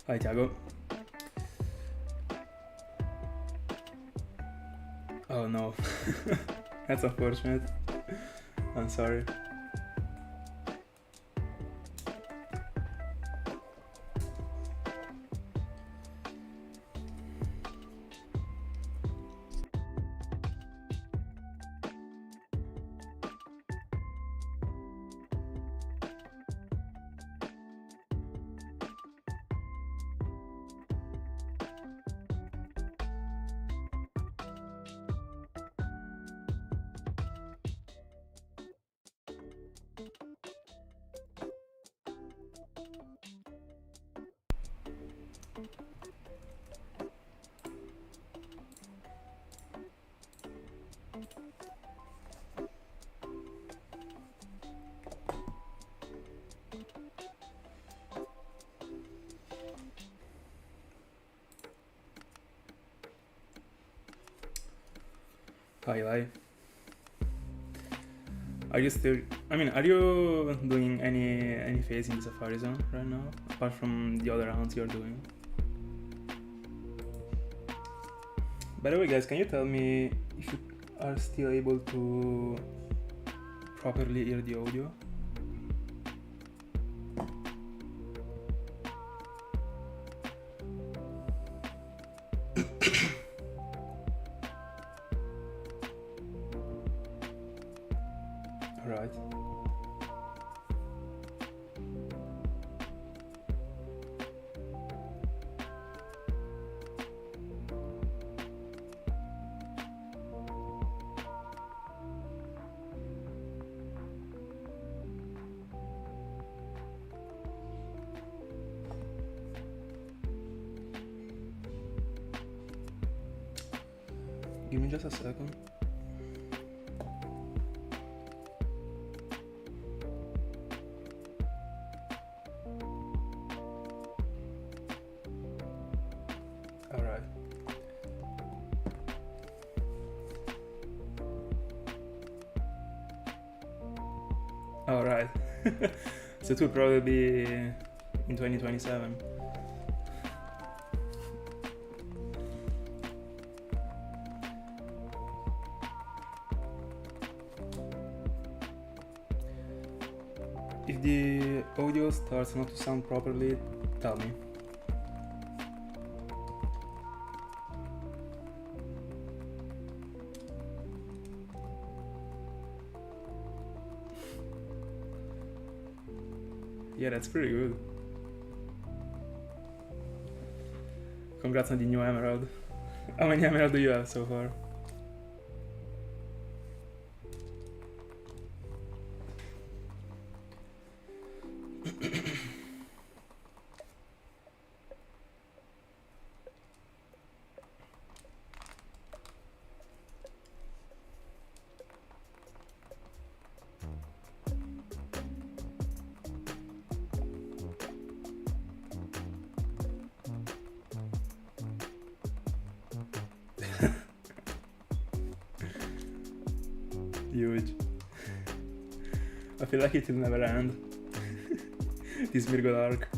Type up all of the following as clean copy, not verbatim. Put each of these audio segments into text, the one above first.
Hi, Thiago. Oh no, that's unfortunate. I'm sorry. Hi. Are you still? I mean, are you doing any phase in the Safari Zone right now, apart from the other rounds you're doing? By the way, guys, can you tell me if you are still able to properly hear the audio? Alright. Give me just a second. Alright. Alright. So it will probably be in 2027. If the audio starts not to sound properly, tell me. Yeah, that's pretty good. Congrats on the new emerald. How many emerald do you have so far? Huge. I feel like it will never end. This Mirgol arc.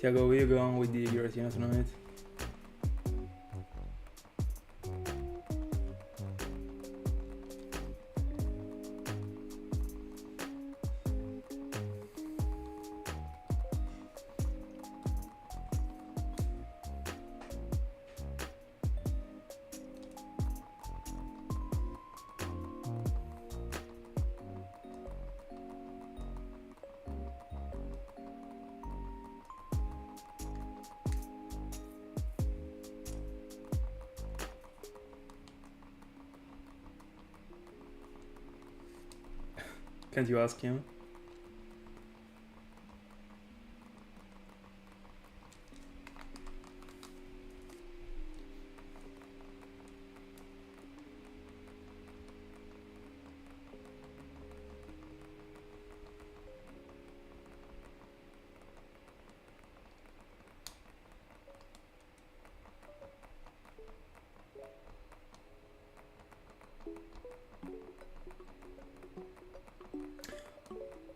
Tiago, will you go on with the Giratina tonight? Can't you ask him?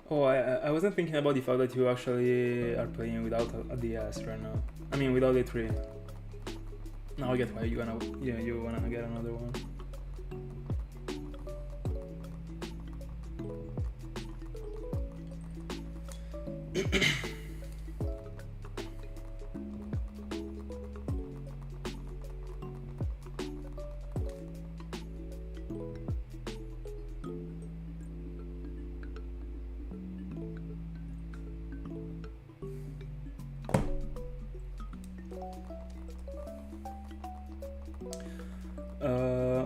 Oh, I wasn't thinking about the fact that you actually are playing without a DS right now. I mean, without a 3. Now I get why you wanna get another one.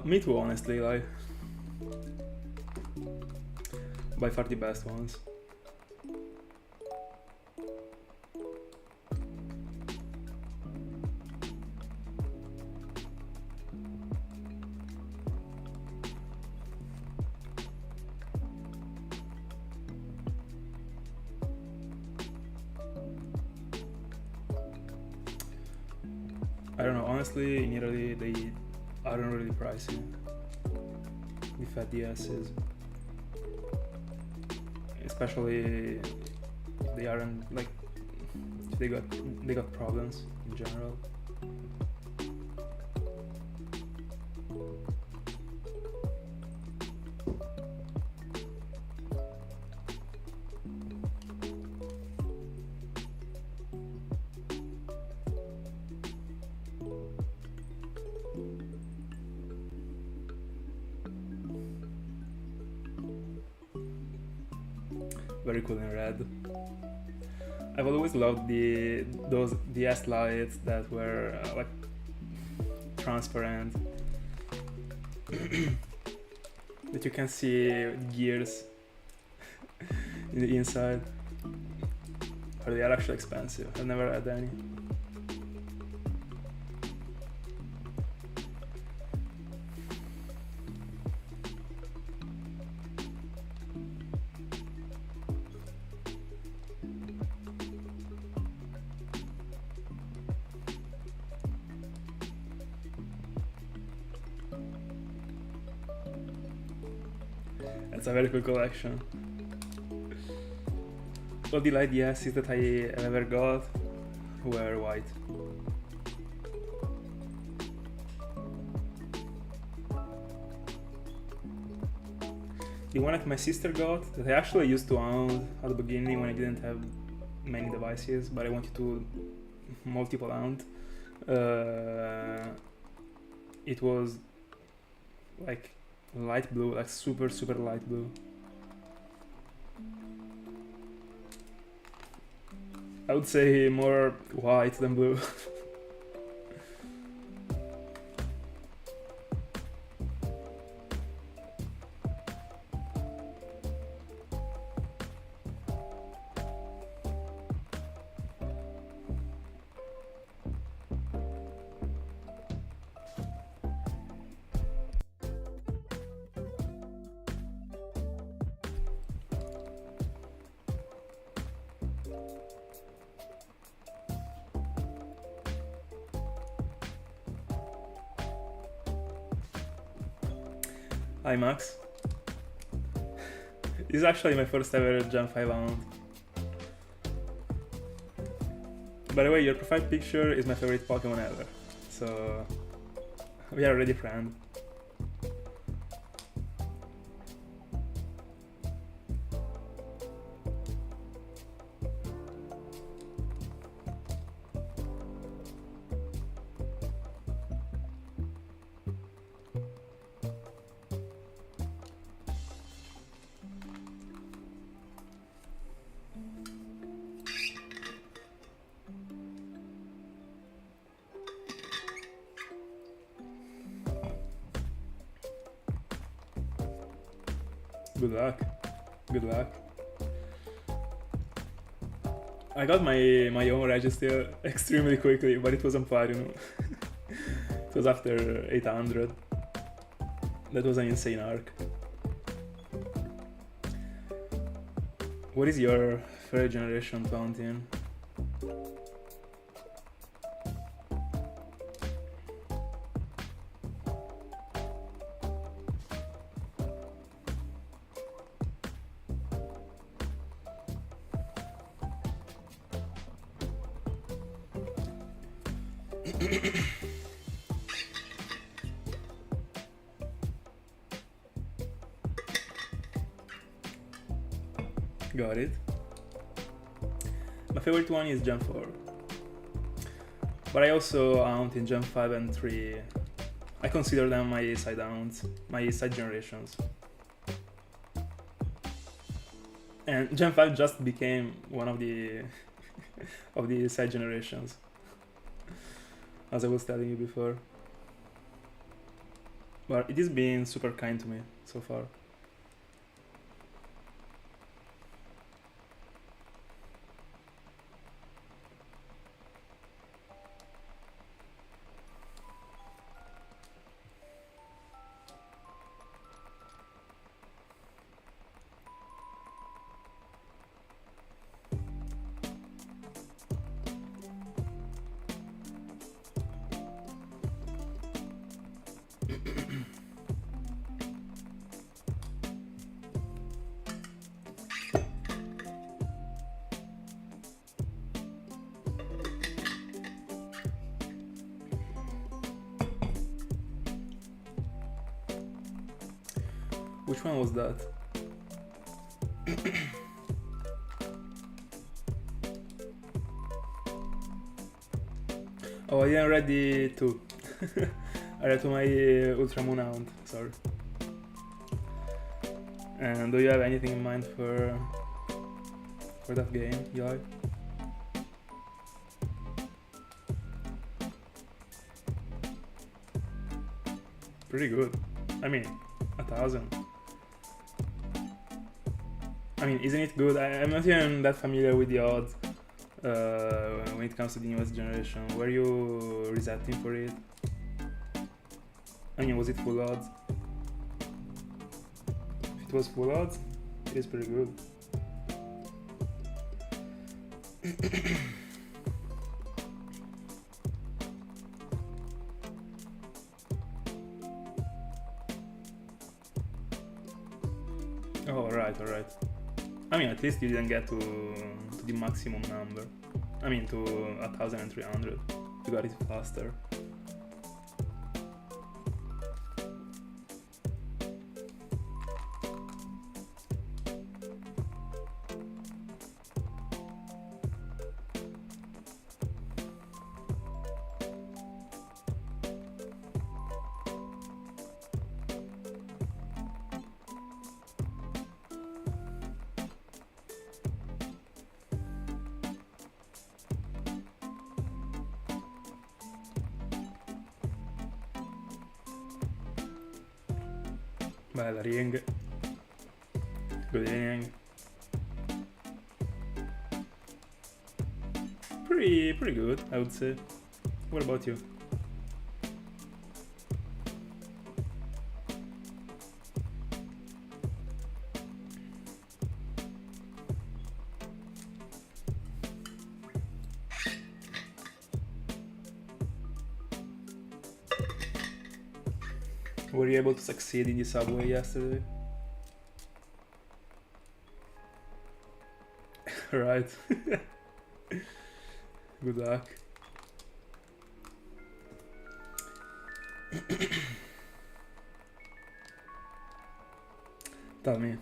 Me too, honestly, like by far the best ones. I don't know, honestly, in Italy they aren't really pricey. The fat DSs, especially if they aren't like if they got problems in general. Very cool in red. I've always loved those DS lights that were like transparent, that you can see gears in the inside. But they are actually expensive. I've never had any. It's a very cool collection. All the light DSs that I ever got were white. The one that my sister got, that I actually used to own at the beginning when I didn't have many devices, but I wanted to multiple own. It was like light blue, like super light blue. I would say more white than blue. Hi Max. This is actually my first ever Gen 5 mount. By the way, your profile picture is my favorite Pokemon ever. So we are already friends. Good luck. Good luck. I got my own register extremely quickly, but it wasn't far, you know. It was after 800. That was an insane arc. What is your third generation fountain? Got it. My favorite one is Gen 4. But I also hunt in Gen 5 and 3. I consider them my side hunts, my side generations. And Gen 5 just became one of the of the side generations, as I was telling you before. But it is being super kind to me so far. Which one was that? Oh, I didn't read the 2. I read to my Ultramoon Hound, sorry. And do you have anything in mind for that game, Eli? Pretty good. I mean, 1,000. I mean, isn't it good? I'm not even that familiar with the odds when it comes to the newest generation. Were you resetting for it? I mean, was it full odds? If it was full odds, it is pretty good. Oh, alright. I mean, at least you didn't get to the maximum number. I mean, to 1,300. You got it faster. Bella ring. Good evening. Pretty good, I would say. What about you? Were you able to succeed in the subway yesterday? Right. Good luck. Tell me.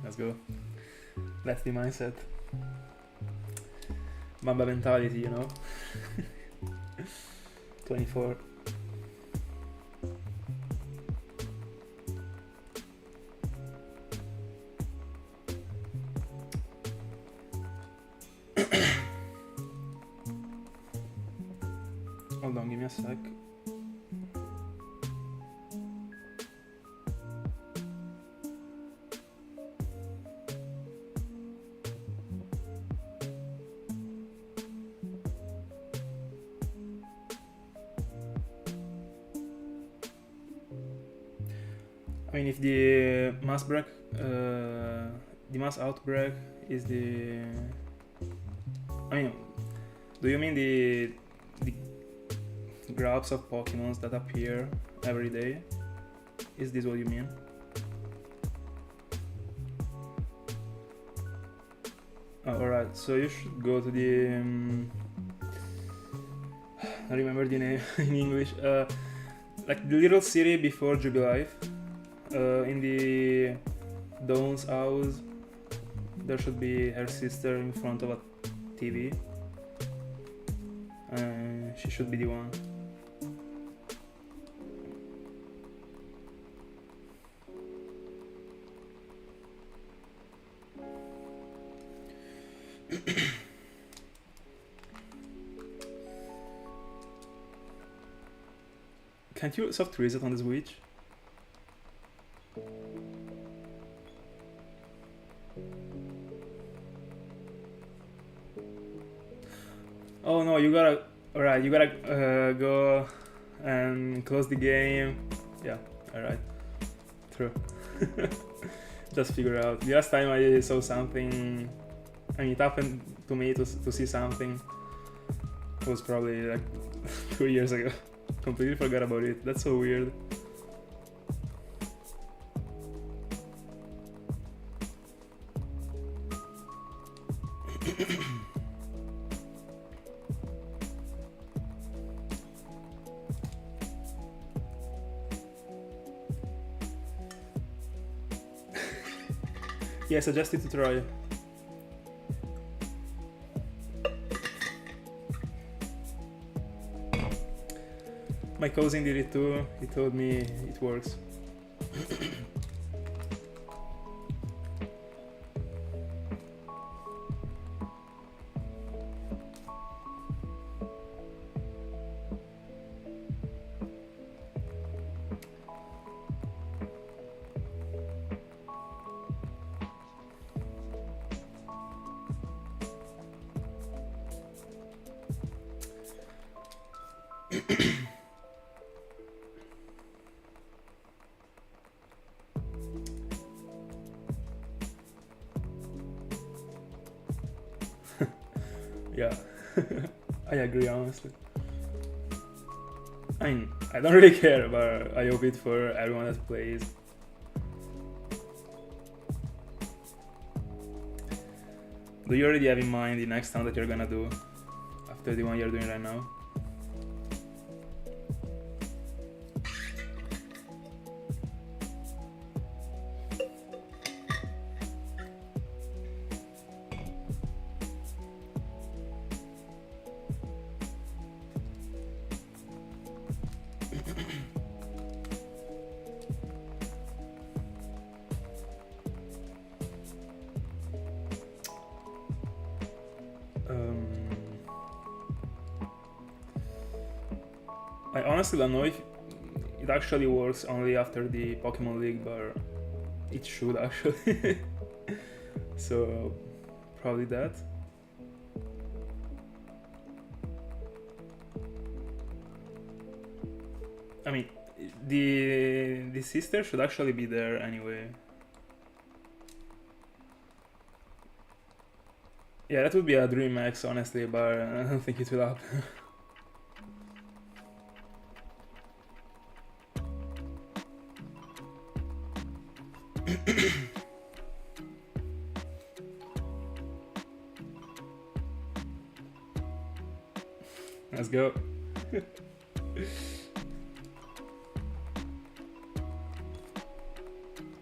Let's go. That's the mindset. Mamba mentality, you know? 24. Hold on, give me a sec. I mean, if the mass break, the mass outbreak is the... I mean, do you mean the grabs of Pokemons that appear every day? Is this what you mean? Oh, alright, so you should go to the... I remember the name in English. Like the little city before Jubilife. In the Dawn's house, there should be her sister in front of a TV. She should be the one. Can't you soft reset on the Switch? Oh no, you gotta... Alright, you gotta go and close the game. Yeah, alright. True. Just figure out. The last time I saw something... I mean, it happened to me to see something. It was probably like 2 years ago. Completely forgot about it. That's so weird. Yeah, I suggested to try. My cousin did it too. He told me it works. Yeah, I agree honestly. I mean, I don't really care, but I hope it for everyone that plays. Do you already have in mind the next town that you're gonna do after the one you're doing right now? I honestly don't know if it actually works only after the Pokemon League, but it should actually. So probably that. I mean, the sister should actually be there anyway. Yeah, that would be a dream max, honestly, but I don't think it will happen. Let's go.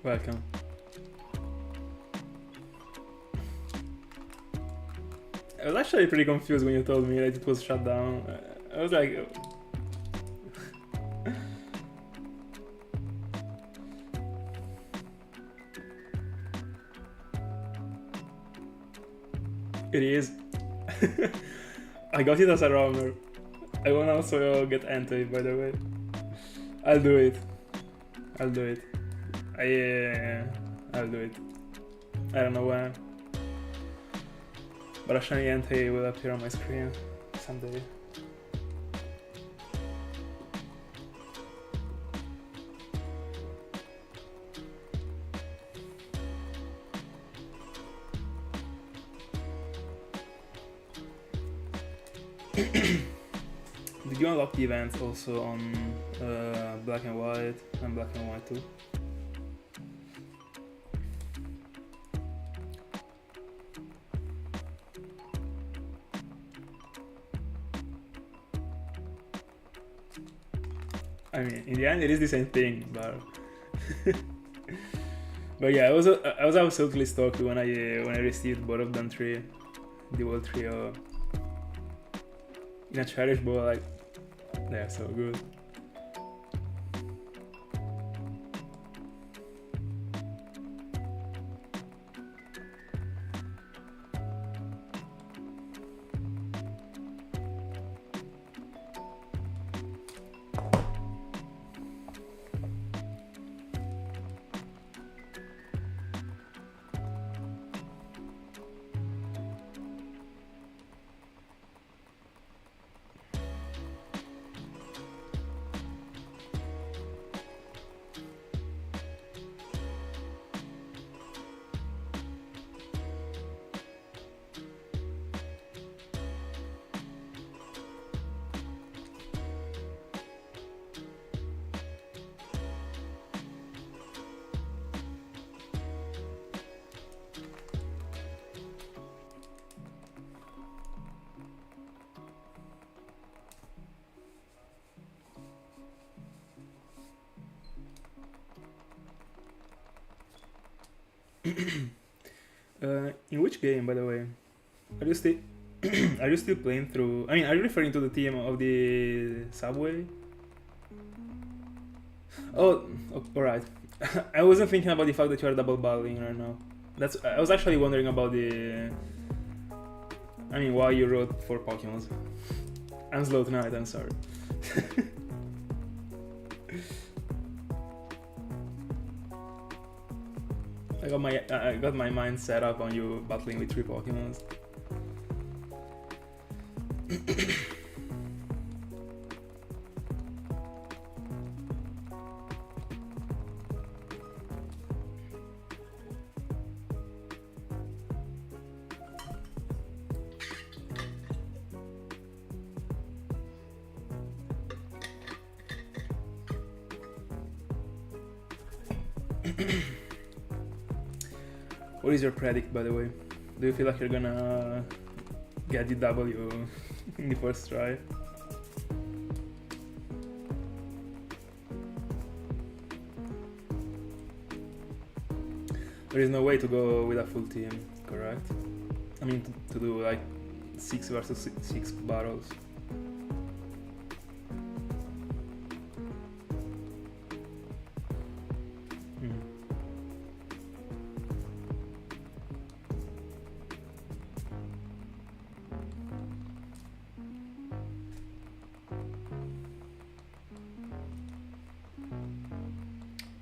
Welcome. I was actually pretty confused when you told me that it was shut down. I was like... It is. I got it as a roamer. I wanna also get Entei, by the way. I'll do it. I'll do it. I'll do it. I don't know when. But a shiny Entei will appear on my screen someday. Did you unlock the events also on Black and White and Black and White too? I mean, in the end, it is the same thing, but but yeah, I was absolutely stoked when I received both of them three, the whole trio in a cherish ball. Like, they're so good. In which game, by the way? Are you still are you still playing through? I mean, are you referring to the theme of the subway? Oh, alright. I wasn't thinking about the fact that you are double battling right now. I was actually wondering about the... I mean, why you wrote 4 Pokemons. I'm slow tonight, I'm sorry. I got my mind set up on you battling with 3 Pokemons. What is your predict, by the way? Do you feel like you're gonna get the W in the first try? There is no way to go with a full team, correct? I mean, to do like 6 versus 6 battles.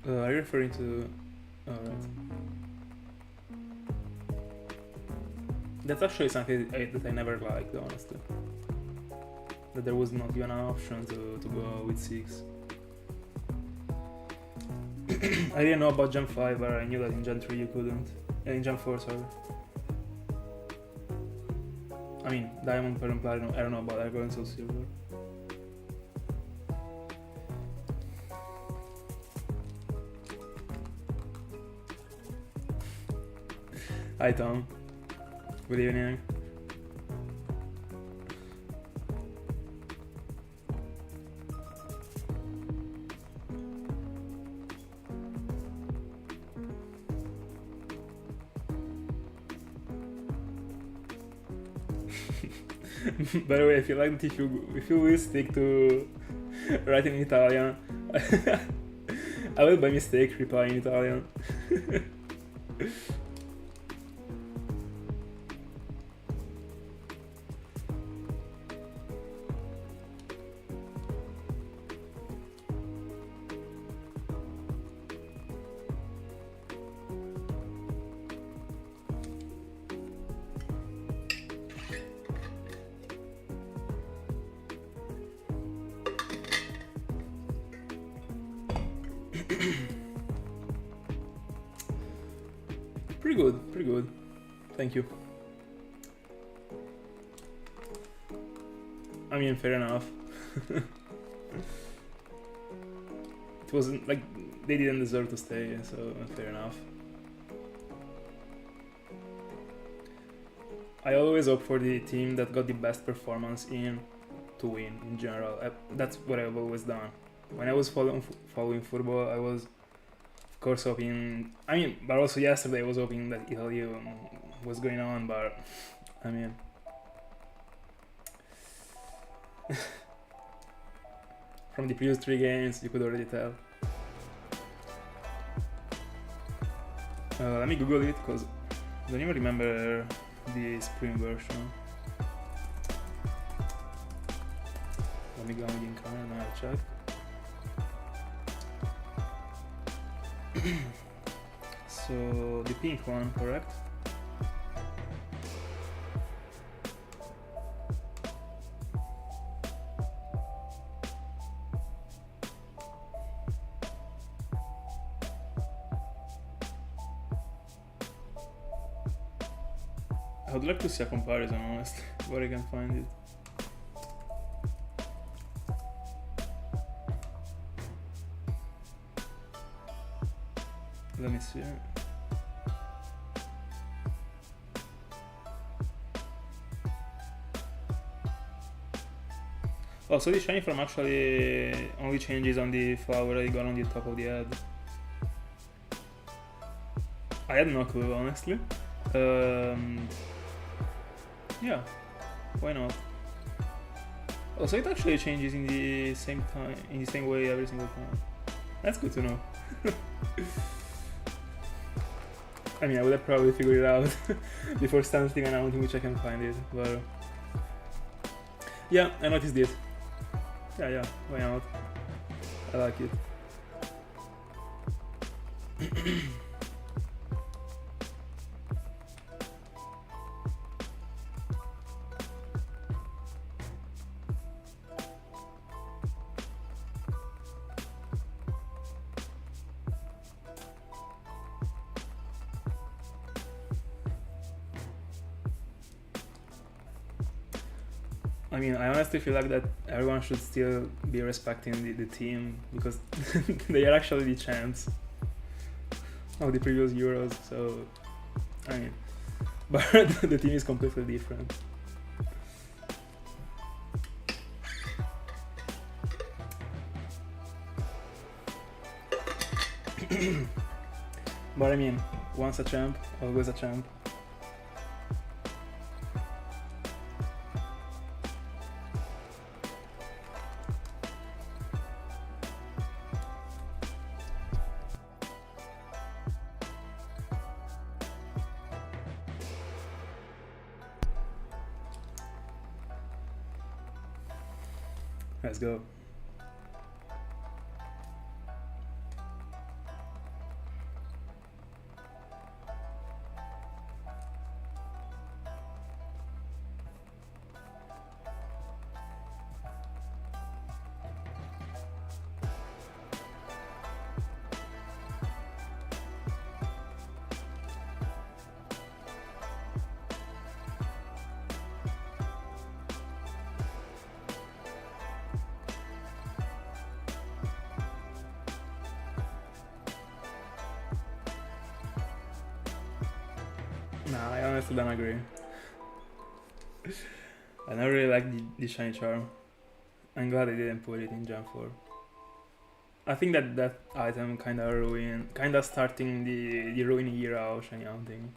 Are you referring to... Alright. That's actually something that I never liked, honestly. That there was not even an option to go with 6. I didn't know about Gen 5, but I knew that in Gen 3 you couldn't. In Gen 4, sorry. I mean, Diamond, Pearl, and Platinum, I don't know about Gold and Soul Silver. Hi Tom, good evening. By the way, I feel like that if you will stick to writing in Italian, I will by mistake reply in Italian. Pretty good. Thank you. I mean, fair enough. It wasn't like they didn't deserve to stay, so fair enough. I always hope for the team that got the best performance in to win in general. That's what I've always done. When I was following football, I was of course hoping, but also yesterday I was hoping that Italy was going on, but I mean, from the previous 3 games you could already tell. Let me Google it, because I don't even remember the spring version. Let me go on the incoming and I'll check. So the pink one, correct? I would like to see a comparison, honestly, where I can find it. Let me see. Oh, so the shiny form actually only changes on the flower that you got on the top of the head. I had no clue, honestly. Yeah, why not? Oh, so it actually changes in the same time, in the same way every single time. That's good to know. I mean, I would have probably figured it out before starting announcing which I can find it, but yeah, I noticed it. Yeah, why not? I like it. I mean, I honestly feel like that everyone should still be respecting the team, because they are actually the champs of the previous Euros, so I mean, but the team is completely different. But I mean, once a champ, always a champ. Let's go. Nah, I honestly don't agree. I never really liked the shiny charm. I'm glad they didn't put it in Gen 4. I think that item kinda starting the ruin era of shiny hunting.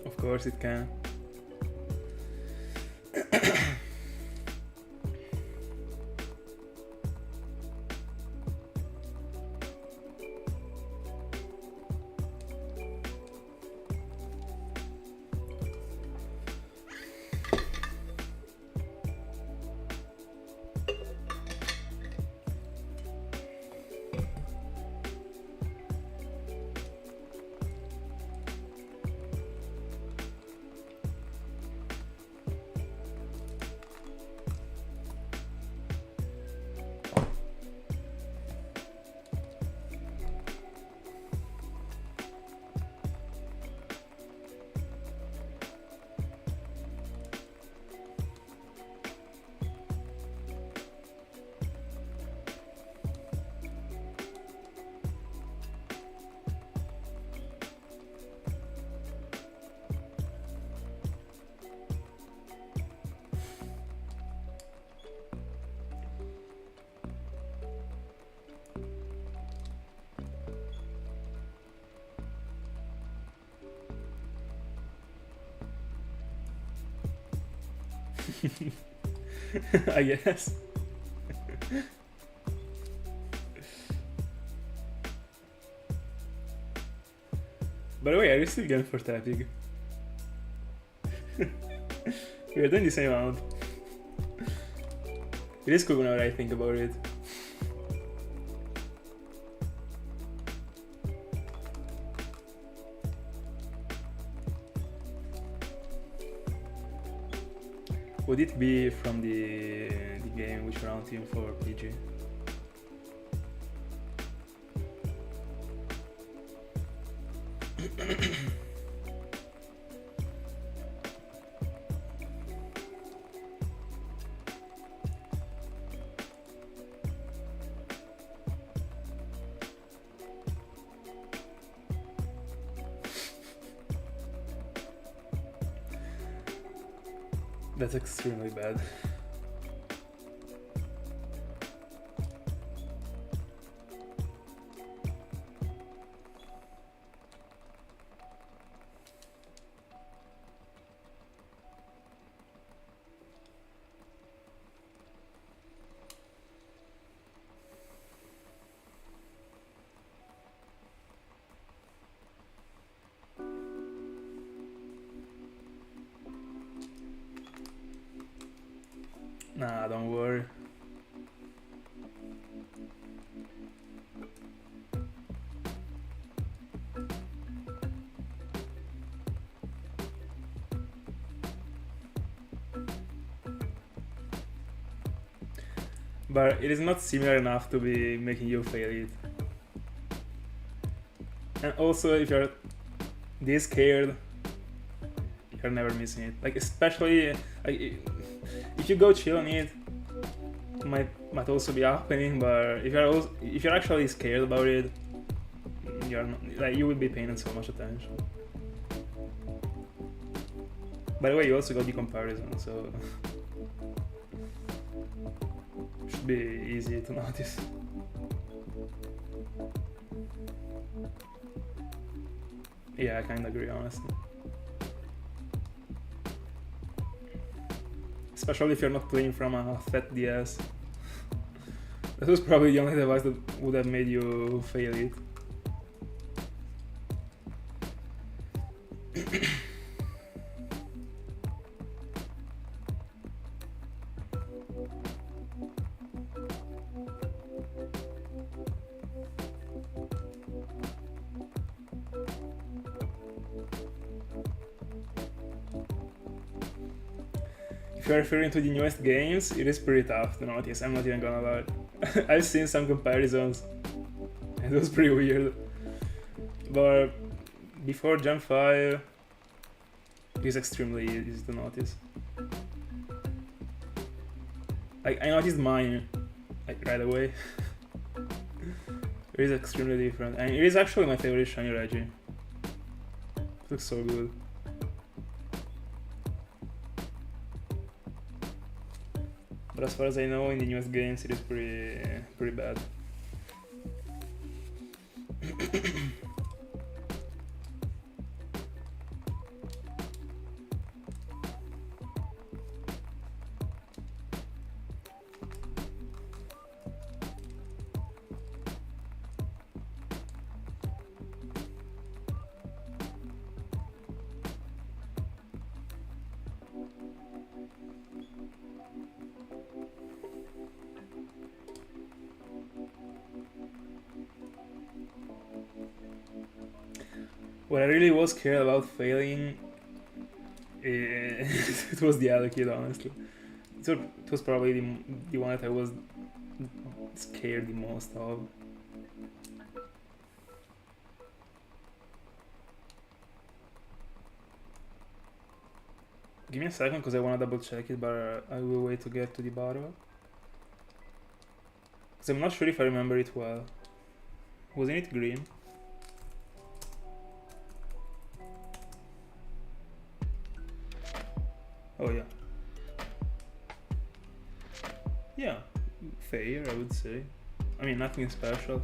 Of course it can. I guess. By the way, are you still going for Tepig? We are doing the same amount. It is cool whenever I think about it. Would it be from the game which round team for PG? That's extremely bad. Nah, don't worry. But it is not similar enough to be making you fail it. And also, if you're this scared, you're never missing it. Like, especially like, if you go chill on it, might also be happening. But if you're actually scared about it, you're not, like, you will be paying so much attention. By the way, you also got the comparison, so should be easy to notice. Yeah, I kinda agree, honestly. Especially if you're not playing from a fat DS. That was probably the only device that would have made you fail it. you're referring to the newest games, it is pretty tough to notice, I'm not even gonna lie. I've seen some comparisons, it was pretty weird. But before Gen 5, it's extremely easy to notice. I noticed mine like right away. It is extremely different, and it is actually my favorite shiny Reggie. It looks so good. But as far as I know, in the newest games, it is pretty bad. What I really was scared about failing, it was the other kid, honestly. It was probably the one that I was scared the most of. Give me a second, because I want to double check it, but I will wait to get to the bottle. Because I'm not sure if I remember it well. Wasn't it green? Oh yeah. Yeah, fair, I would say. I mean, nothing special.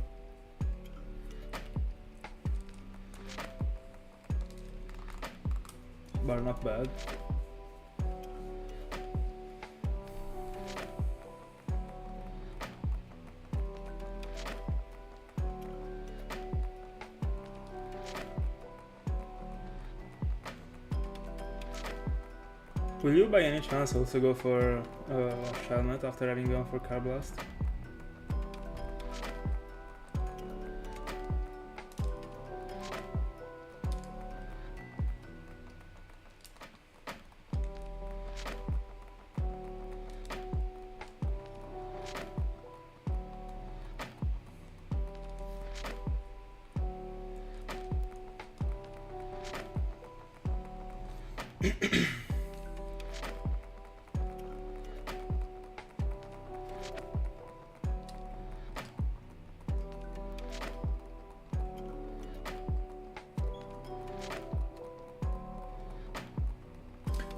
But not bad. Will you by any chance also go for Shelmet after having gone for Carblast?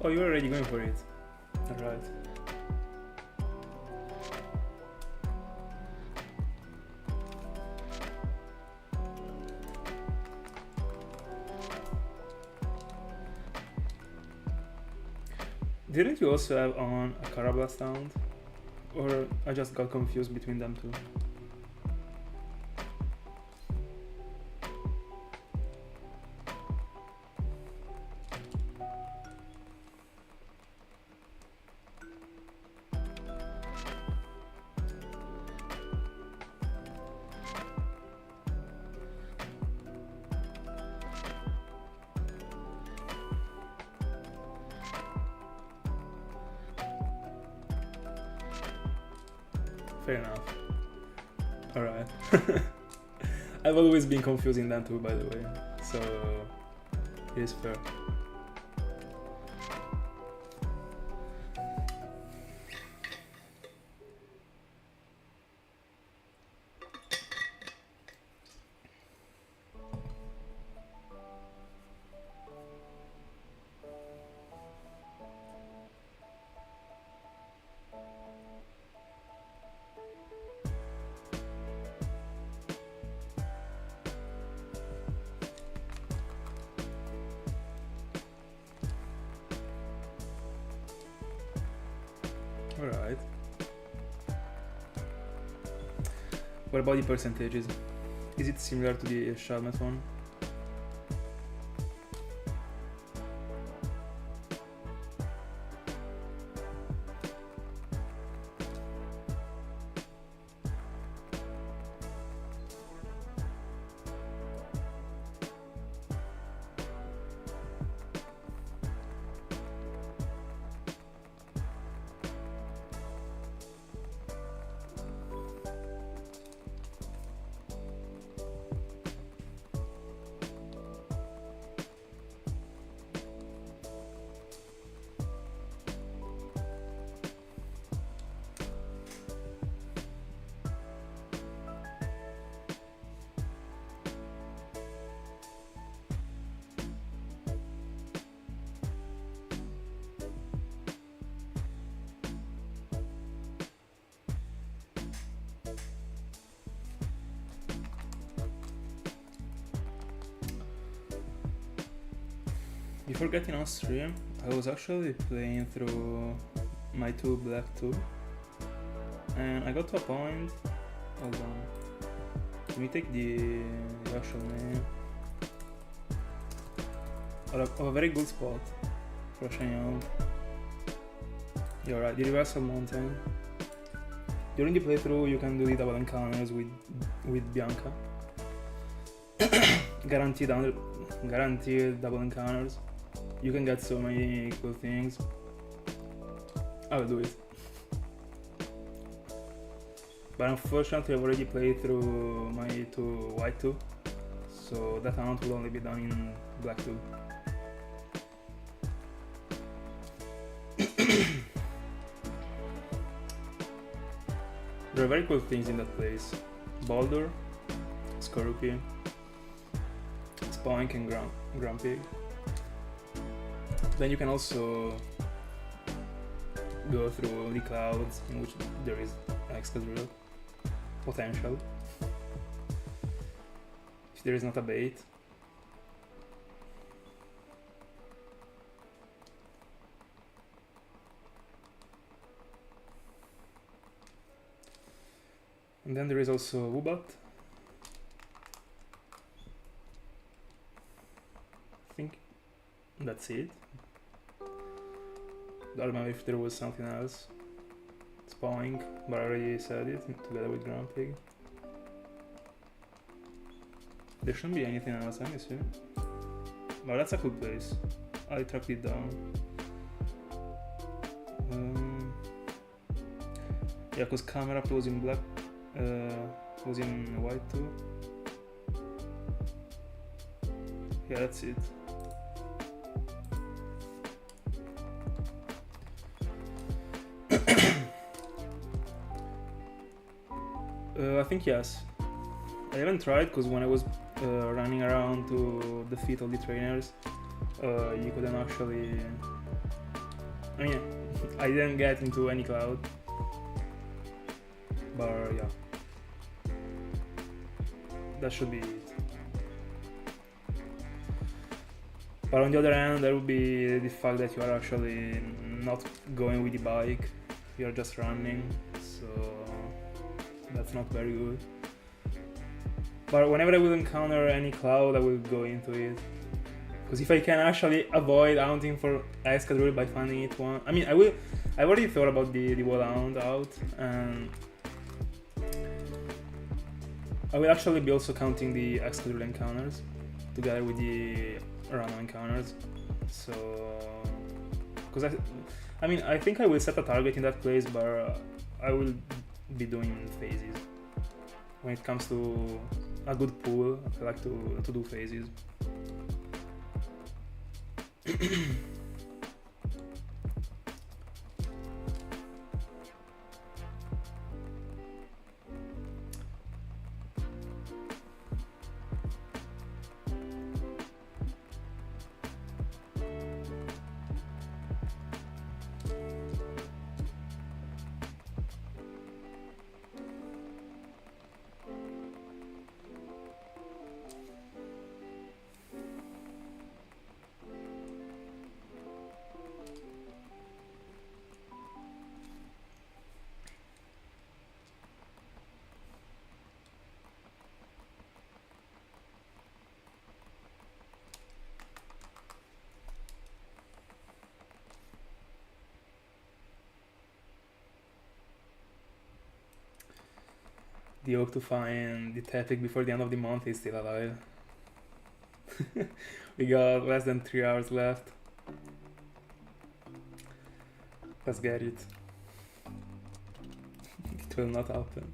Oh, you're already going for it. Alright. Didn't you also have on a Carablast sound? Or I just got confused between them two? Fair enough. Alright. I've always been confusing them too, by the way, so it is fair. Alright. What about the percentages? Is it similar to the Shelmet one? before getting on stream, I was actually playing through my 2 Black 2, and I got to a point. Hold on. Let me take the actual name. Of a very good spot for shiny out. You're right, the Reversal Mountain. During the playthrough, you can do the double encounters with Bianca. Guaranteed double encounters. You can get so many cool things. I will do it. But unfortunately, I've already played through my 2 White 2, so that amount will only be done in Black 2. There are very cool things in that place. Boulder, Scorpion, Spoink and Grumpig. Then you can also go through the clouds, in which there is Excadrill potential. If there is not a bait. And then there is also Woobat. I think that's it. I don't remember if there was something else. Spoink, but I already said it together with Grumpig. There shouldn't be anything else, I'm assuming. But that's a cool place. I tracked it down. Yeah, because camera was in black. Was in white too. Yeah, that's it. I think yes. I haven't tried because when I was running around to defeat all the trainers, you couldn't actually. I mean, I didn't get into any cloud. But yeah, that should be it. But on the other hand, there would be the fact that you are actually not going with the bike, you are just running, so that's not very good. But whenever I will encounter any cloud, I will go into it. Because if I can actually avoid hunting for Excadrill by finding it one, I mean, I've already thought about the wall hound out, and I will actually be also counting the Excadrill encounters together with the random encounters. So, because I mean, I think I will set a target in that place, but I will be doing phases. When it comes to a good pool, I like to do phases. The hope to find the Tepig before the end of the month is still alive. We got less than 3 hours left. Let's get it. It will not happen.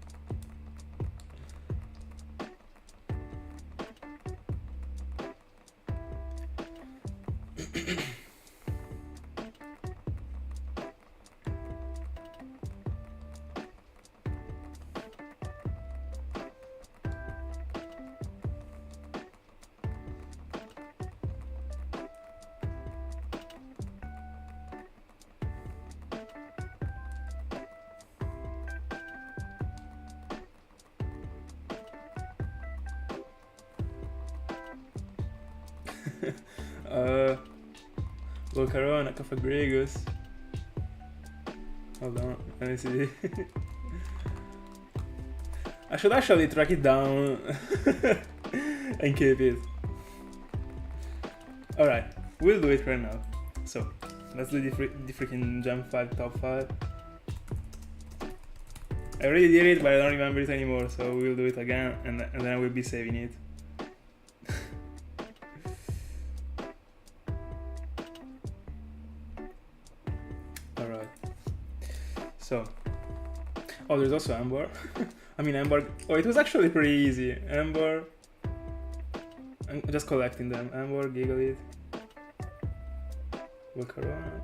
Volcarona, Cafagregus. Hold on, let me see. I should actually track it down and keep it. Alright, we'll do it right now. So, let's do the freaking Gen 5 top 5. I already did it, but I don't remember it anymore, so we'll do it again, and then I will be saving it. Alright. So. Oh, there's also Ember. I mean, Ember. Oh, it was actually pretty easy. Ember. I'm just collecting them. Ember, Gigalith. Volcarona.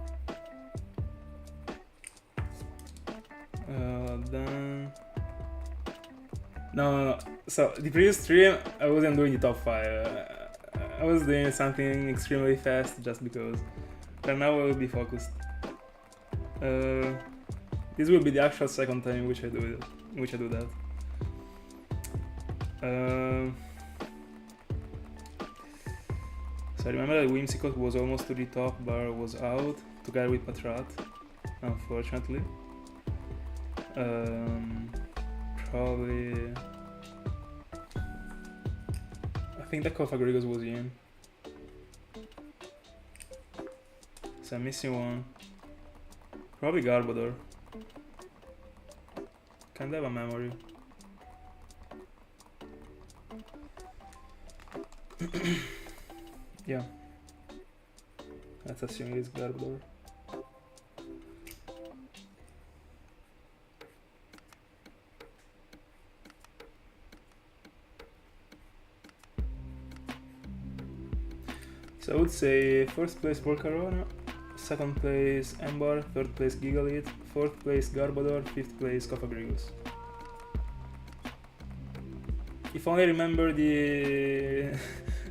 Then. No. So, the previous stream, I wasn't doing the top 5. I was doing something extremely fast just because. But now I will be focused. This will be the actual second time in which I do that. So I remember that Whimsicott was almost to the top, but was out together with Patrat, unfortunately. Probably. I think the Cofagrigus was in. So I'm missing one. Probably Garbodor. Can't have a memory. Yeah. Let's assume it's Garbodor. So I would say first place Volcarona, second place Ember, third place Gigalith, fourth place Garbodor, fifth place Cofagrigus. If only I remember the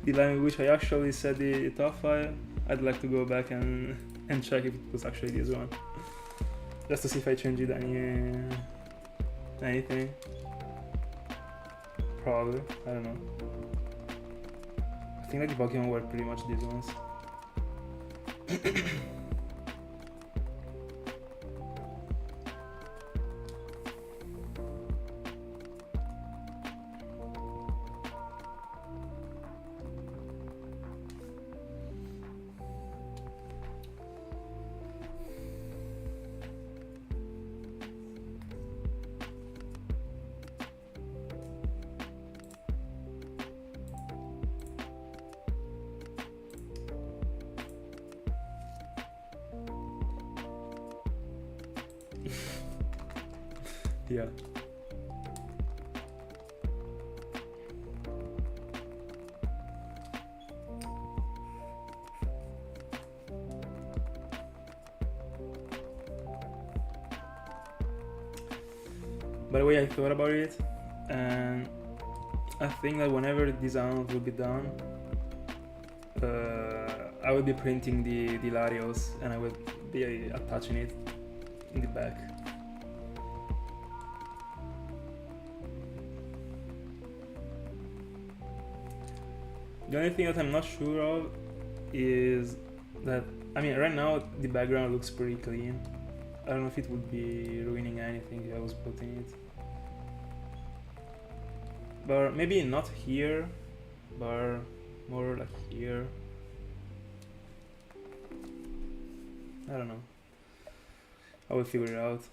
the line in which I actually said the top 5, I'd like to go back and check if it was actually this one. Just to see if I changed anything. Probably, I don't know. I think that the Pokemon were pretty much these ones. Yeah. By the way, I thought about it, and I think that whenever the design will be done, I will be printing the Larios and I will be attaching it in the back. The only thing that I'm not sure of is that, I mean, right now the background looks pretty clean. I don't know if it would be ruining anything if I was putting it. But maybe not here, but more like here. I don't know. I will figure it out.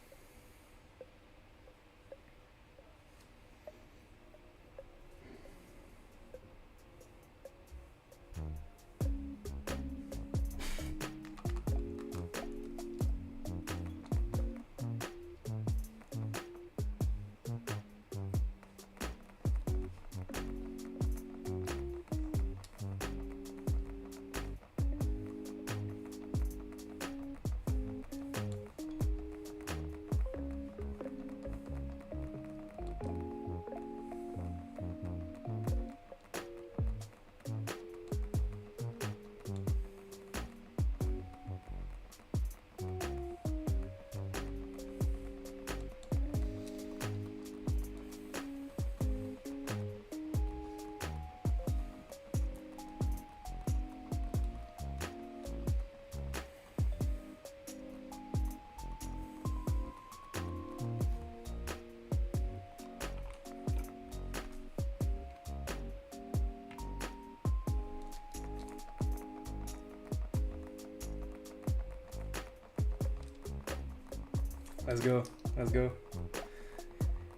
Let's go. Let's go.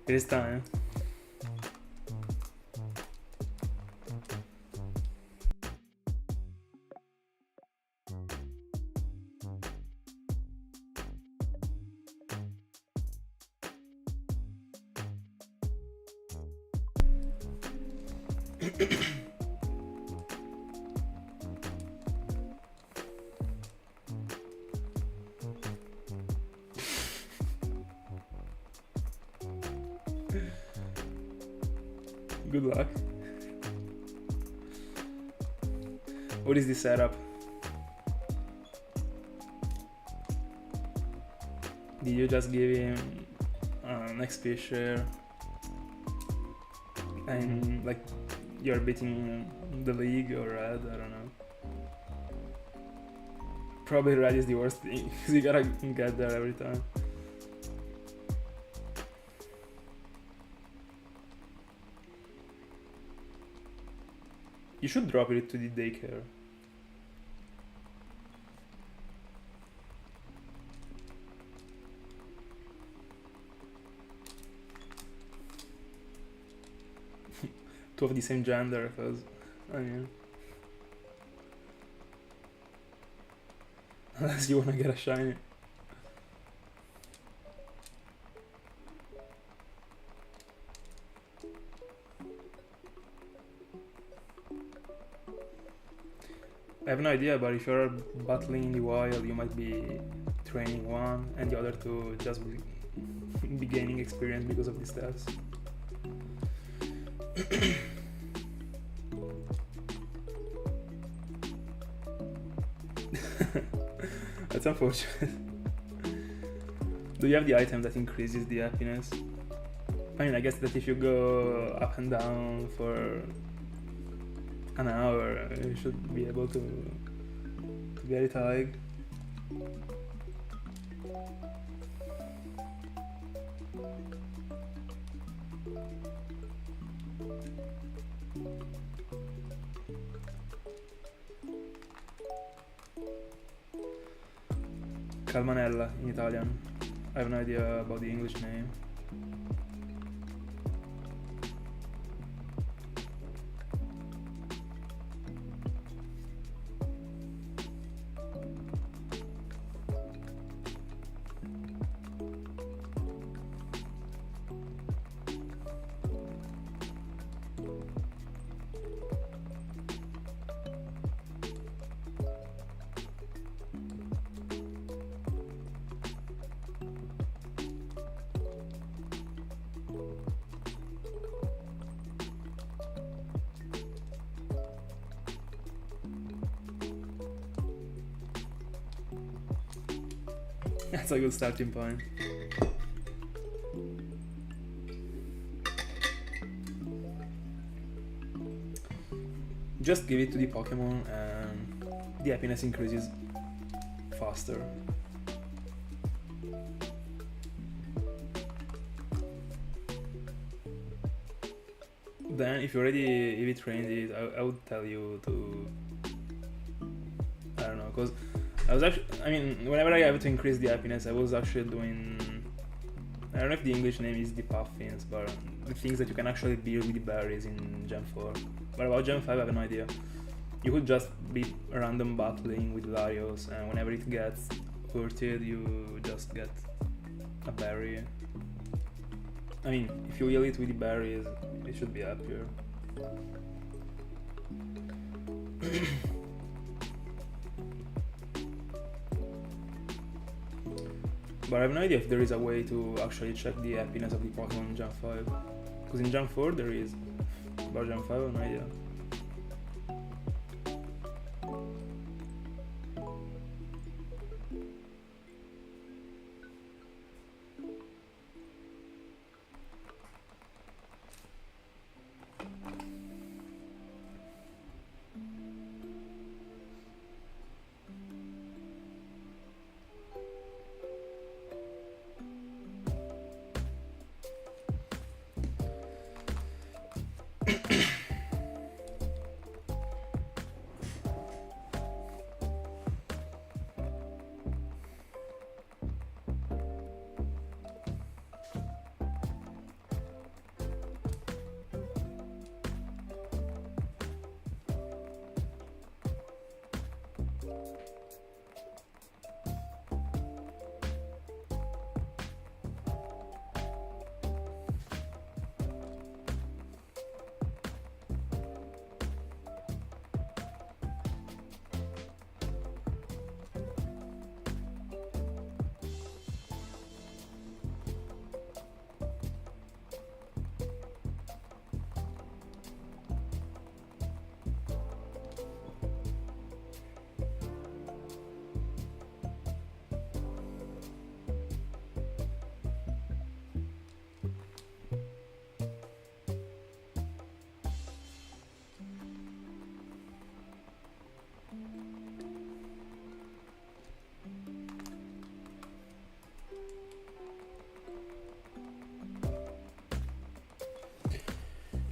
It is time. Good luck. What is this setup? Did you just give him an XP share and like you're beating the league or red? I don't know. Probably red is the worst thing because you gotta get there every time. You should drop it to the daycare. Two of the same gender, because I mean, unless you wanna get a shiny. I have no idea, but if you're battling in the wild, you might be training one and the other to just be gaining experience because of the stats. That's unfortunate. Do you have the item that increases the happiness? I mean, I guess that if you go up and down for an hour, you should be able to get it high. Calmanella in Italian. I have no idea about the English name. That's a good starting point. Just give it to the Pokemon and the happiness increases faster. Then if you already EV trained it, I would tell you to, I don't know, because I was actually, I mean, whenever I have to increase the happiness, I was actually doing, I don't know if the English name is the puffins, but the things that you can actually build with the berries in Gen 4. But about Gen 5, I have no idea. You could just be random battling with Larios, and whenever it gets hurted, you just get a berry. I mean, if you heal it with the berries, it should be happier. But I have no idea if there is a way to actually check the happiness of the Pokemon in Gen 5. Because in Gen 4 there is, but Gen 5 I have no idea.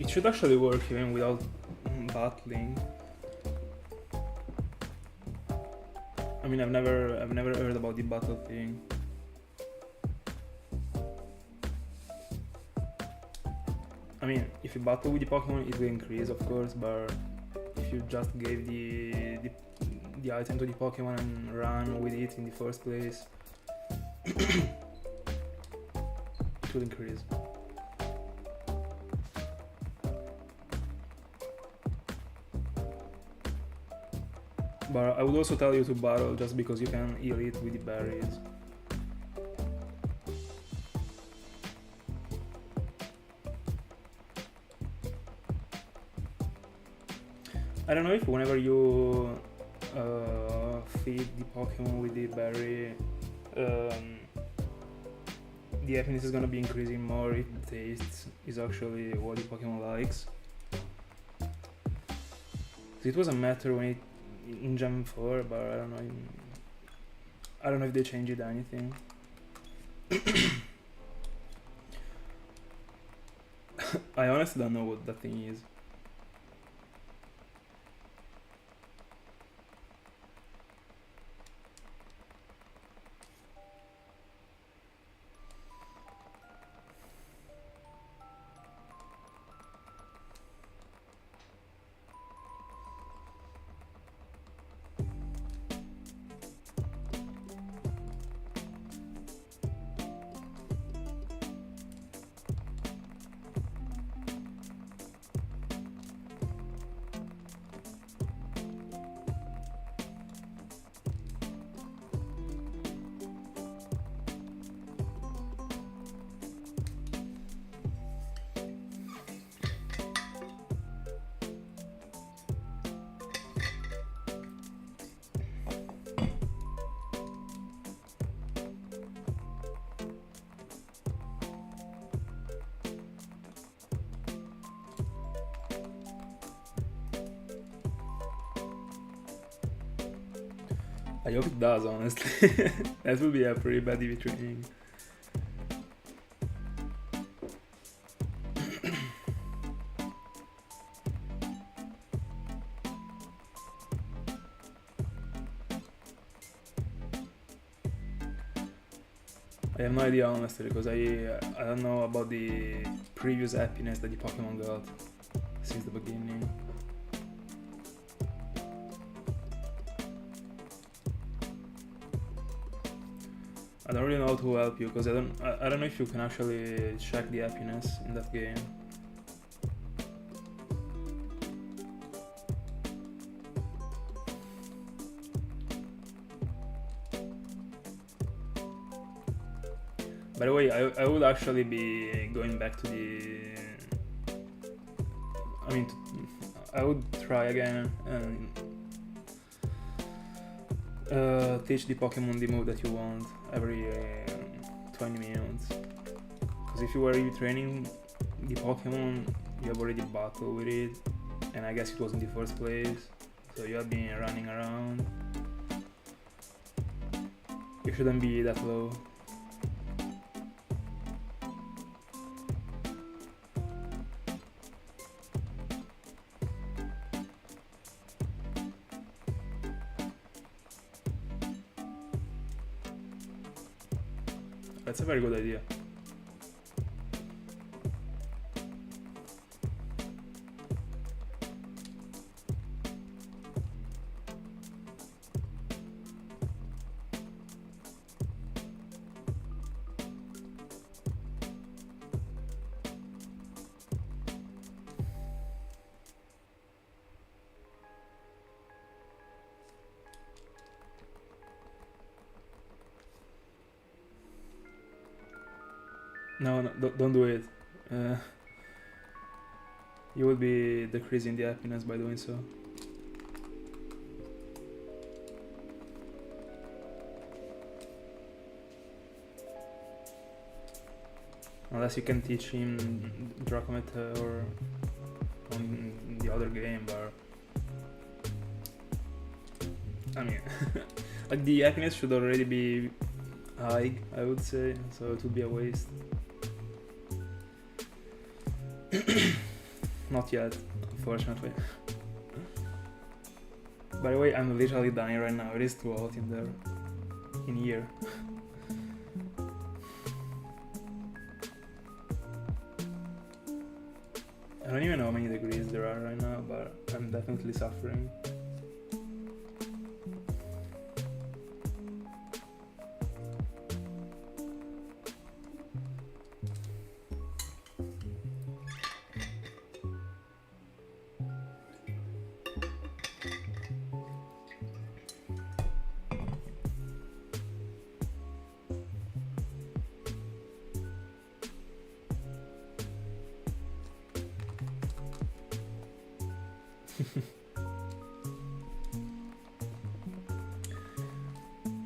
It should actually work even without battling. I mean, I've never heard about the battle thing. I mean, if you battle with the Pokemon, it will increase, of course, but if you just gave the item to the Pokemon and ran with it in the first place, it will increase. But I would also tell you to battle just because you can heal it with the berries. I don't know if whenever you feed the Pokemon with the berry, the happiness is gonna be increasing more if the taste is actually what the Pokemon likes. So it was a matter when in Gen 4, but I don't know if they changed anything. I honestly don't know what that thing is. I hope it does, honestly. That would be a pretty bad EV training. I have no idea, honestly, because I don't know about the previous happiness that the Pokemon got since the beginning. I don't really know how to help you because I don't know if you can actually check the happiness in that game. By the way, I would actually be going back to the... I mean, I would try again and teach the Pokemon the move that you want every 20 minutes. Because if you were training the Pokemon, you have already battled with it, and I guess it was in the first place, so you have been running around. You shouldn't be that low. That's a very good idea. No, don't do it. You will be decreasing the happiness by doing so. Unless you can teach him Dracomet or on the other game, but I mean, like the happiness should already be high, I would say, so it would be a waste. Not yet, unfortunately. By the way, I'm literally dying right now. It is too hot in there. In here. I don't even know how many degrees there are right now, but I'm definitely suffering.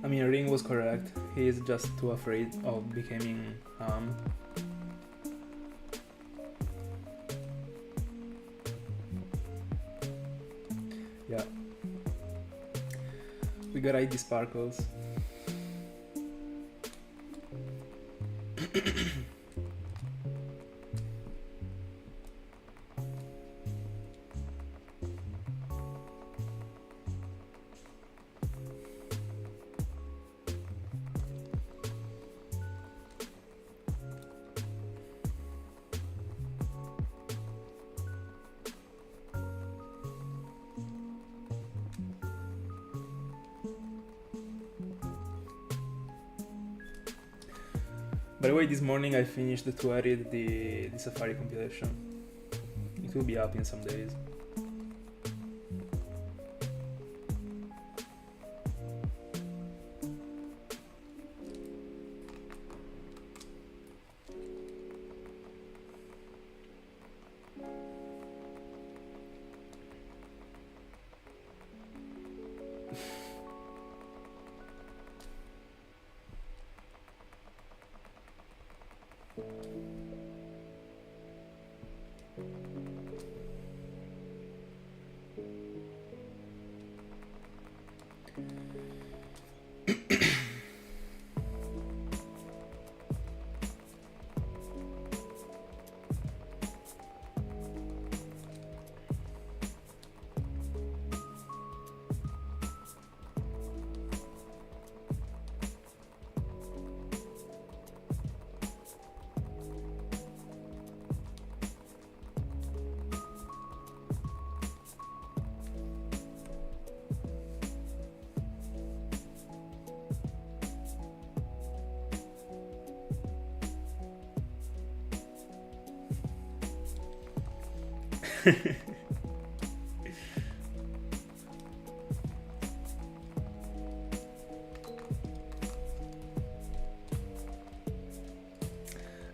I mean, Ring was correct. He is just too afraid of becoming yeah. We gotta eat the sparkles. By the way, this morning I finished to edit the Safari compilation. It will be up in some days.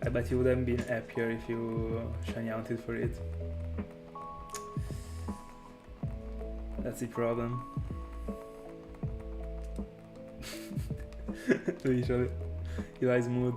I bet you would have been happier if you shiny hunted for it. That's the problem. Literally, Eli's mood.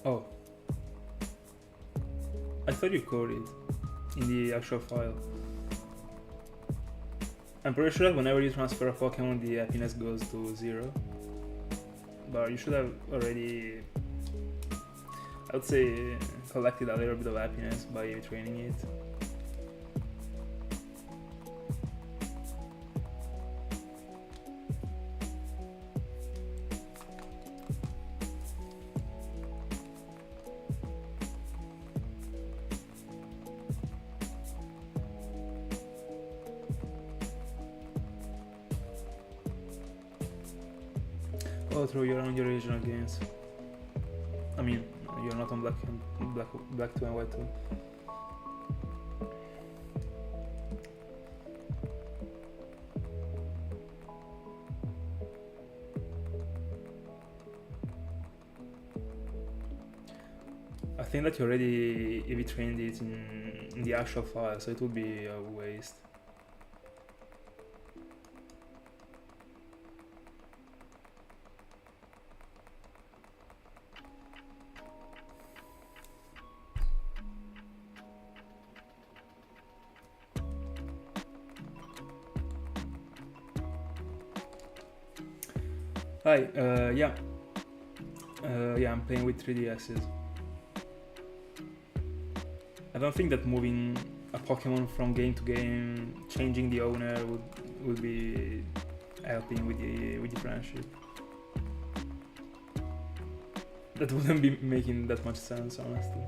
Oh, I thought you coded it in the actual file. I'm pretty sure that whenever you transfer a Pokemon, the happiness goes to 0. But you should have already, I would say, collected a little bit of happiness by training it. Oh, through your own original games. I mean, you're not on black 2 and white 2. I think that you already EV trained it in the actual file, so it would be a waste. Hi, yeah. Yeah, I'm playing with 3DSs. I don't think that moving a Pokemon from game to game, changing the owner would be helping with the friendship. That wouldn't be making that much sense, honestly.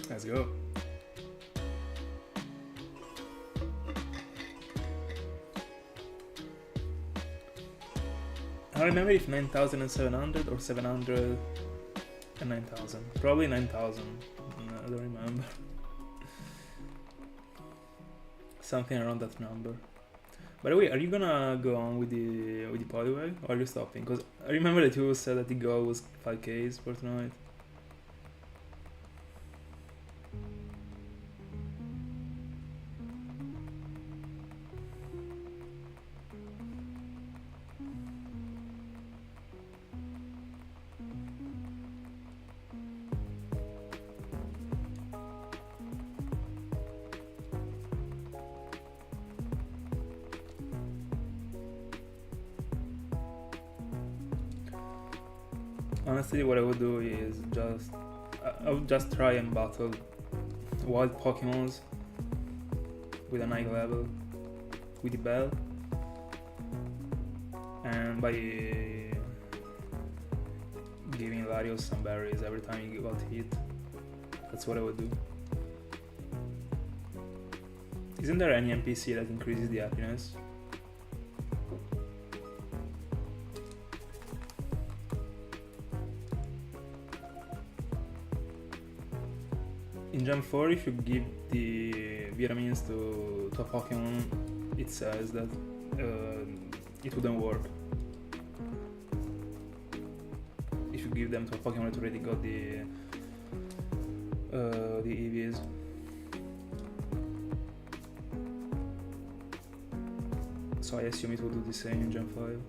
Let's go. I don't remember if 9,700 or 700 and 9,000. Probably 9,000. No, I don't remember. Something around that number. By the way, are you gonna go on with the Poliwag or are you stopping? Because I remember that you said that the goal was 5Ks for tonight. Honestly, what I would do is I would just try and battle wild Pokemons with an high level with the bell, and by giving Larios some berries every time you got hit. That's what I would do. Isn't there any NPC that increases the happiness? In Gen 4, if you give the vitamins to a Pokemon, it says that it wouldn't work. If you give them to a Pokemon that already got the EVs. So I assume it will do the same in Gen 5.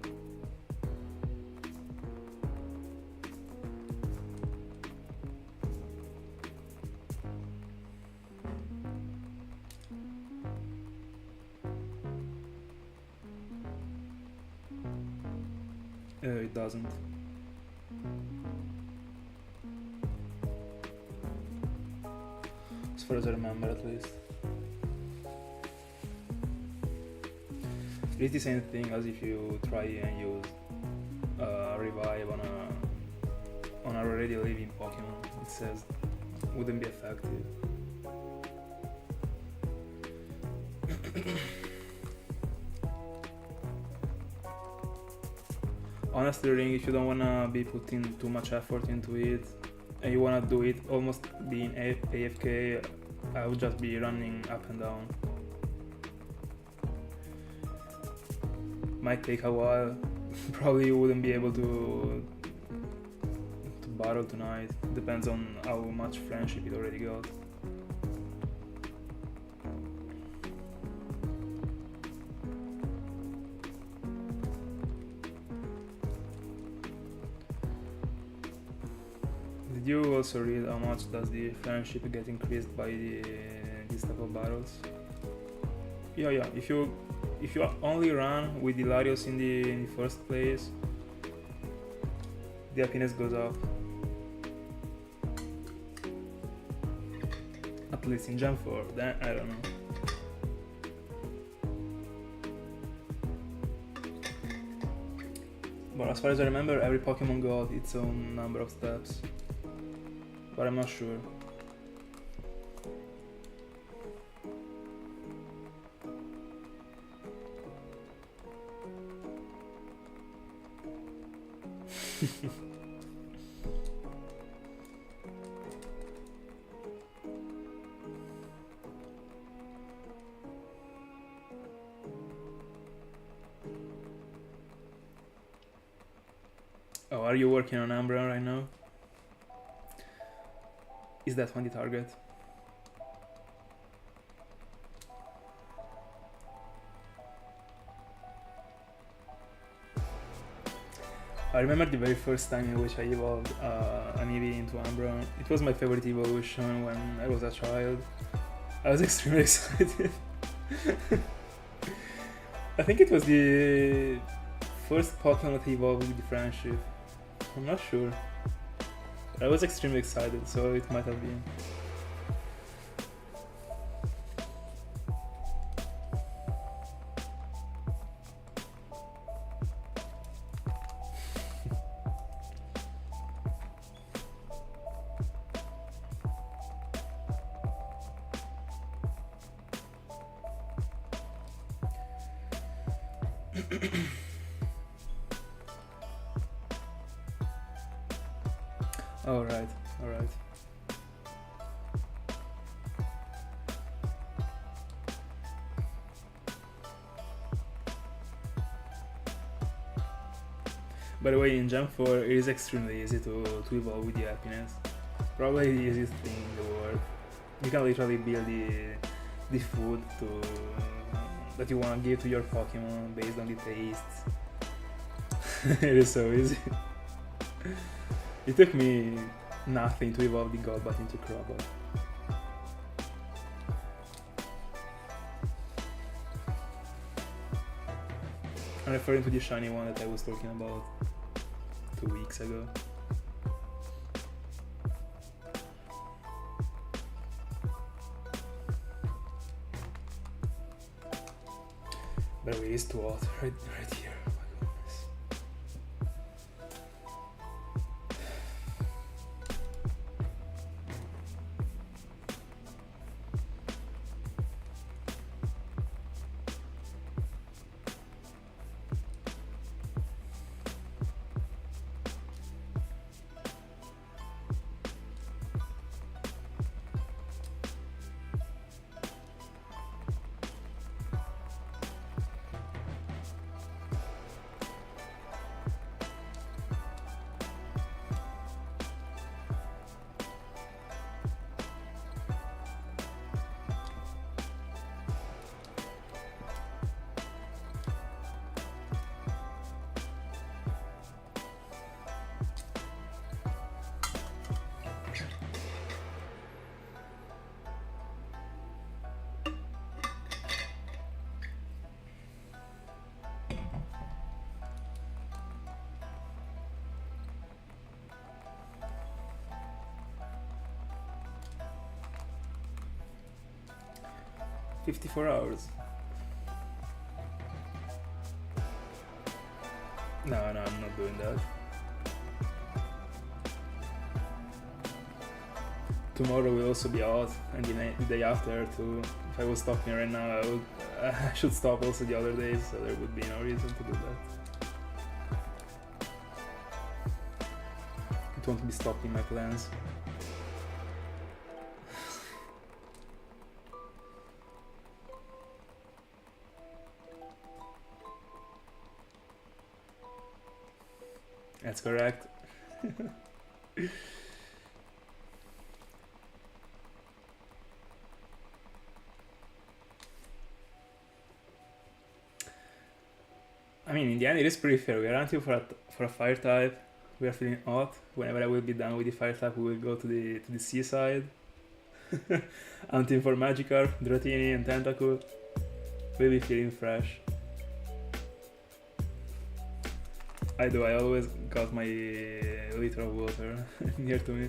It doesn't. As far as I remember, at least. It's the same thing as if you try and use revive on a already living Pokemon. It says wouldn't be effective. Honestly, Ring, if you don't wanna be putting too much effort into it, and you wanna do it almost being AFK, I would just be running up and down. Might take a while. Probably wouldn't be able to battle tonight. Depends on how much friendship it already got. Did you also read how much does the friendship get increased by these type of battles? Yeah. If you only run with Hilarious in the first place, the happiness goes up. At least in Gen 4, then I don't know. But as far as I remember, every Pokemon got its own number of steps. But I'm not sure. Oh, are you working on Umbreon right now? Is that one the target? I remember the very first time in which I evolved an Eevee into Umbreon. It was my favorite evolution when I was a child. I was extremely excited. I think it was the first Pokemon that evolved with the friendship. I'm not sure. I was extremely excited, so it might have been. Alright. By the way, in Gen 4 it is extremely easy to evolve with the happiness. Probably the easiest thing in the world. You can literally build the food that you want to give to your Pokemon based on the tastes. It is so easy. It took me nothing to evolve the Golbat into Crobat. I'm referring to the shiny one that I was talking about 2 weeks ago. By the way, it's too hot right here. $54 hours. No, I'm not doing that. Tomorrow will also be out, and the day after too. If I was stopping right now, I should stop also the other days, so there would be no reason to do that. It won't be stopping my plans. That's correct. I mean, in the end, it is pretty fair. We are hunting for a fire type. We are feeling hot. Whenever I will be done with the fire type, we will go to the seaside. Hunting for Magikarp, Dratini, and Tentacool. We'll be feeling fresh. I do. I always got my liter of water near to me.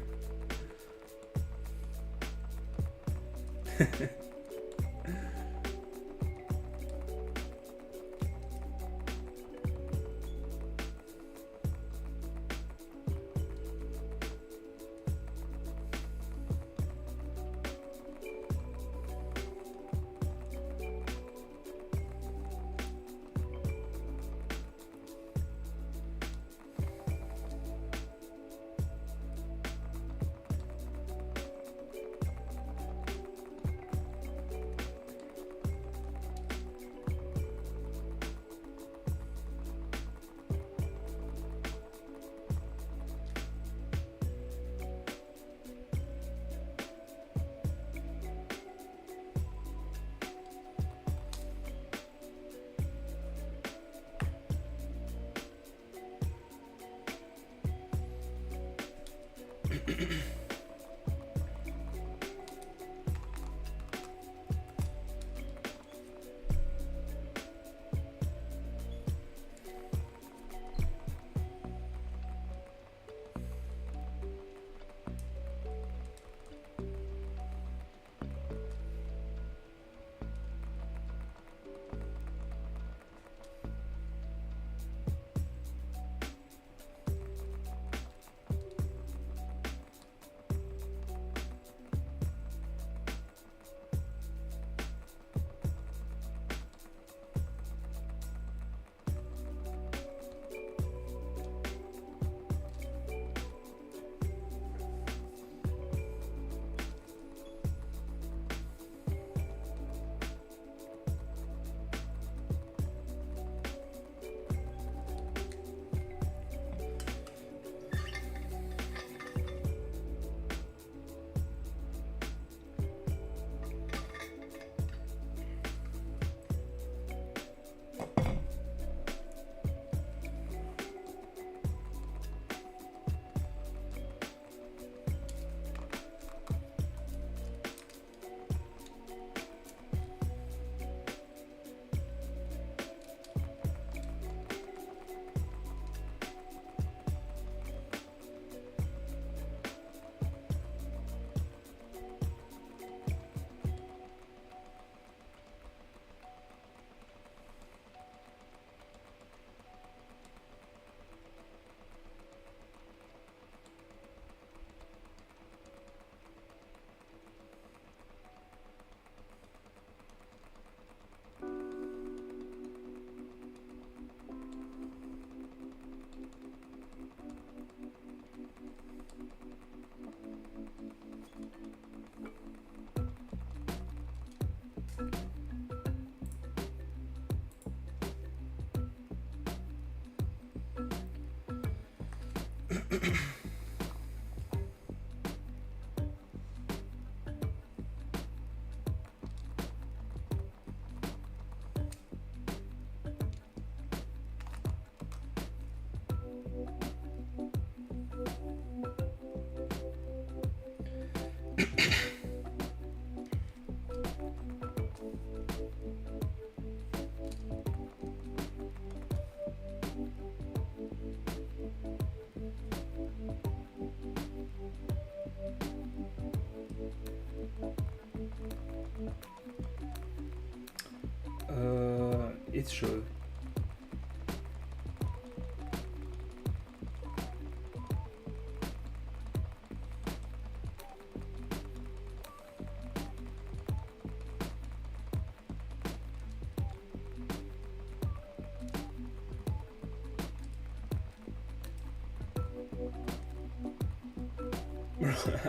It should.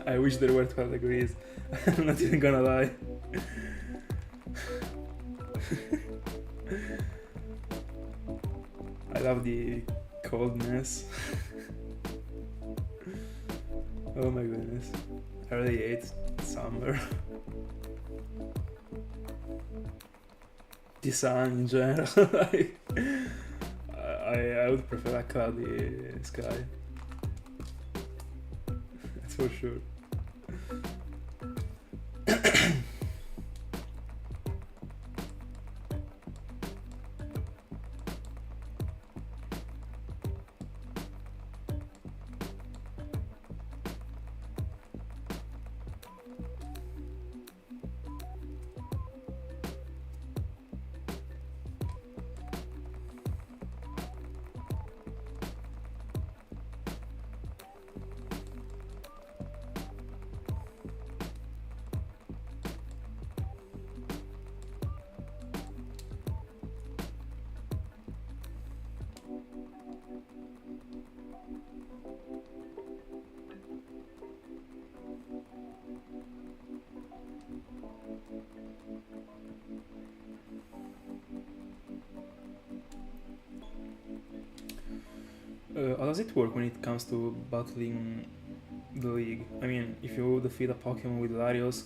I wish there were 12 degrees. I'm not even gonna lie. I love the coldness. Oh my goodness. I really hate summer. The sun in general. Like, I would prefer a cloudy sky. That's for sure. How does it work when it comes to battling the league? I mean, if you defeat a Pokemon with Larios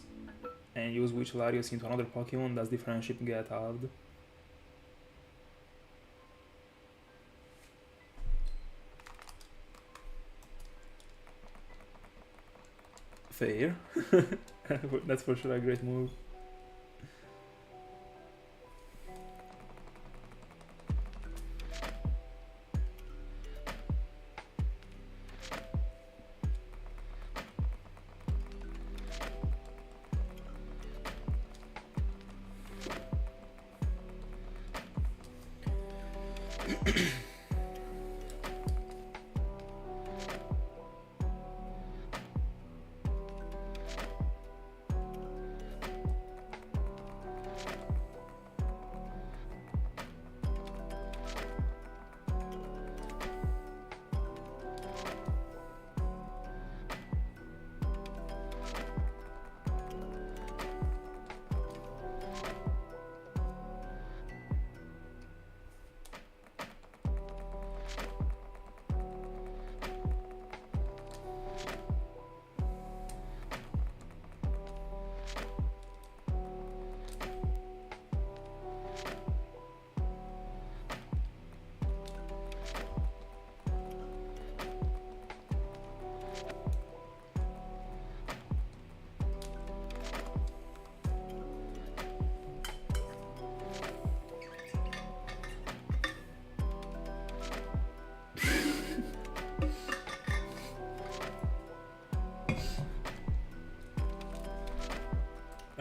and you switch Larios into another Pokemon, does the friendship get halved? Fair. That's for sure a great move.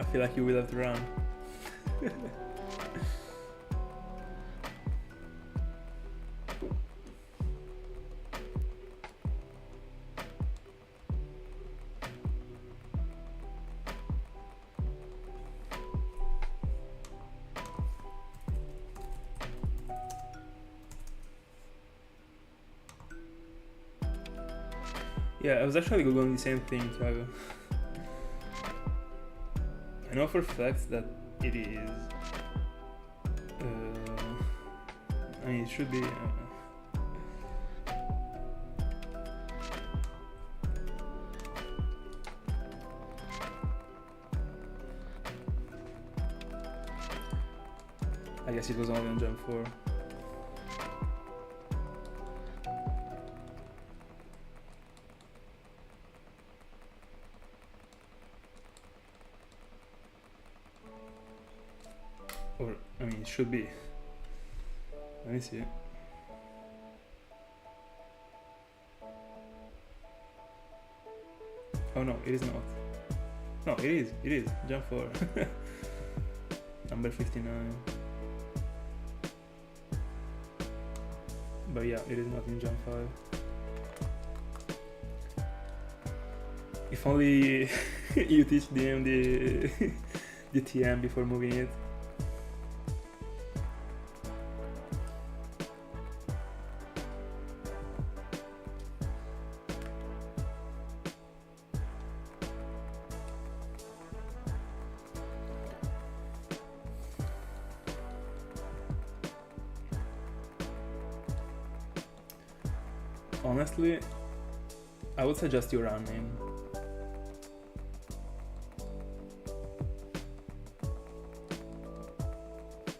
I feel like you will have to run. Yeah, I was actually googling the same thing, Thiago. I know for a fact that it is. I mean, it should be. I guess it was only on Jump 4. Or, I mean, it should be. Let me see. Oh no, it is not. No, it is. Jump 4. Number 59. But yeah, it is not in Jump 5. If only you teach them the TM before moving it. Honestly, I would suggest you running.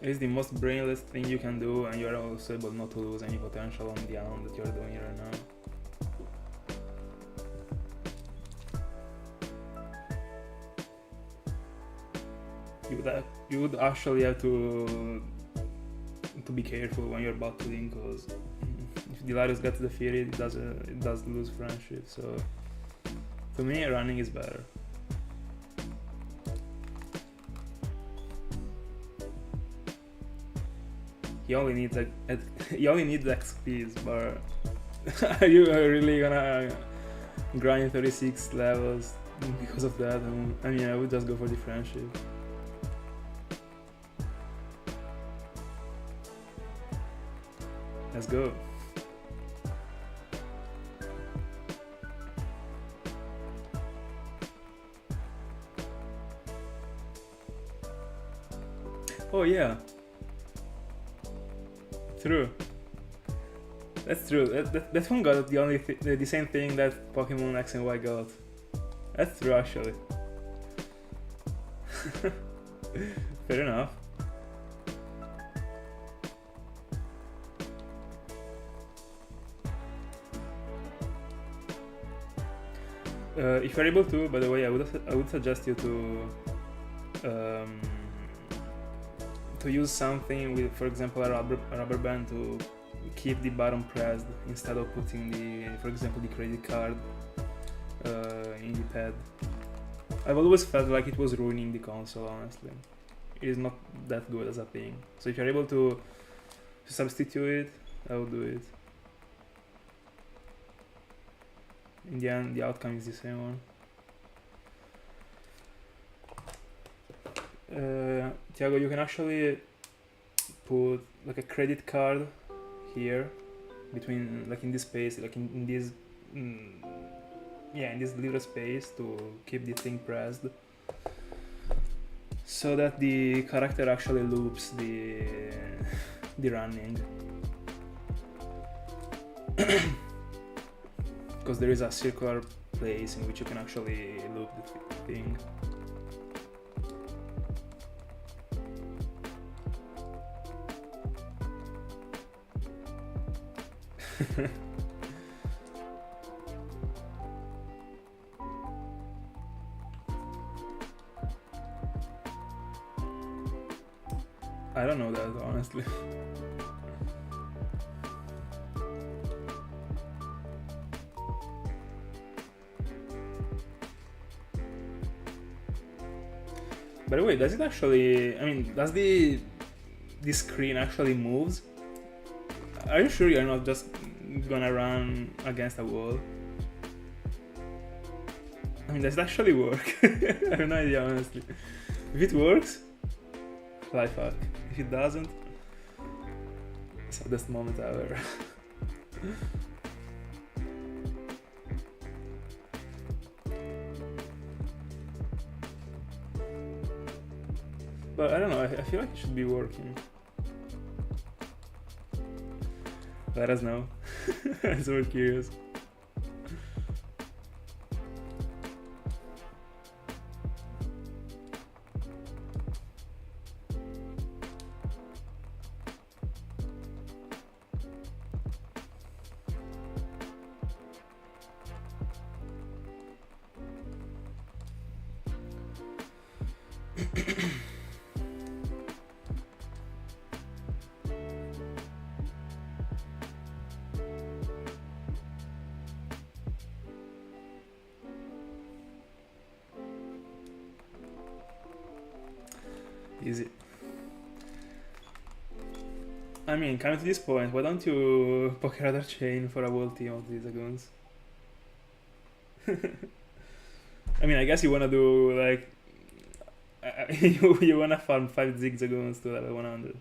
It is the most brainless thing you can do, and you are also able not to lose any potential on the amount that you are doing right now. You would actually have to be careful when you're battling, because if Delius gets defeated, it does lose friendship. So to me, running is better. He only needs XPs, but are you really gonna grind 36 levels because of that? I mean, I would just go for the friendship. Let's go. Oh yeah. True. That's true. That one got the same thing that Pokemon X and Y got. That's true, actually. Fair enough. If you're able to, by the way, I would suggest you to use something with, for example, a rubber band to keep the button pressed instead of putting for example, the credit card in the pad. I've always felt like it was ruining the console, honestly. It is not that good as a thing. So if you're able to substitute it, I would do it. In the end, the outcome is the same one. Tiago, you can actually put like a credit card here between, like in this space, like in this in this little space to keep the thing pressed, so that the character actually loops the running. Because there is a circular place in which you can actually loop the thing. I don't know that, honestly. By the way, does it actually, I mean, does the screen actually moves? Are you sure you're not just gonna run against a wall? I mean, does it actually work? I have no idea, honestly. If it works, life hack. If it doesn't, it's the best moment ever. But I don't know, I feel like it should be working. Let us know. I'm so curious. Easy. I mean, coming to this point, why don't you poke another chain for a whole team of these Zagoons? I mean, I guess you wanna do like you wanna farm 5 Zigzagoons to level 100.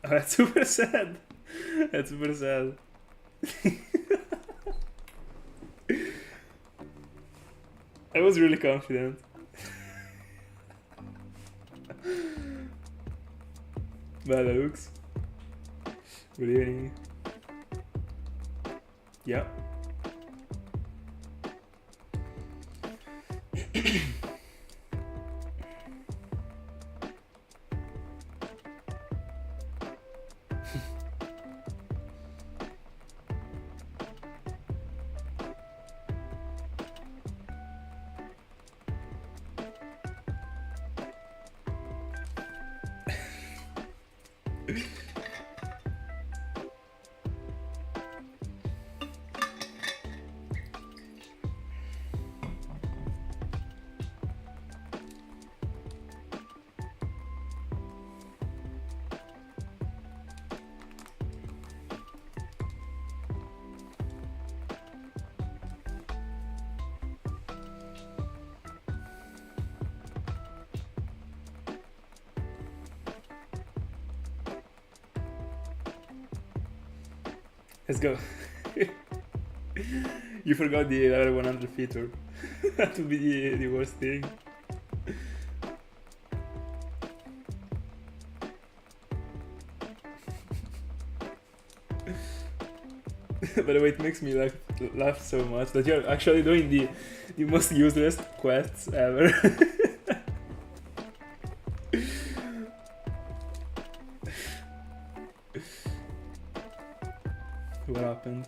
Oh, that's super sad. That's super sad. I was really confident. Benelux. Good evening. Yeah. Let's go. You forgot the level 100 feature. That would be the worst thing. By the way, it makes me laugh so much that you're actually doing the most useless quests ever. What happened?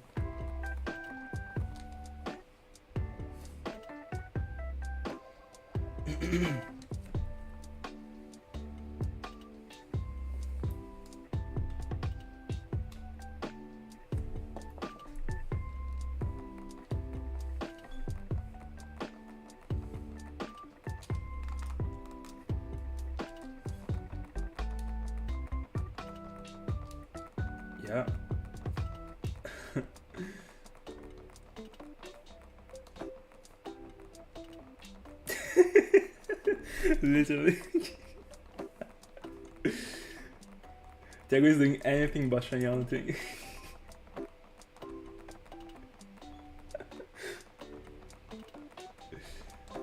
Yeah. Literally. Tiago is doing anything but shiny.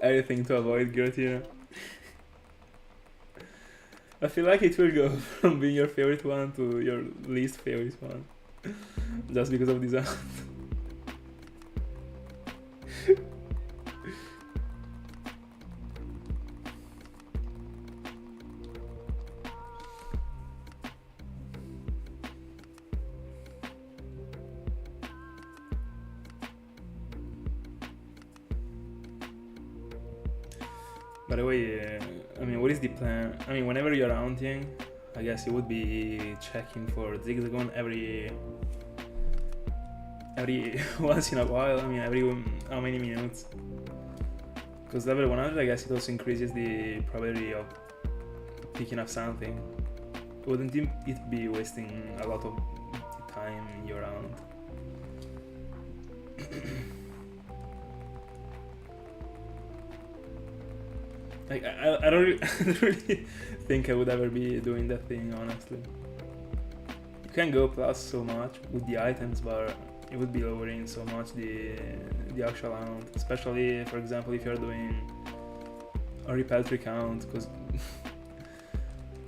Anything to avoid Giratina. I feel like it will go from being your favorite one to your least favorite one. Just because of design. By the way, I mean, what is the plan? I mean, whenever you're hunting, I guess you would be checking for Zigzagoon every once in a while. I mean, every how many minutes? Because level 100, I guess it also increases the probability of picking up something. Wouldn't it be wasting a lot of time in your round? Like, I don't really think I would ever be doing that thing, honestly. You can go plus so much with the items, but it would be lowering so much the actual amount. Especially, for example, if you're doing a repeltory count, because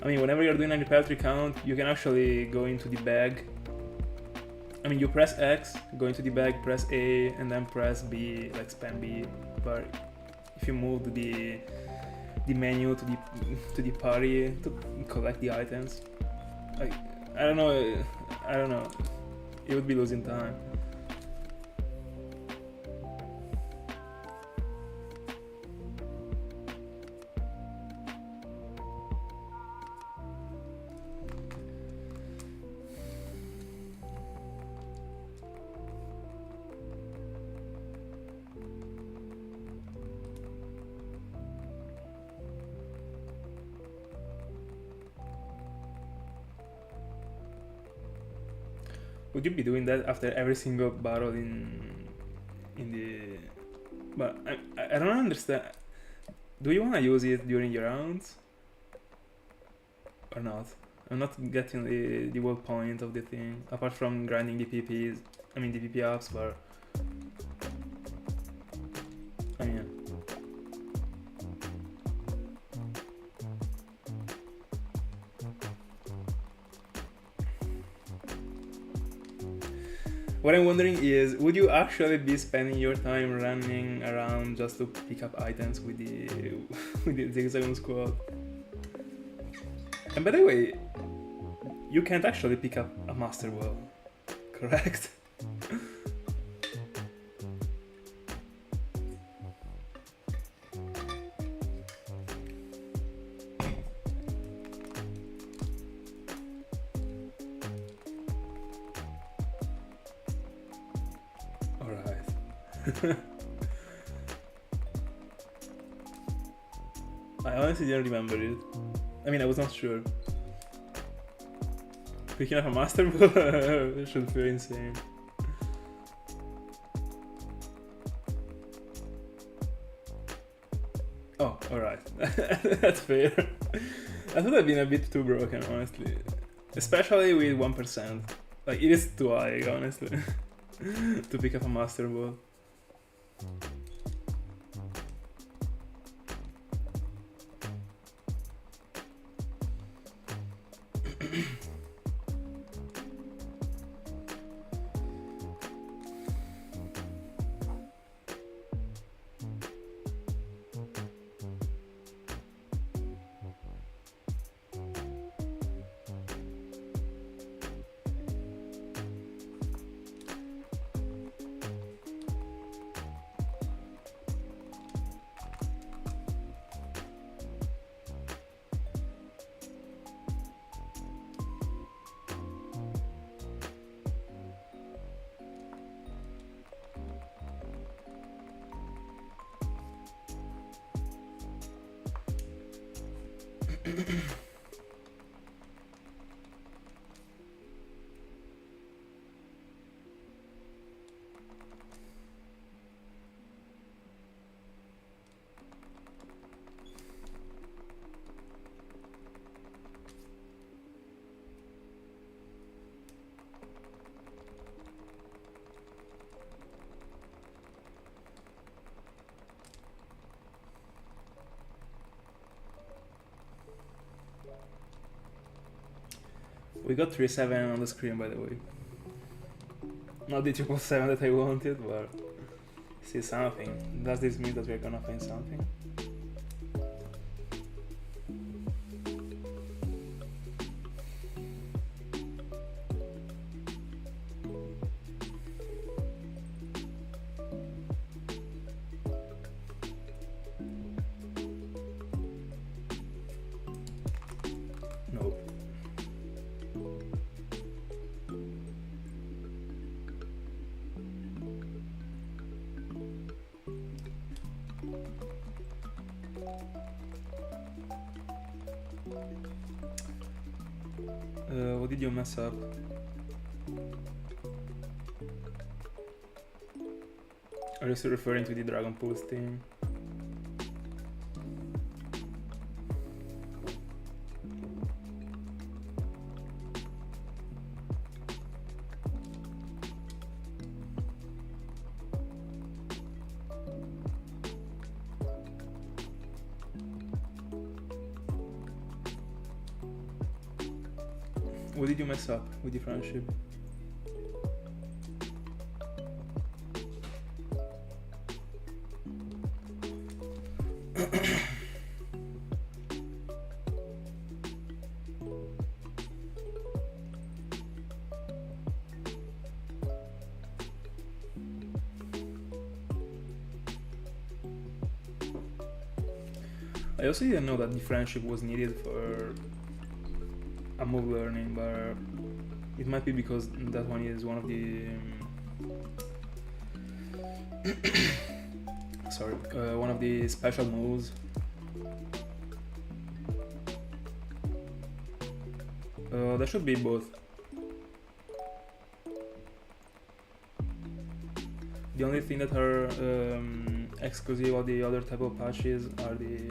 I mean, whenever you're doing a repeltory count, you can actually go into the bag. I mean, you press X, go into the bag, press A, and then press B, like spam B. But if you move the menu to the party to collect the items, like, I don't know, it would be losing time. Would you be doing that after every single battle in the? But I don't understand. Do you want to use it during your rounds or not? I'm not getting the whole point of the thing, apart from grinding the PPs. I mean the PP ups, but I mean. What I'm wondering is, would you actually be spending your time running around just to pick up items with the with the Zigzagoon squad? And by the way, you can't actually pick up a Master Ball, correct? I honestly didn't remember it. I mean, I was not sure. Picking up a Master Ball should feel insane. Oh, alright. That's fair. That would have been a bit too broken, honestly. Especially with 1%. Like, it is too high, honestly, to pick up a Master Ball. We got 3-7 on the screen, by the way. Not the 777 that I wanted, but see something. Does this mean that we're gonna find something? Nope. What did you mess up? Are you still referring to the Dragon Pulse team? What did you mess up with the friendship? I also didn't know that the friendship was needed for a move learning, but it might be because that one is one of the sorry, one of the special moves. That should be both. The only thing that are exclusive of the other type of patches are the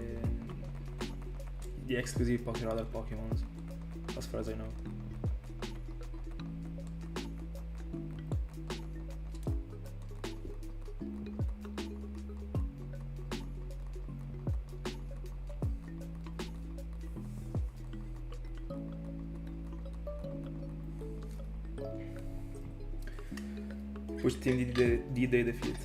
exclusive other Pokemons, as far as I know. Which team did they defeat?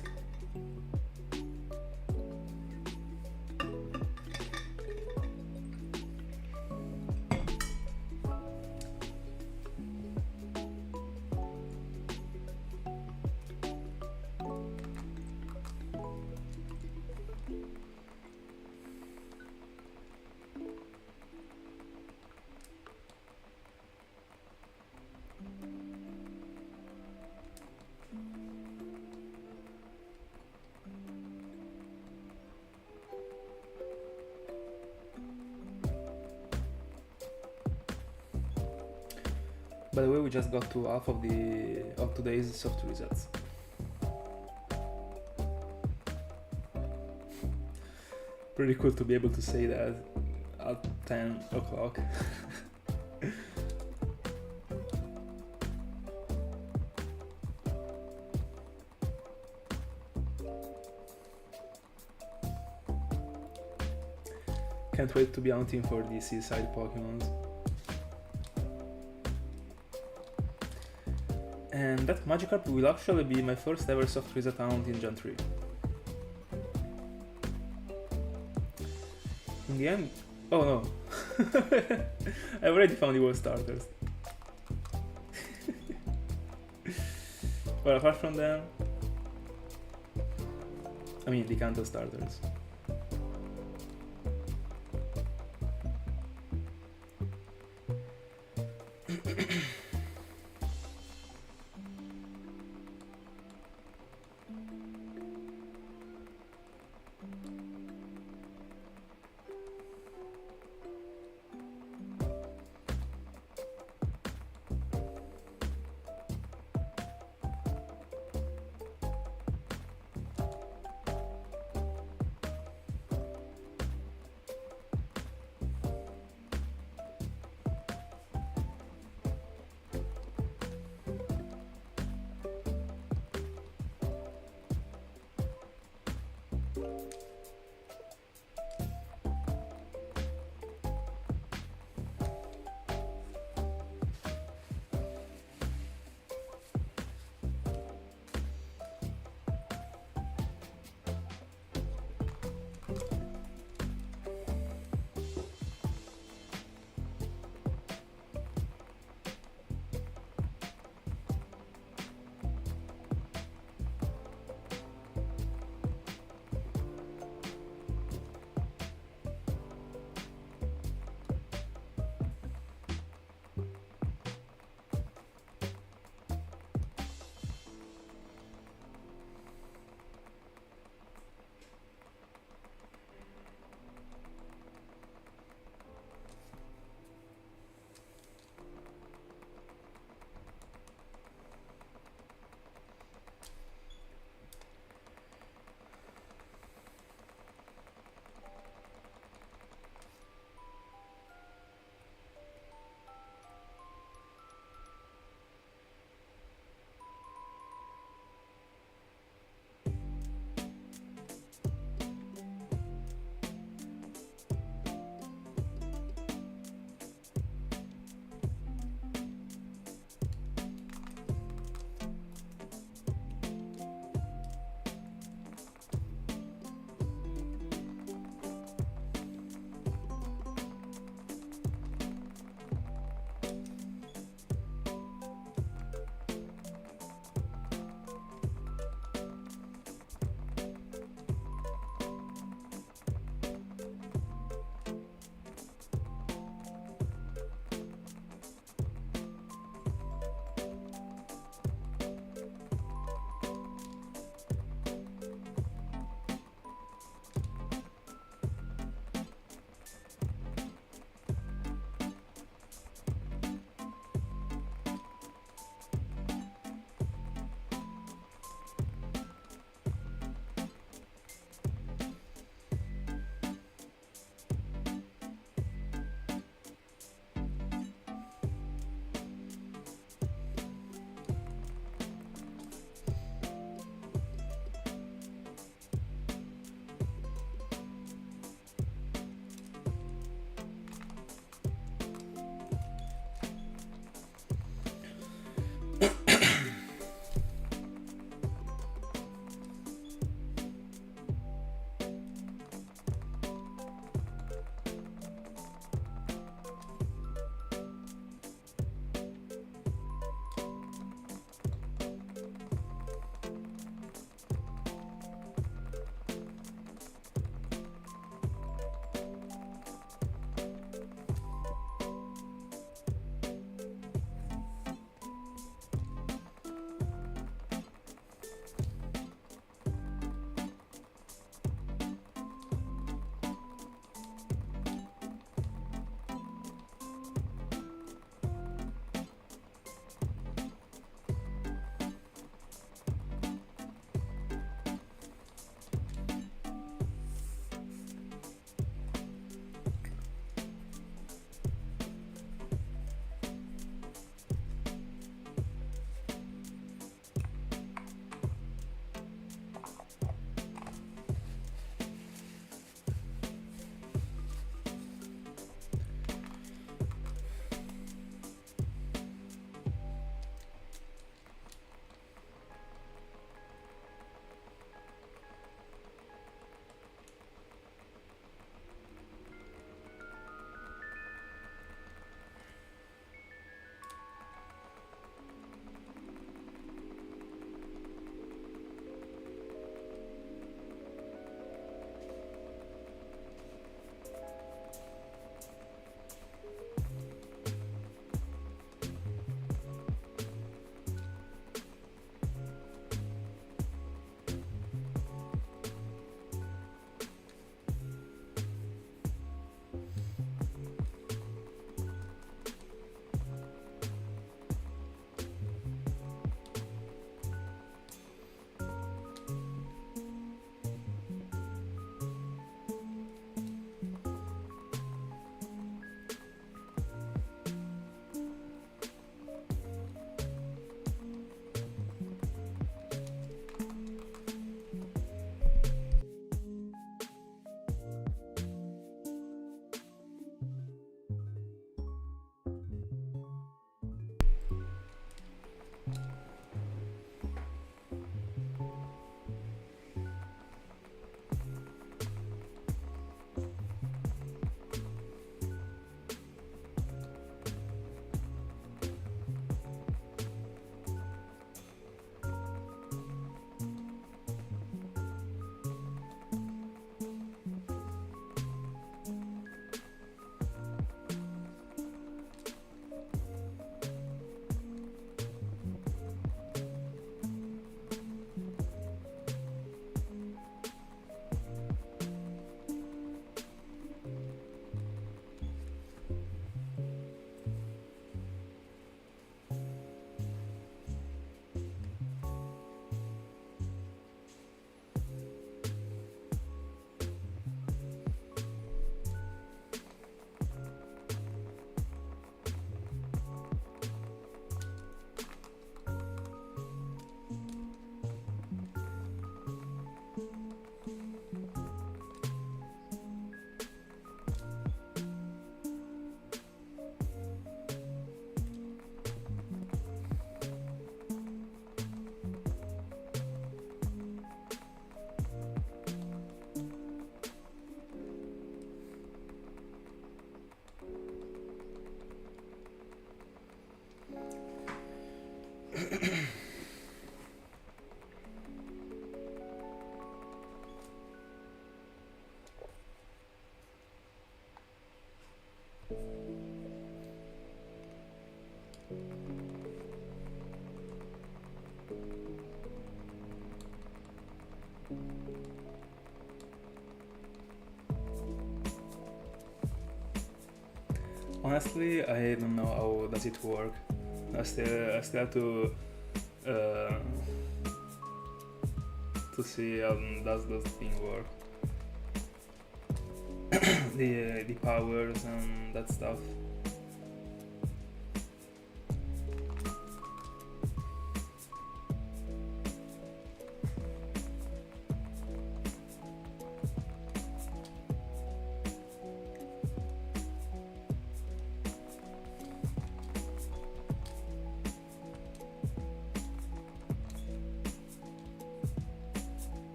By the way, we just got to half of today's soft resets. Pretty cool to be able to say that at 10 o'clock. Can't wait to be hunting for the seaside Pokemons. And that Magikarp will actually be my first ever soft reset hunt in Gen 3. In the end, oh no, I already found the world starters. But apart from them, I mean the Kanto starters. Honestly, I don't know how does it work. I still have uh, to see how does those thing work. The powers and that stuff.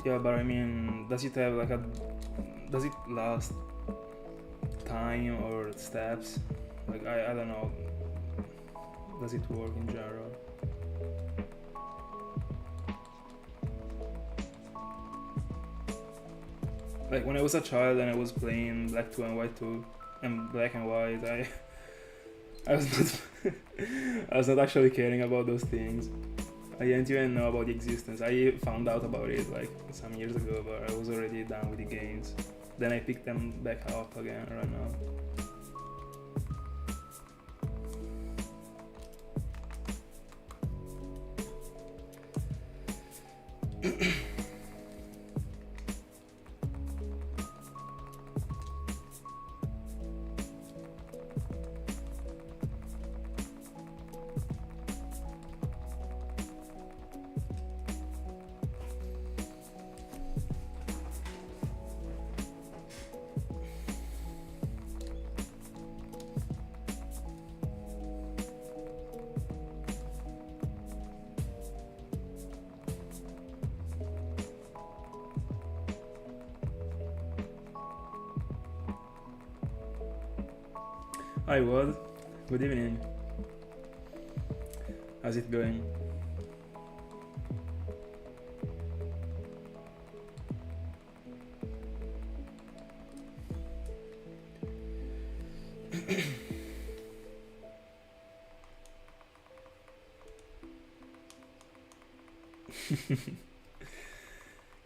Yeah, but I mean, does it have like a... Does it last time or steps? Like, I don't know. Does it work in general? Like, when I was a child and I was playing Black 2 and White 2 and Black and White, I was not I was not actually caring about those things. I didn't even know about the existence. I found out about it like some years ago, but I was already done with the games. Then I picked them back up again right now. Hi Wad, good evening. How's it going?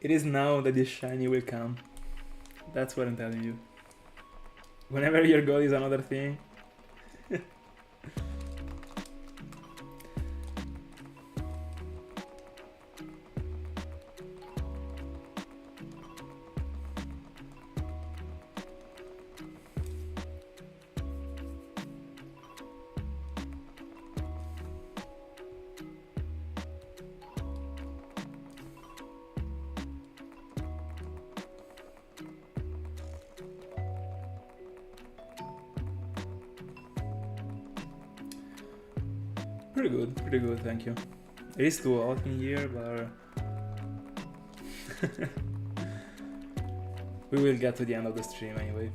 It is now that the shiny will come. That's what I'm telling you. Whenever your goal is another thing. Pretty good, thank you. It is too hot in here, but we will get to the end of the stream anyway.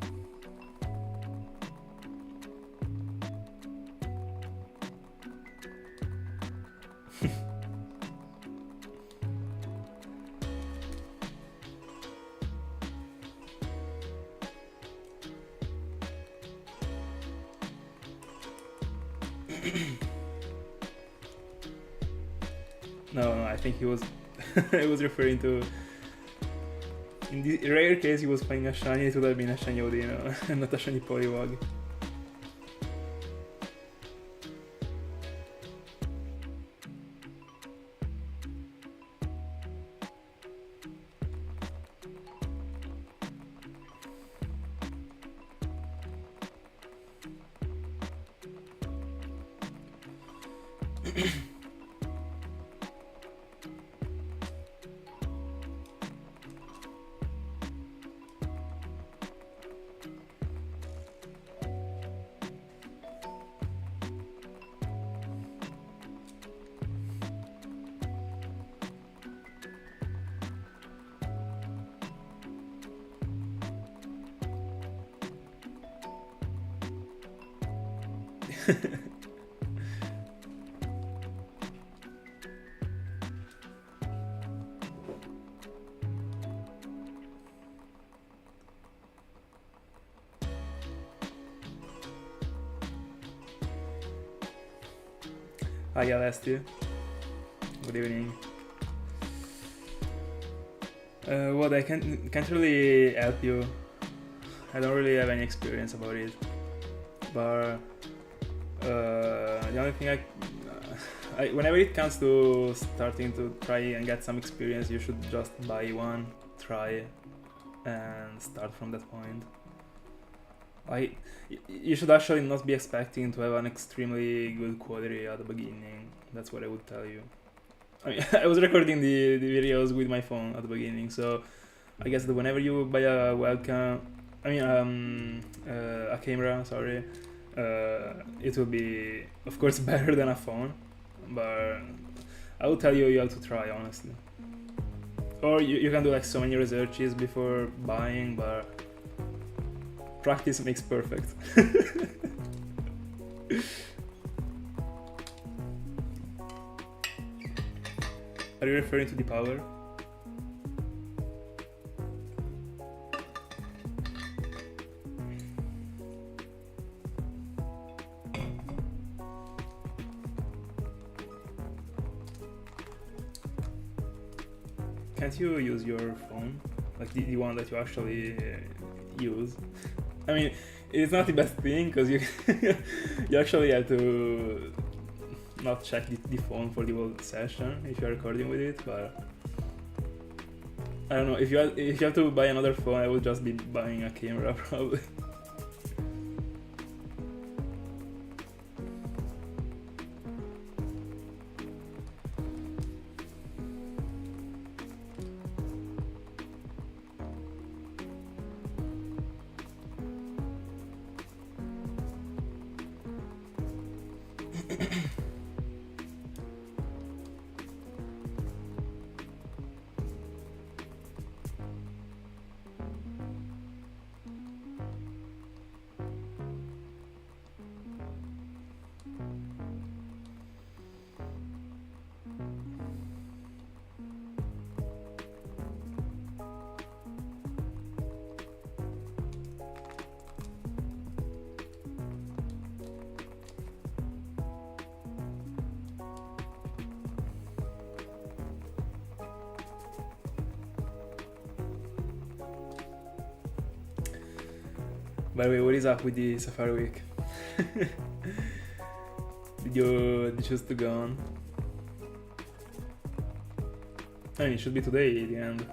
No, I think he was I was referring to, in the rare case he was playing a shiny, it would have been a shiny Odino and not a shiny Poliwag. Hi, LST. Good evening. What I can't really help you. I don't really have any experience about it. But the only thing whenever it comes to starting to try and get some experience, you should just buy one, try, and start from that point. You should actually not be expecting to have an extremely good quality at the beginning. That's what I would tell you. I mean, I was recording the videos with my phone at the beginning, so I guess that whenever you buy a webcam, a camera, sorry, it will be, of course, better than a phone, but I would tell you have to try, honestly. Or you can do like so many researches before buying, but practice makes perfect. Are you referring to the power? Can't you use your phone? Like the one that you actually use? I mean, it's not the best thing because you you actually have to not check the phone for the whole session if you're recording with it, but I don't know, if you have to buy another phone, I would just be buying a camera probably. By the way, what is up with the Safari Week? Did you choose to go on? I mean, it should be today at the end.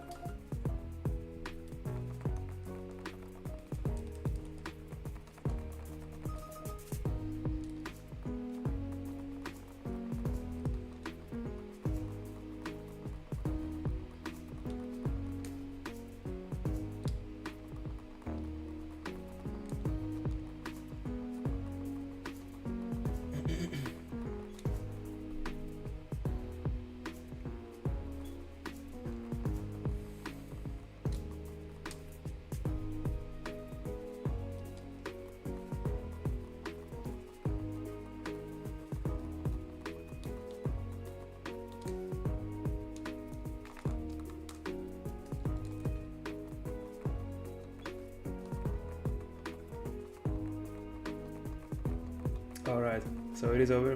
Alright, so is it over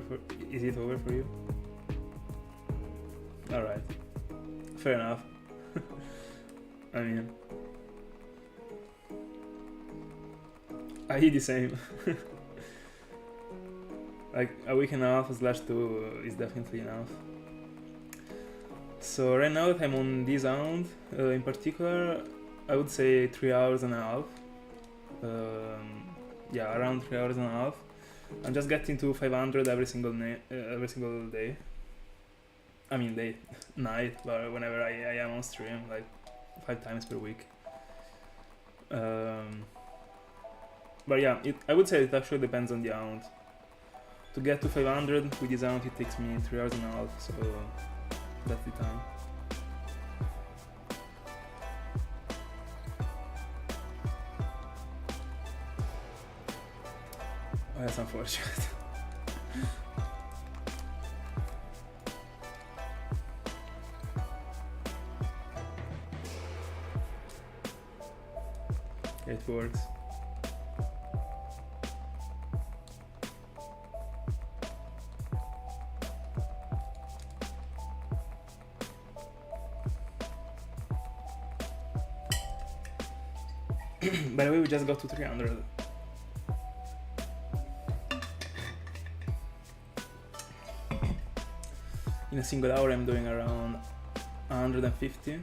for you? Alright, fair enough. I mean, I did the same. Like a week and a half / 2 is definitely enough. So right now that I'm on this round, in particular, I would say 3 hours and a half. Yeah, around 3 hours and a half. I'm just getting to 500 every single day. I mean night, but whenever I am on stream, like 5 times per week. But yeah, I would say it actually depends on the amount. To get to 500 with this amount, it takes me 3 hours and a half, so that's the time. Oh, that's unfortunate. It works. By the way, we just got to 300. In a single hour I'm doing around 150.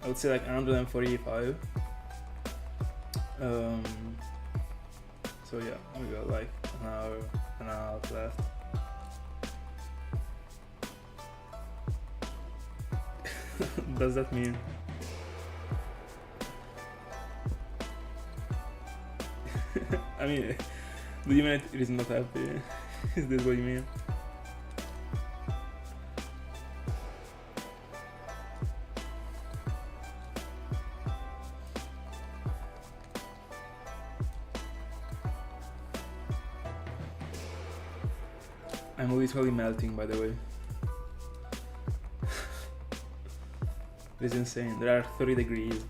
I would say like 145. So yeah, we got like an hour and a half left. Does that mean? I mean, do you mean it is not happy? Is this what you mean? I'm literally melting, by the way. It's insane. There are 30 degrees.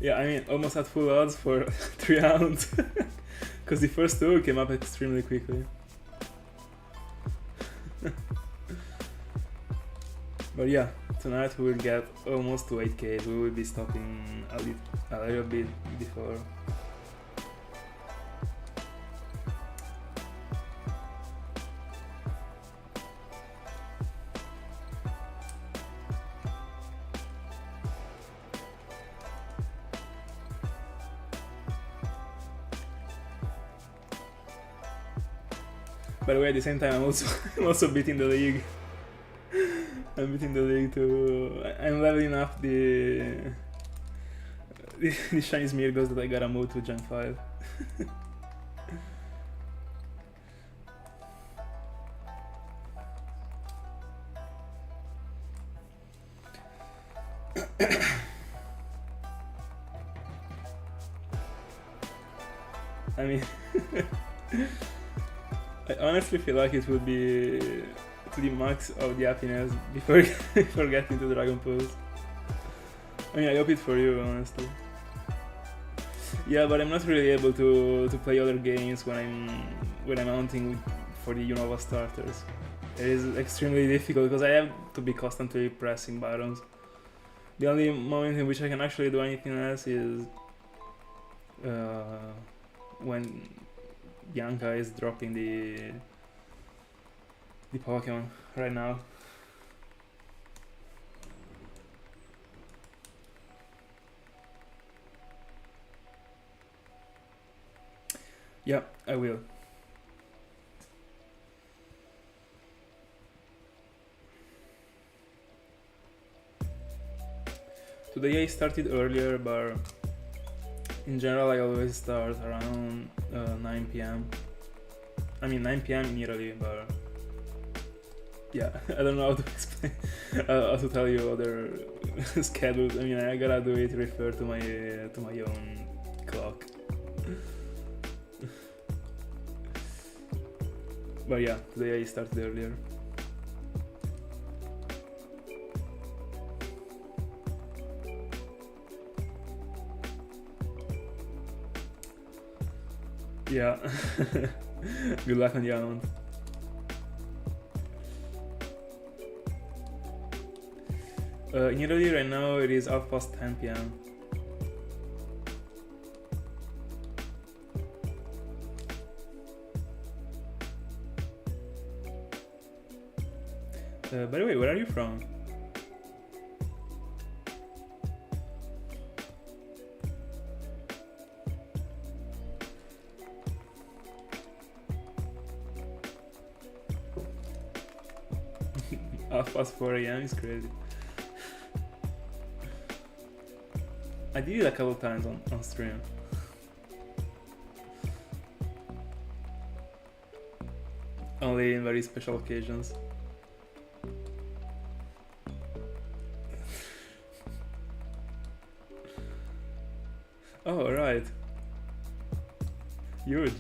Yeah, I mean, almost at full odds for 3 rounds. Because the first two came up extremely quickly. But yeah, tonight we will get almost to 8k. We will be stopping a little bit before. By the way, at the same time, I'm also beating the league. I'm beating the league to. I'm leveling up the Chinese miracles that I gotta move to Gen 5. I mean, I honestly feel like it would be to the max of the happiness before getting to Dragon Pulse. I mean, I hope it for you, honestly. Yeah, but I'm not really able to play other games when I'm hunting for the Unova starters. It is extremely difficult because I have to be constantly pressing buttons. The only moment in which I can actually do anything else is when Bianca is dropping the Pokemon right now. Yeah, I will. Today I started earlier, but in general I always start around 9 p.m. I mean 9 p.m. in Italy, but yeah, I don't know how to explain, how to tell you other schedules. I mean, I gotta do it refer to my own clock. But yeah, today I started earlier. Yeah. Good luck on the hunt. In Italy right now it is 10 p.m. By the way, where are you from? Past 4 a.m. is crazy. I did it a couple times on stream. Only in very special occasions. Oh, right. Huge.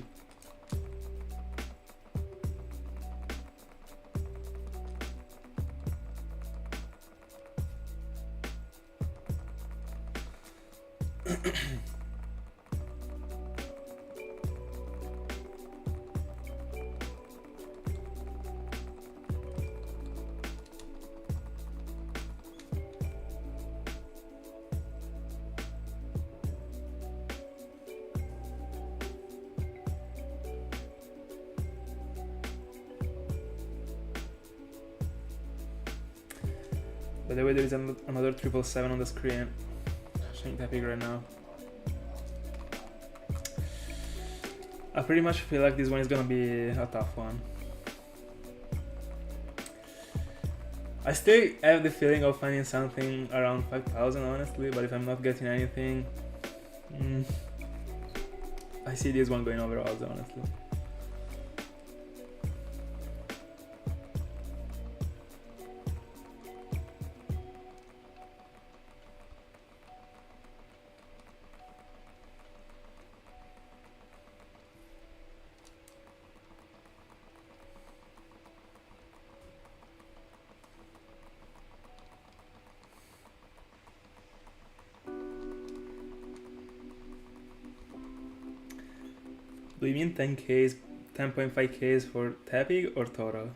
By the way, there is another 777 on the screen. Shiny Tepig right now. I pretty much feel like this one is gonna be a tough one. I still have the feeling of finding something around 5,000 honestly, but if I'm not getting anything, I see this one going over odds honestly. Do you mean 10Ks, 10.5Ks for Tepig or total?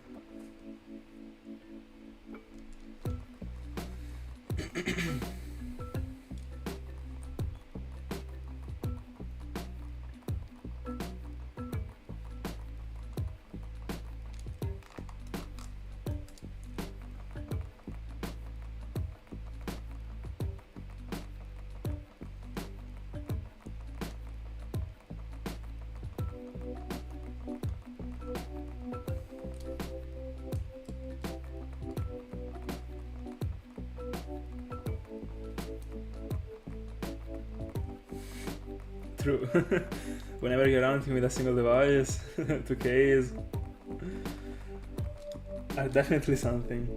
True. Whenever you're hunting with a single device, 2Ks are definitely something.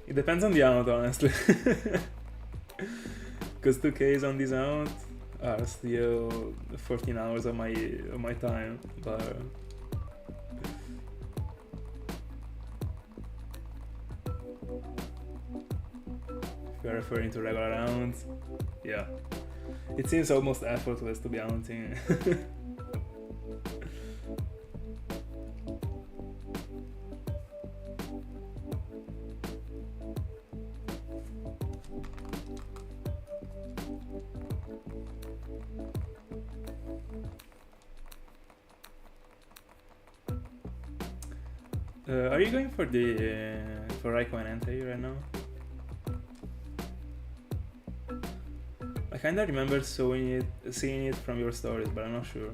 It depends on the amount, honestly. Because 2Ks on this amount are still 14 hours of my time, but if you're referring to regular rounds, yeah. It seems almost effortless to be hunting. Are you going for Raikou and Entei right now? I kinda remember seeing it from your stories, but I'm not sure.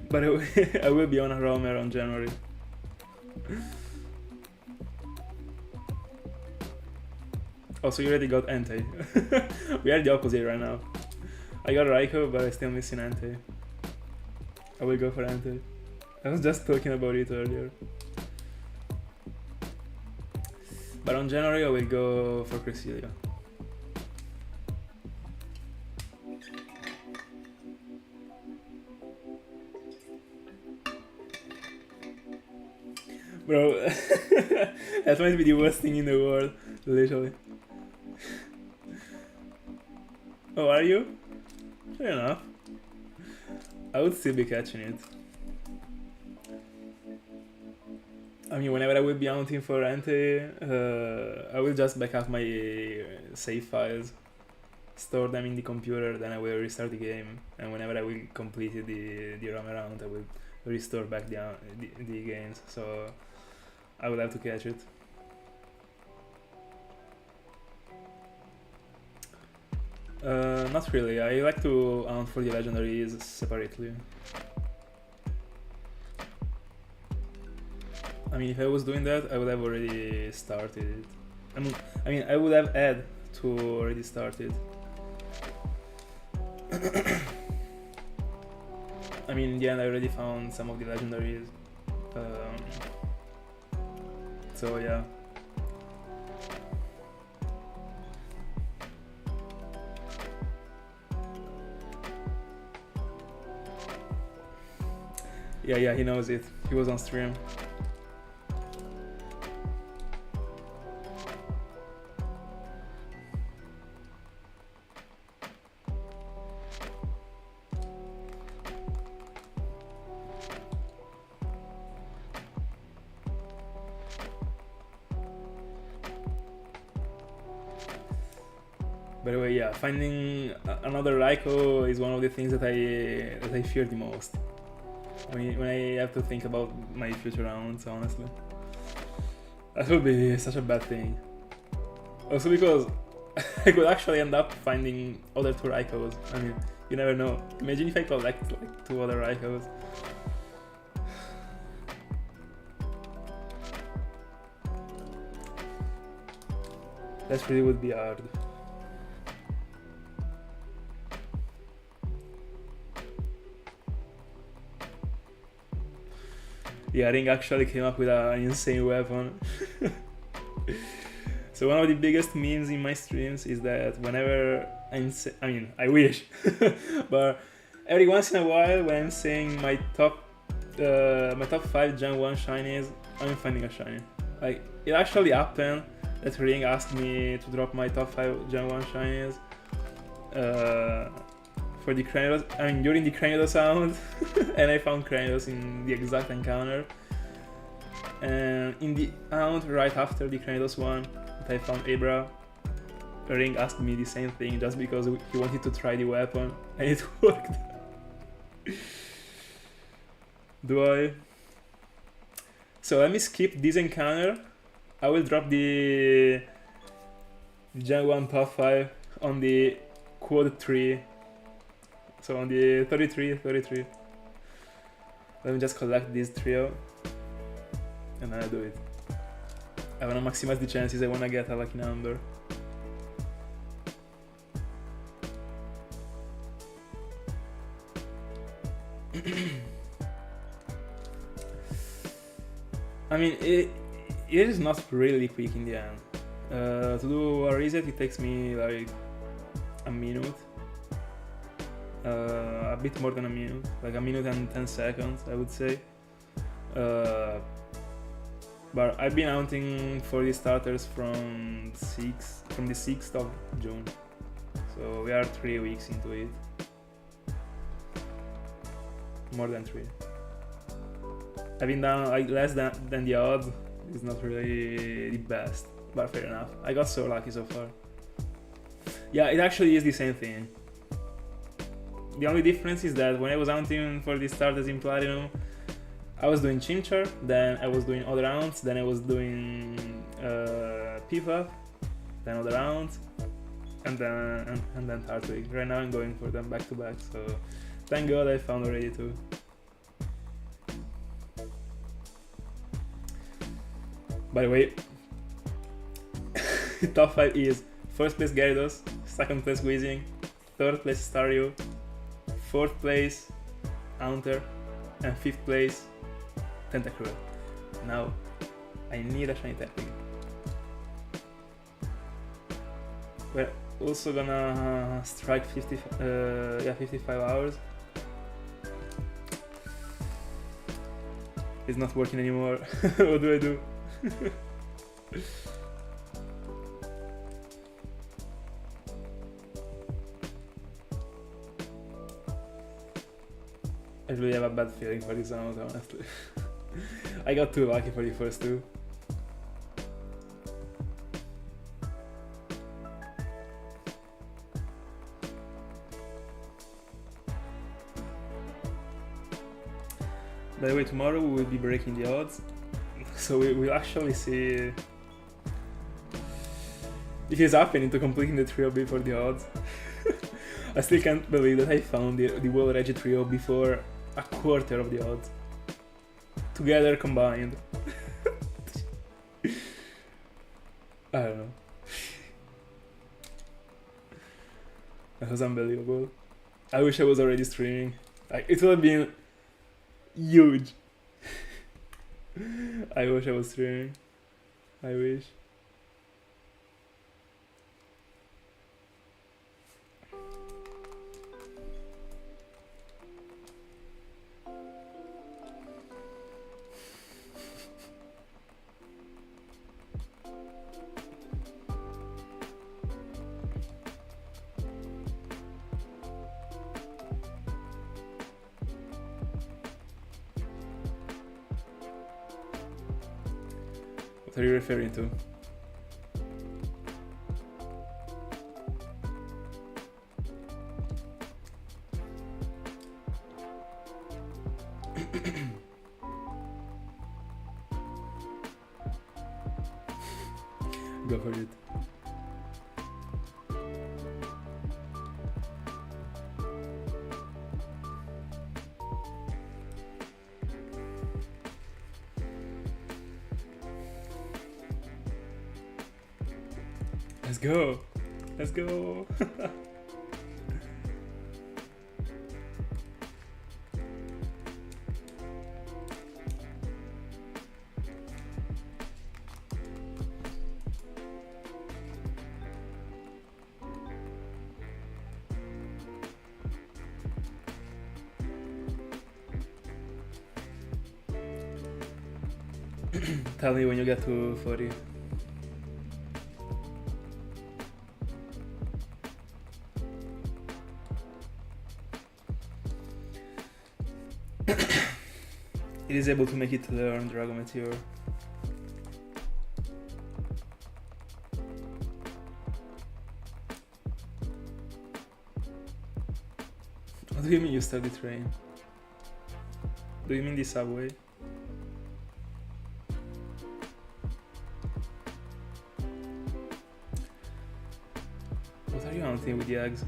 But I will be on a roam around January. Also, you already got Entei. We are the opposite right now. I got Raikou, but I'm still missing Entei. I will go for Entei. I was just talking about it earlier. But on January I will go for Cresselia. Bro, that might be the worst thing in the world, literally. Oh, are you? Fair enough. I would still be catching it. I mean, whenever I will be hunting for Entei, I will just back up my save files, store them in the computer, then I will restart the game, and whenever I will complete the roam around, I will restore back the games, so I will have to catch it. Not really, I like to hunt for the legendaries separately. I mean, if I was doing that, I would have already started it. I mean, I would have had to already start it. I mean, in the end, I already found some of the legendaries. So yeah. Yeah, he knows it. He was on stream. By the way, yeah, finding another Raikou is one of the things that I fear the most. When I have to think about my future rounds, honestly. That would be such a bad thing. Also because I could actually end up finding other 2 Raikous. I mean, you never know. Imagine if I collect like 2 other Raikous. That really would be hard. Yeah, Ring actually came up with an insane weapon. So one of the biggest memes in my streams is that whenever I wish, but every once in a while when I'm saying my top 5 Gen 1 shinies, I'm finding a shiny. Like, it actually happened that Ring asked me to drop my top 5 Gen 1 shinies for the Cranidos, during the Cranidos sound, and I found Cranidos in the exact encounter. And in the round right after the Cranidos one, that I found Abra, Ring asked me the same thing just because he wanted to try the weapon, and it worked. Do I? So let me skip this encounter. I will drop the Gen 1 top 5 on the quad 3. So on the 33. Let me just collect this trio and I'll do it. I wanna maximize the chances, I wanna get a lucky number. I mean, it is not really quick in the end. To do a reset, it takes me like a minute. A bit more than a minute, like a minute and 10 seconds, I would say. But I've been hunting for the starters from the 6th of June. So we are 3 weeks into it. More than 3. I've been down like less than the odds. It's not really the best, but fair enough. I got so lucky so far. Yeah, it actually is the same thing. The only difference is that when I was hunting for the starters in Platinum, I was doing Chimchar, then I was doing other rounds, then I was doing Pipa, then other rounds, and then Tartwig. Right now I'm going for them back to back, so thank God I found already 2. By the way, top 5 is 1st place Gyarados, 2nd place Weezing, 3rd place Staryu, 4th place Haunter, and 5th place Tentacruel. Now, I need a shiny Tepig. We're also gonna strike 55 hours. It's not working anymore. What do I do? I really have a bad feeling for this round, honestly. I got too lucky for the first 2. By the way, tomorrow we will be breaking the odds, so we will actually see if it's happening to completing the trio before the odds. I still can't believe that I found the World Regi trio before a quarter of the odds. Together combined. I don't know. That was unbelievable. I wish I was already streaming. Like, it would have been huge. I wish I was streaming. I wish. What are you referring to? Go for it. Let's go! Let's go! Tell me when you get to 40. It is able to make it learn Dragon Meteor. What do you mean you study train? Do you mean the subway? What are you hunting with the eggs?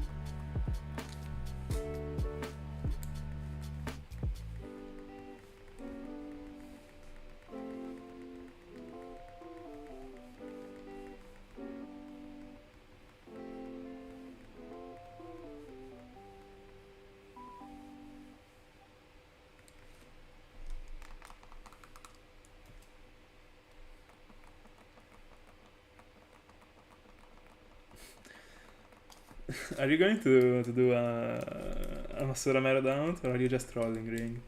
Are you going to do a Masura Marathon, or are you just trolling Ring?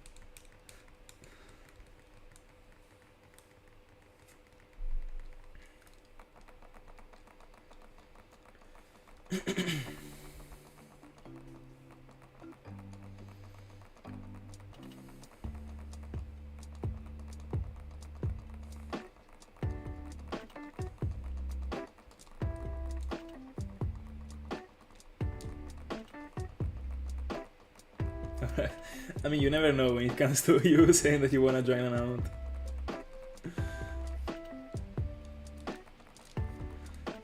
I mean, you never know when it comes to you saying that you wanna join an account.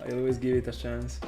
I always give it a chance.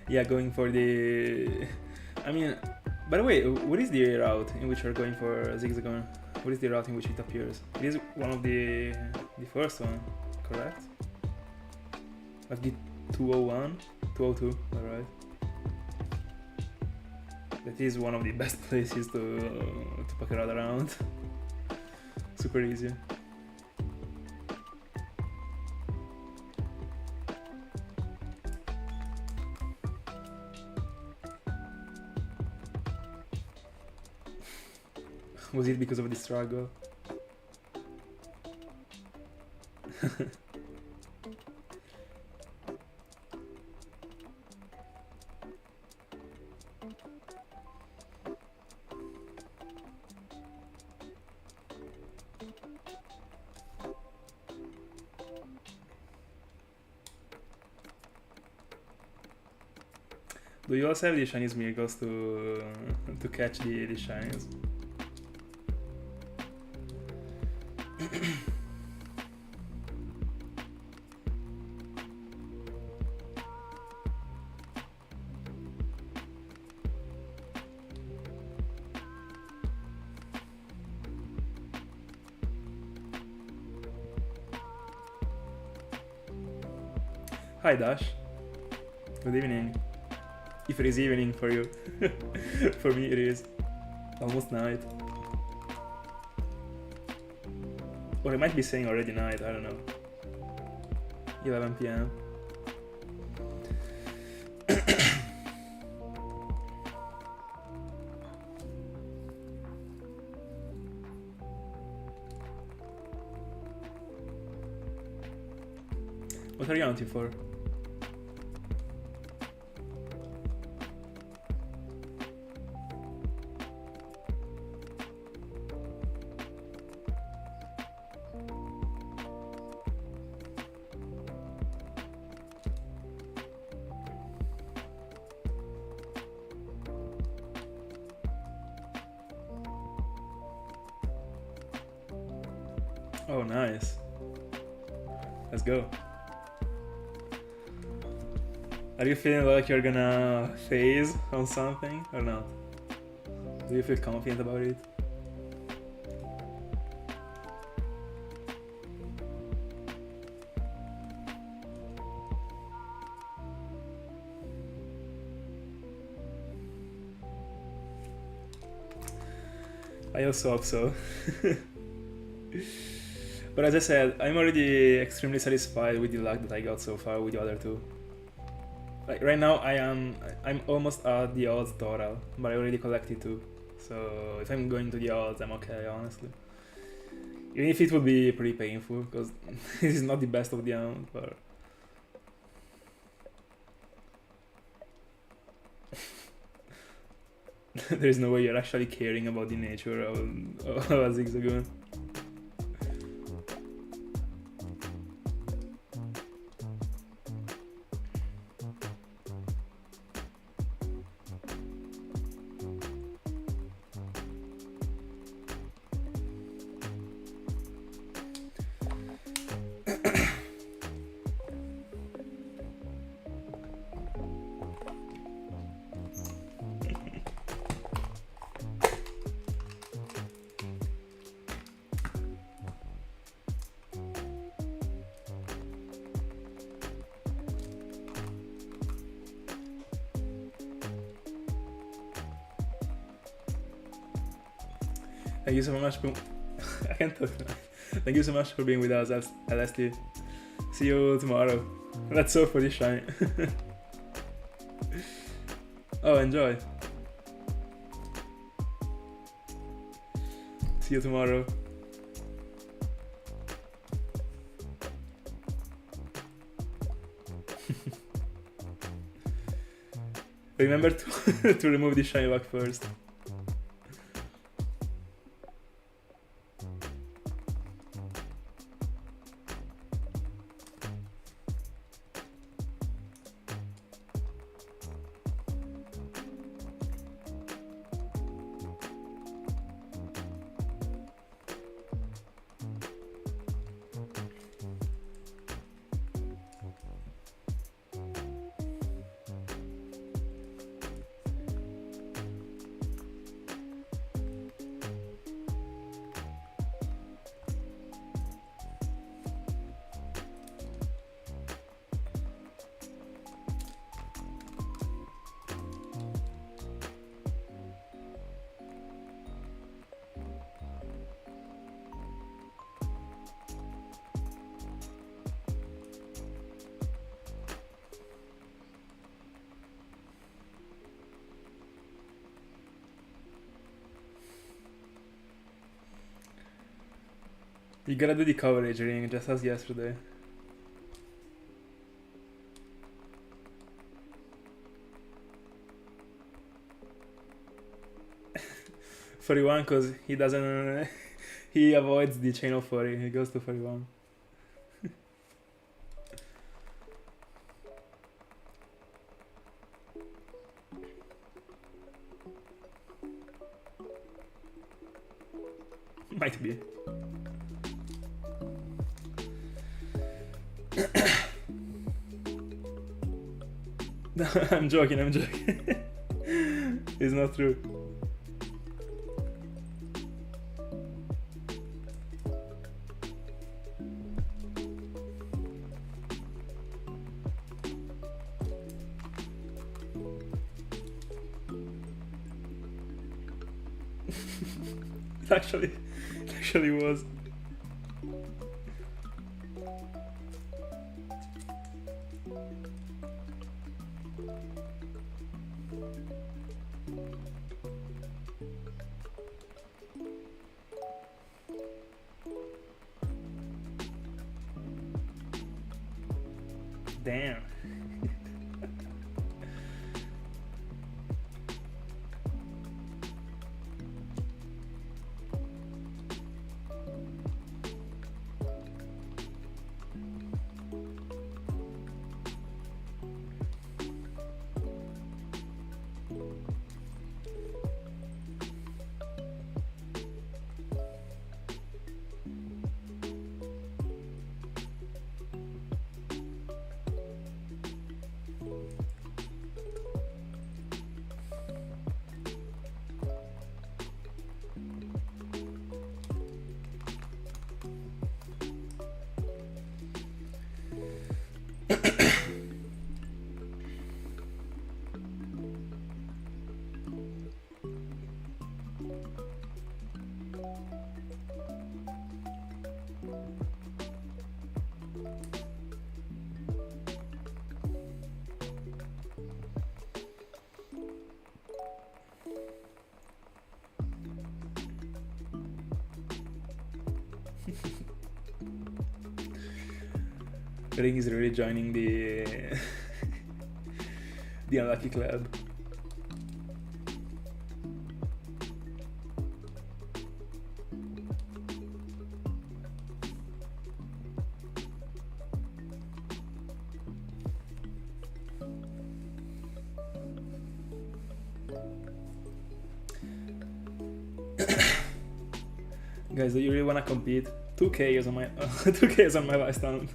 Yeah, going for the... I mean, by the way, what is the route in which you're going for Zigzagoon? What is the route in which it appears? It is one of the first one, correct? Like the 201? 202, alright. That is one of the best places to poke around. Super easy. Was it because of the struggle? Do you also have the Chinese miracles to catch the shinies? Hi Dash. Good evening. If it is evening for you. For me it is almost night. Or I might be saying already night, I don't know. 11 p.m. What are you hunting for? Oh, nice. Let's go. Are you feeling like you're gonna phase on something or not? Do you feel confident about it? I also hope so. But as I said, I'm already extremely satisfied with the luck that I got so far with the other two. Like right now I'm almost at the odds total, but I already collected two. So if I'm going to the odds, I'm okay, honestly. Even if it would be pretty painful, because this is not the best of the amount, but... There's no way you're actually caring about the nature of a Zigzagoon. Thank you so much for... I can't talk. Thank you so much for being with us, LST. See you tomorrow. Let's hope for this shine. Oh, enjoy. See you tomorrow. Remember to, to remove the shiny back first. You gotta do the coverage ring, just as yesterday. $41, cause he doesn't... he avoids the chain of 40, he goes to 41. Might be. I'm joking. It's not true. It actually was. Damn. I think he's really joining the the unlucky club. Guys, do you really wanna compete? 2K is on my 2K is on my last round.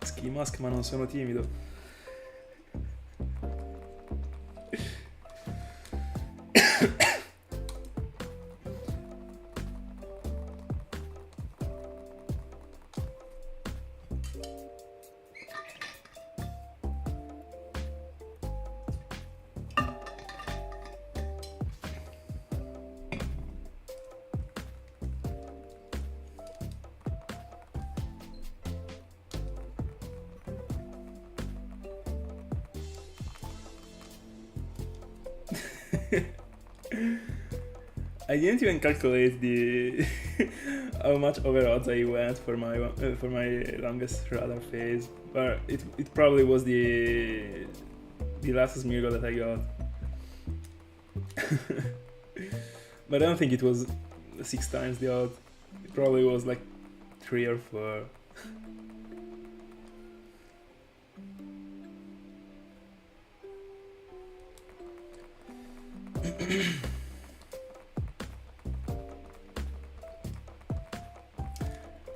Ski mask, ma non sono timido. I didn't even calculate the how much over odds I went for my longest radar phase, but it probably was the last Smeargle that I got. But I don't think it was 6 times the odds. It probably was like 3 or 4.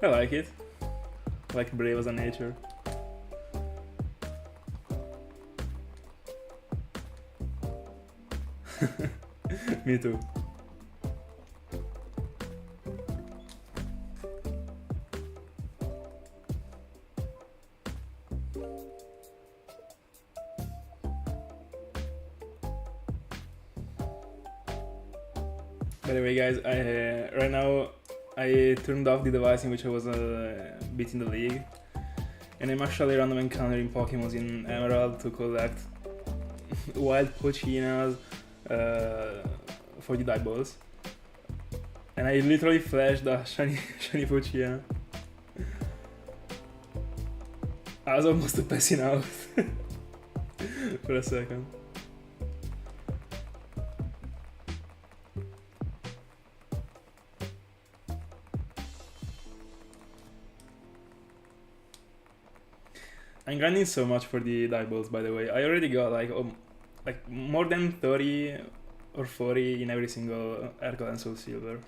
I like it. I like brave as a nature. Me too. By the way, guys, right now I turned off the device in which I was beating the league, and I'm actually random encountering Pokemons in Emerald to collect wild Pochinas for the dive balls. And I literally flashed a shiny Pochina. I was almost passing out for a second. I'm grinding so much for the die balls, by the way. I already got like more than 30 or 40 in every single Ergal and Soul Silver.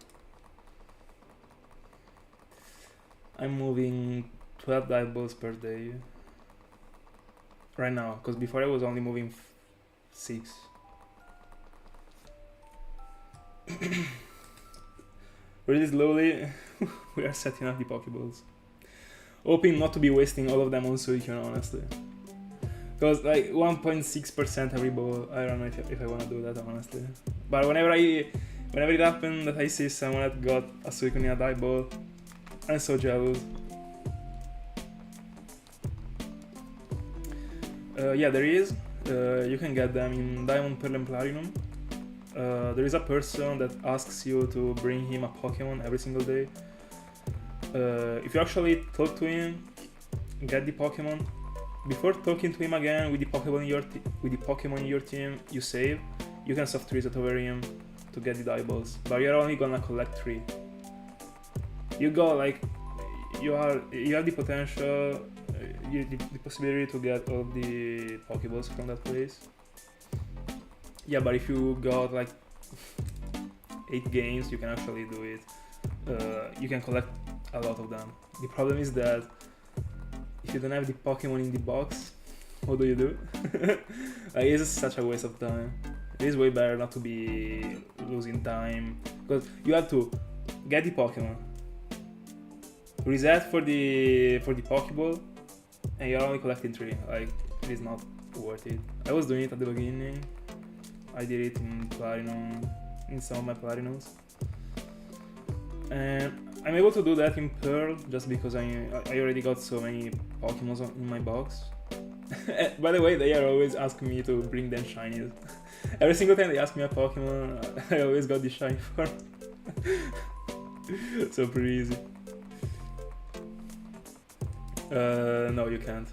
I'm moving 12 die balls per day right now, because before I was only moving 6. Really slowly we are setting up the Pokeballs, hoping not to be wasting all of them on Suicune, honestly. Because like 1.6% every ball, I don't know if I want to do that, honestly. But whenever it happens that I see someone that got a Suicune in a die ball, I'm so jealous. Yeah, there is. You can get them in Diamond, Pearl, and Platinum. There is a person that asks you to bring him a Pokemon every single day. If you actually talk to him, get the Pokemon. Before talking to him again with the Pokemon in your team, you save. You can soft reset over him to get the die balls, but you're only gonna collect 3. You got like you have the potential, the possibility to get all the Pokeballs from that place. Yeah, but if you got like 8 games, you can actually do it. You can collect a lot of them. The problem is that if you don't have the Pokemon in the box, what do you do? Like, it's such a waste of time. It is way better not to be losing time, because you have to get the Pokemon, reset for the Pokeball, and you're only collecting 3. Like, it is not worth it. I was doing it at the beginning. I did it in Platinum, in some of my Platinums, and I'm able to do that in Pearl just because I already got so many Pokemon in my box. By the way, they are always asking me to bring them shinies. Every single time they ask me a Pokemon, I always got the shiny form. So pretty easy. No, you can't.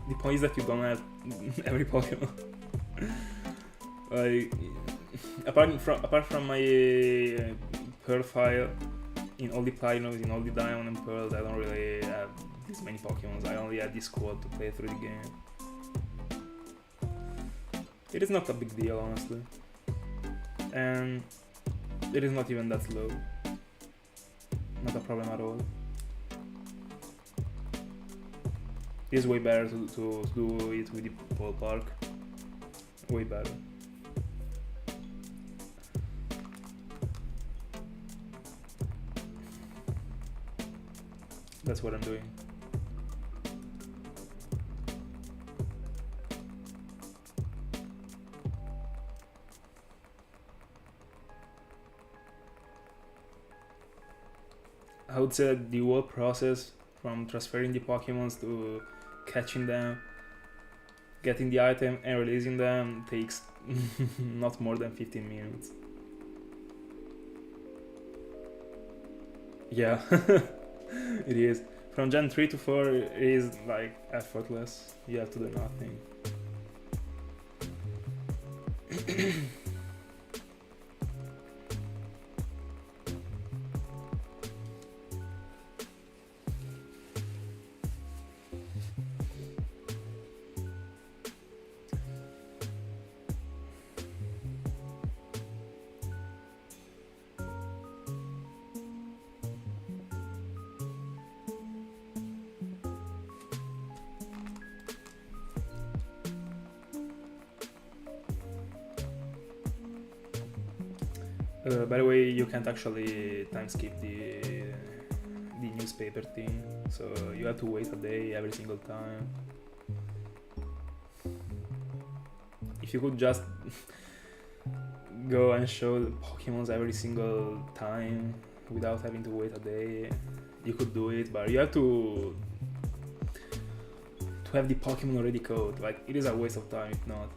The point is that you don't have every Pokemon. Like, apart from my Pearl file, in all the Platinums, in all the Diamond and Pearls, I don't really have this many Pokemons. I only have this squad to play through the game. It is not a big deal, honestly, and it is not even that slow. Not a problem at all. It is way better to do it with the ballpark. Way better. That's what I'm doing. I would say that the whole process from transferring the Pokemons to catching them, getting the item and releasing them takes not more than 15 minutes. Yeah, it is. From Gen 3 to 4 it is like effortless. You have to do nothing. By the way, you can't actually time skip the newspaper thing, so you have to wait a day every single time. If you could just go and show the Pokemons every single time without having to wait a day, you could do it, but you have to have the Pokemon already caught. Like, it is a waste of time if not.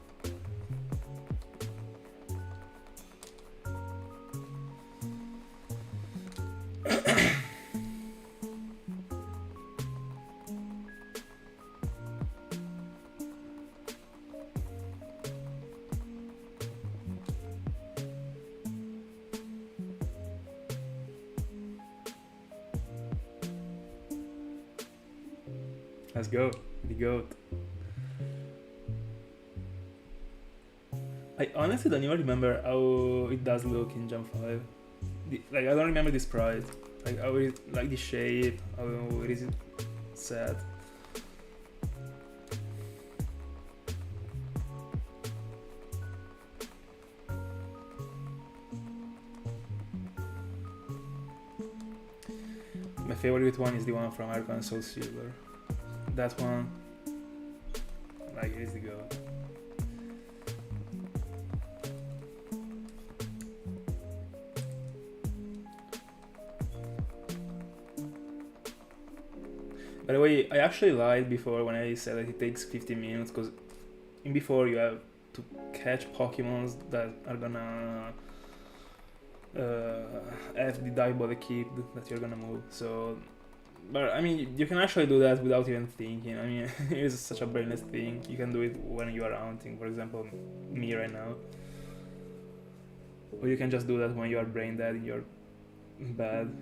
Let's go. The goat. I honestly don't even remember how it does look in Jump 5. Like, I don't remember the sprite. Like, how it, like the shape, how it is set. My favorite one is the one from Arcan Soul Silver. That one, like, it is the goat. By the way, I actually lied before when I said that it takes 15 minutes, because in before you have to catch Pokemons that are gonna have the diabolic that you're gonna move. So, but I mean, you can actually do that without even thinking. I mean, it is such a brainless thing. You can do it when you are hunting, for example, me right now. Or you can just do that when you are brain dead in your bed.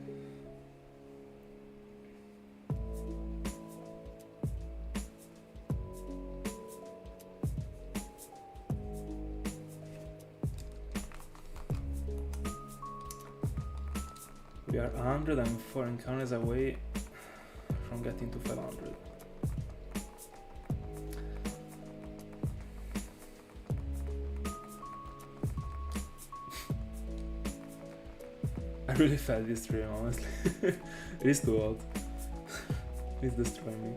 We are 104 encounters away from getting to 500. I really felt this stream, honestly. It is too hot. It's destroying me.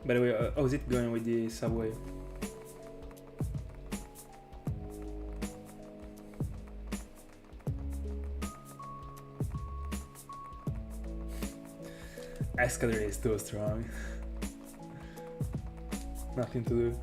By the way, how's it going with the subway? Escalator is too strong. Nothing to do.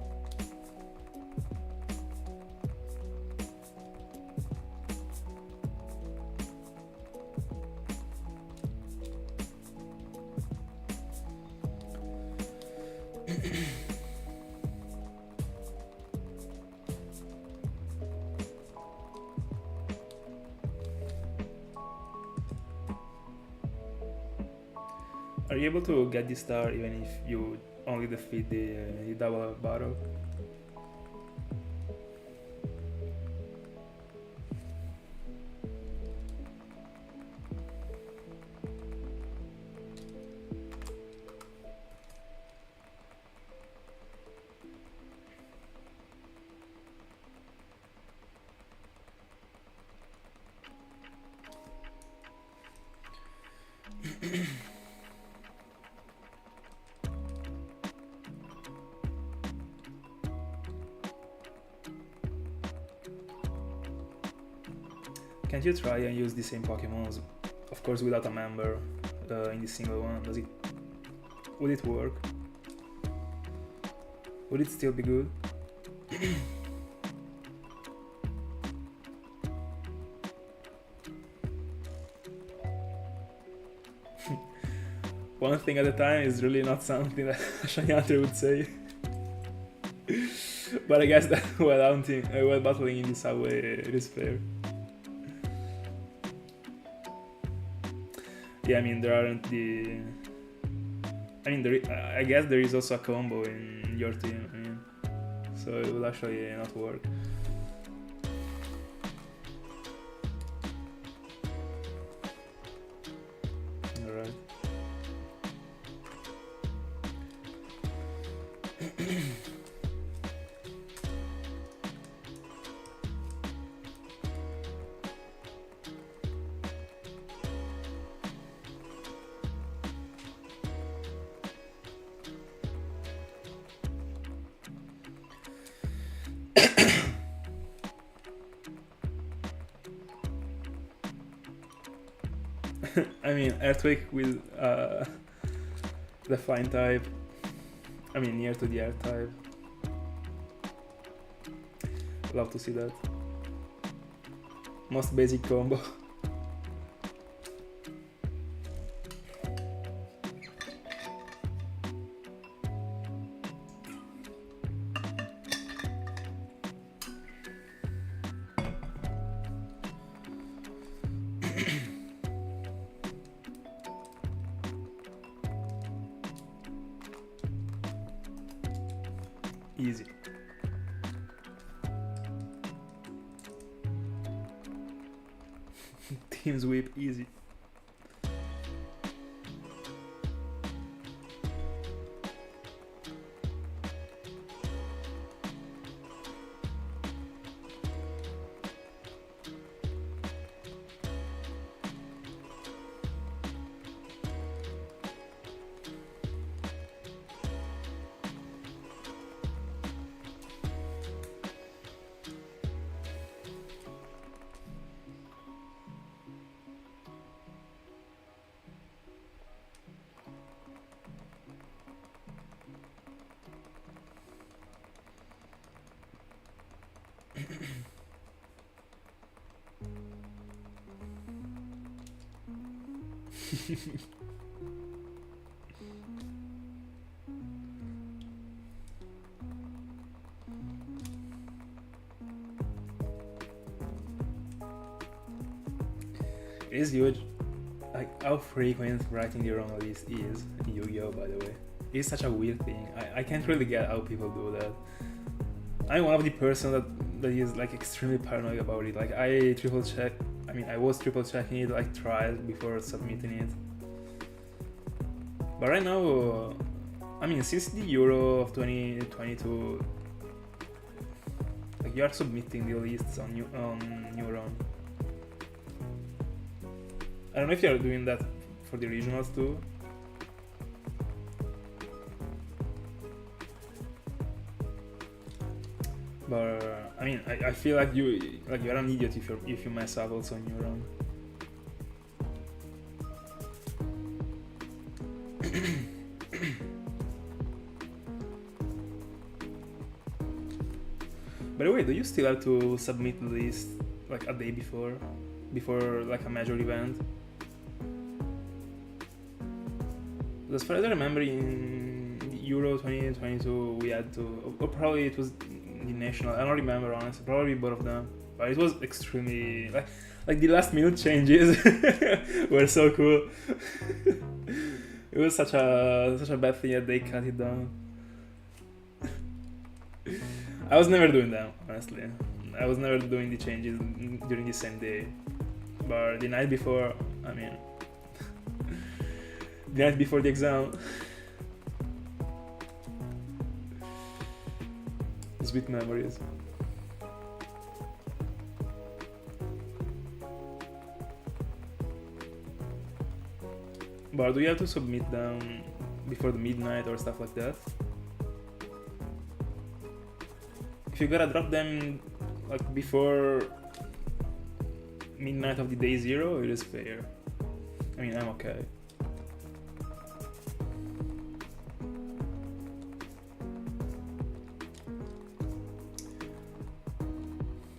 Are you able to get the star even if you only defeat the double battle? Can't you try and use the same Pokemons, of course without a member, in the single one? Would it work? Would it still be good? One thing at a time is really not something that a shiny hunter would say. But I guess that while battling in the subway, it is fair. Yeah, I mean, there aren't the... I mean, I guess there is also a combo in your team, I mean, so it will actually not work. Alright. I mean, Earthquake with the flying type. I mean, near to the air type. Love to see that. Most basic combo. Easy. Team sweep, easy. It is huge, like how frequent writing your own list is in Yu-Gi-Oh, by the way. It's such a weird thing. I can't really get how people do that. I'm one of the person that is like extremely paranoid about it. Like I triple check. I mean, I was triple checking it like twice before submitting it. But right now, I mean, since the Euro of 2022, like you are submitting the lists on Neuron. I don't know if you are doing that for the regionals too. But I mean, I feel like you're an idiot if you mess up also on Neuron. By the way, do you still have to submit the list like a day before like a major event? As far as I remember, in Euro 2022 we had to, or probably it was the national. I don't remember honestly. Probably both of them, but it was extremely like the last minute changes were so cool. It was such a bad thing that they cut it down. I was never doing that, honestly. I was never doing the changes during the same day. But the night before, I mean, the night before the exam, sweet memories. But do you have to submit them before the midnight or stuff like that? If you gotta drop them like before midnight of the day zero, it is fair. I mean, I'm okay.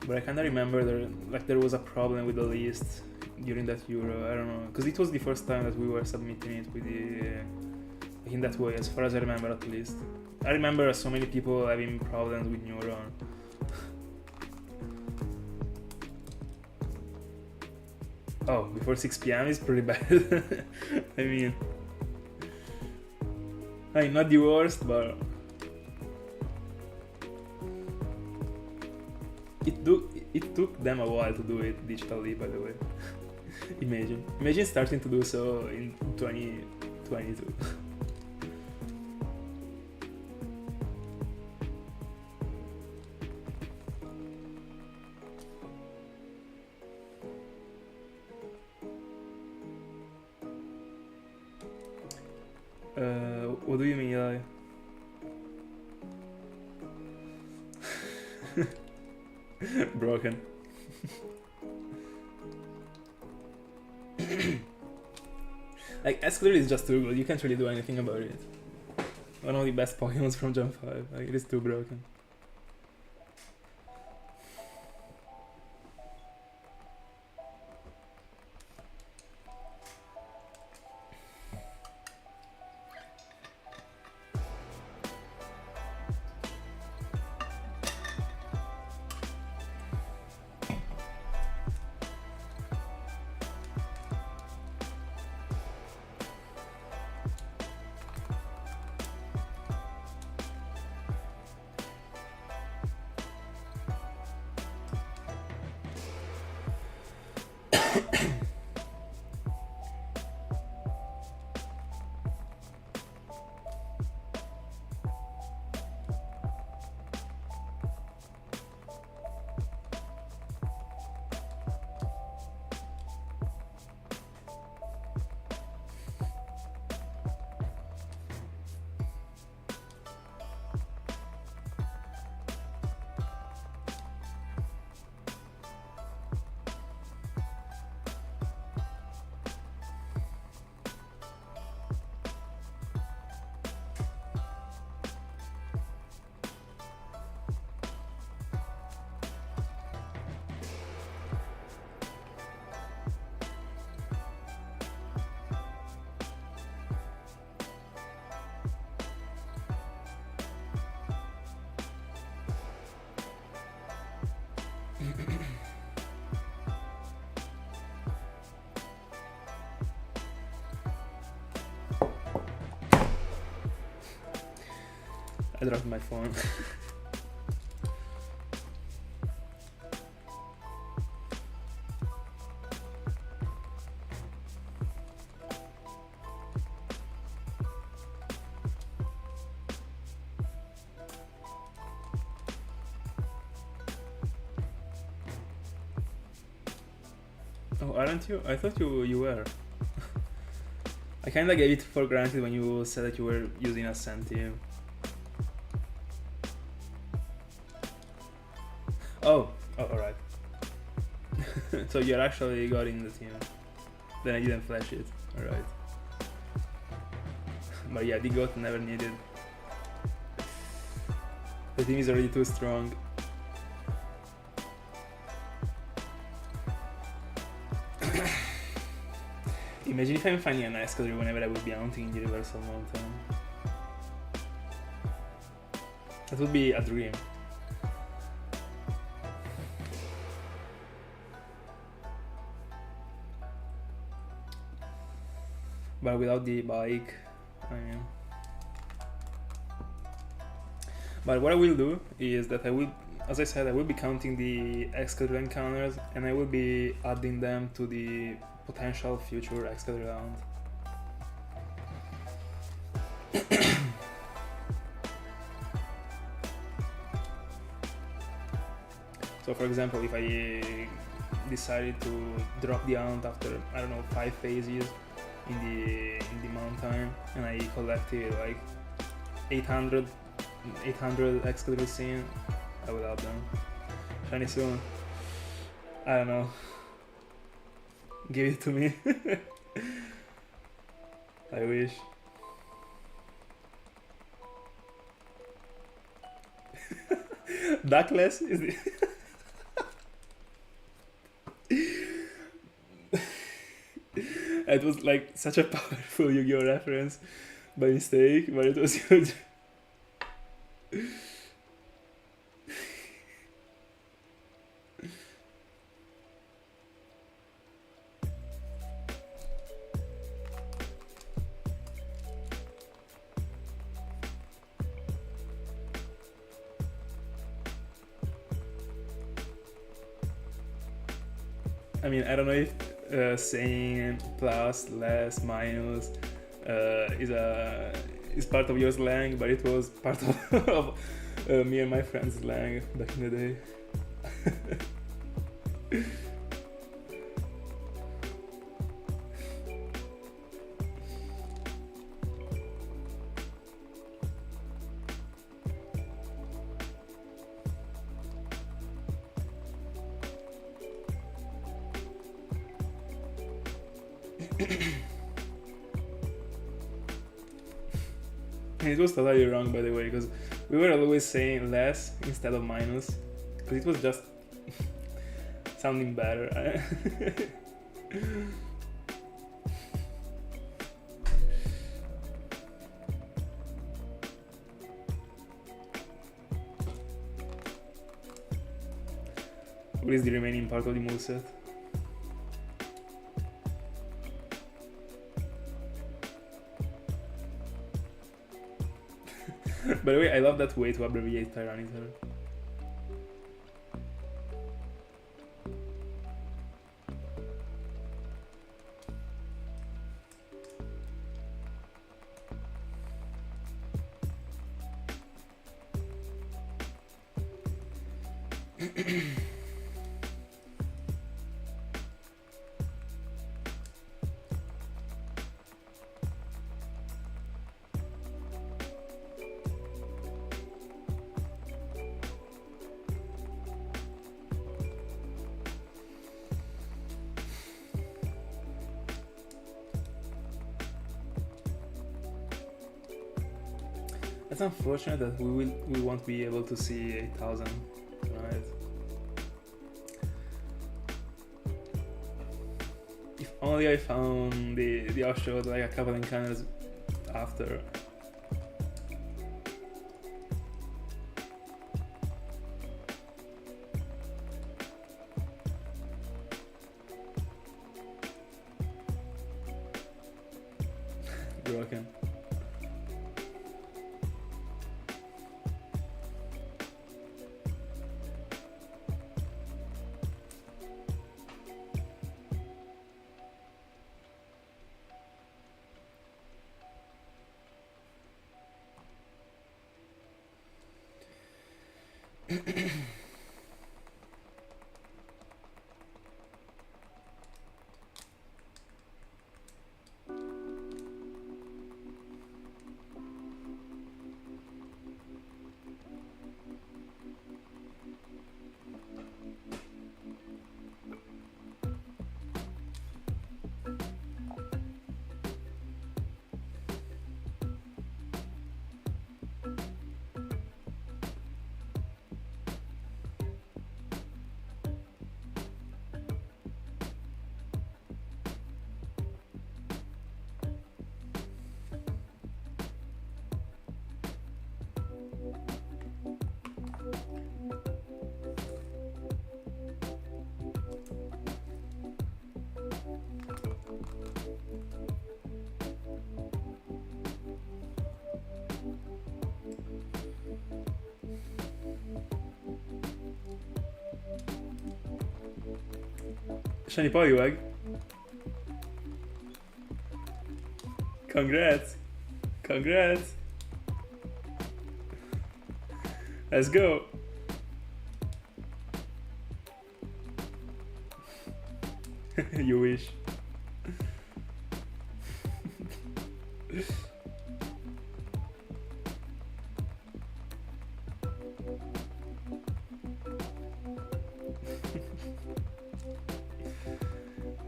But I kinda remember there was a problem with the list during that Euro. I don't know, because it was the first time that we were submitting it with the in that way, as far as I remember at least. I remember so many people having problems with Neuron. Oh, before 6 PM is pretty bad. I mean, not the worst, but it took them a while to do it digitally, by the way. Imagine starting to do so in 2022. What do you mean, Eli? Broken. Like, Escalade is just too good, you can't really do anything about it. One of the best Pokemons from Gen 5, like, it is too broken. I dropped my phone. Oh, aren't you? I thought you were. I kinda gave it for granted when you said that you were using a Senti. Oh, alright. So you actually got in the team. Then I didn't flash it. Alright. But yeah, the goat never needed. The team is already too strong. Imagine if I'm finding an Escalade whenever I would be hunting in the Universal Mountain. That would be a dream. But without the bike, I mean. But what I will do is that I will, as I said, I will be counting the Excalibur encounters and I will be adding them to the potential future Excalibur round. So for example, if I decided to drop the Aunt after, I don't know, 5 phases in the mountain and I collected like 800 Excalibur scene, I will add them. Shiny soon. I don't know. Give it to me. I wish. Duckless is the It was like such a powerful Yu-Gi-Oh reference by mistake, but it was huge. I mean, I don't know if saying plus, less, minus is part of your slang, but it was part of me and my friends' slang back in the day. And it was totally wrong, by the way, because we were always saying less instead of minus, because it was just sounding better. What is the remaining part of the moveset? By the way, I love that way to abbreviate Tyranitar. It's unfortunate that we won't be able to see 8,000 tonight. If only I found the offshot like a couple encounters after. Broken. Shinypokemon. Congrats! Congrats! Let's go! You wish.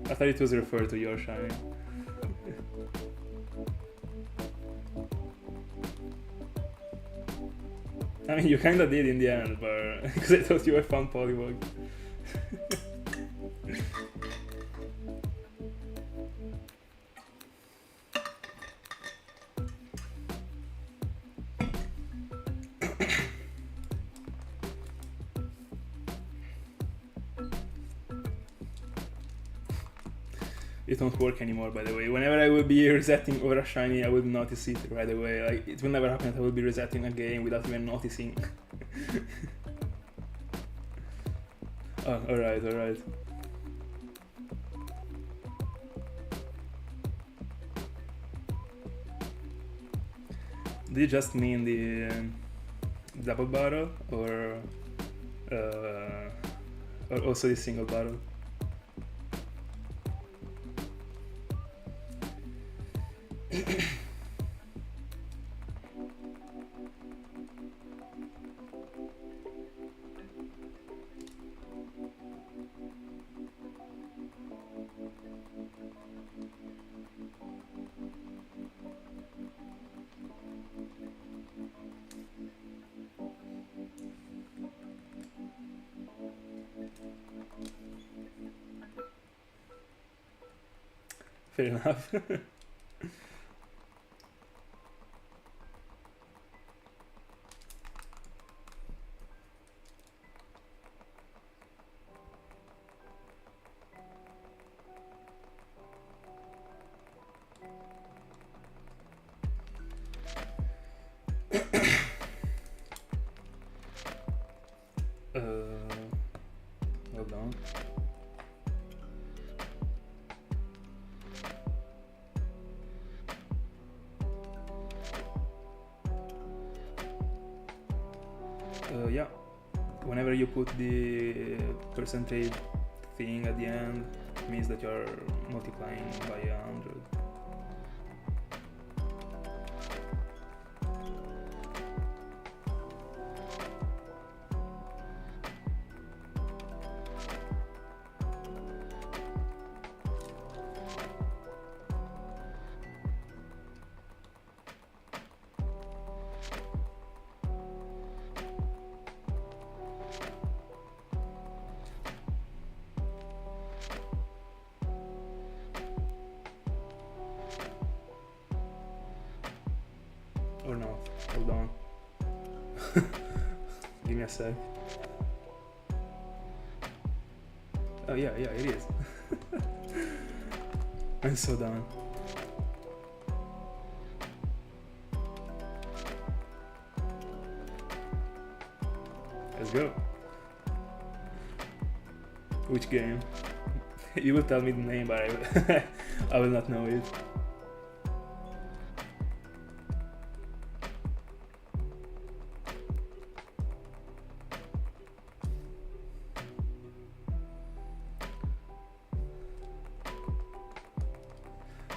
I thought it was referred to your shiny. I mean, you kinda did in the end, but because I thought you were found Polywog. It won't work anymore, by the way. Whenever I will be resetting over a shiny, I will notice it right away. Like, it will never happen that I will be resetting a game without even noticing. Oh, alright, alright. Did you just mean the double barrel, or also the single barrel? fair enough. Hold on. Yeah, whenever you put the percentage thing at the end, it means that you're multiplying by 100. Or not. Hold on. Give me a sec. Oh yeah, it is. I'm so done. Let's go. Which game? You will tell me the name, but I will not know it.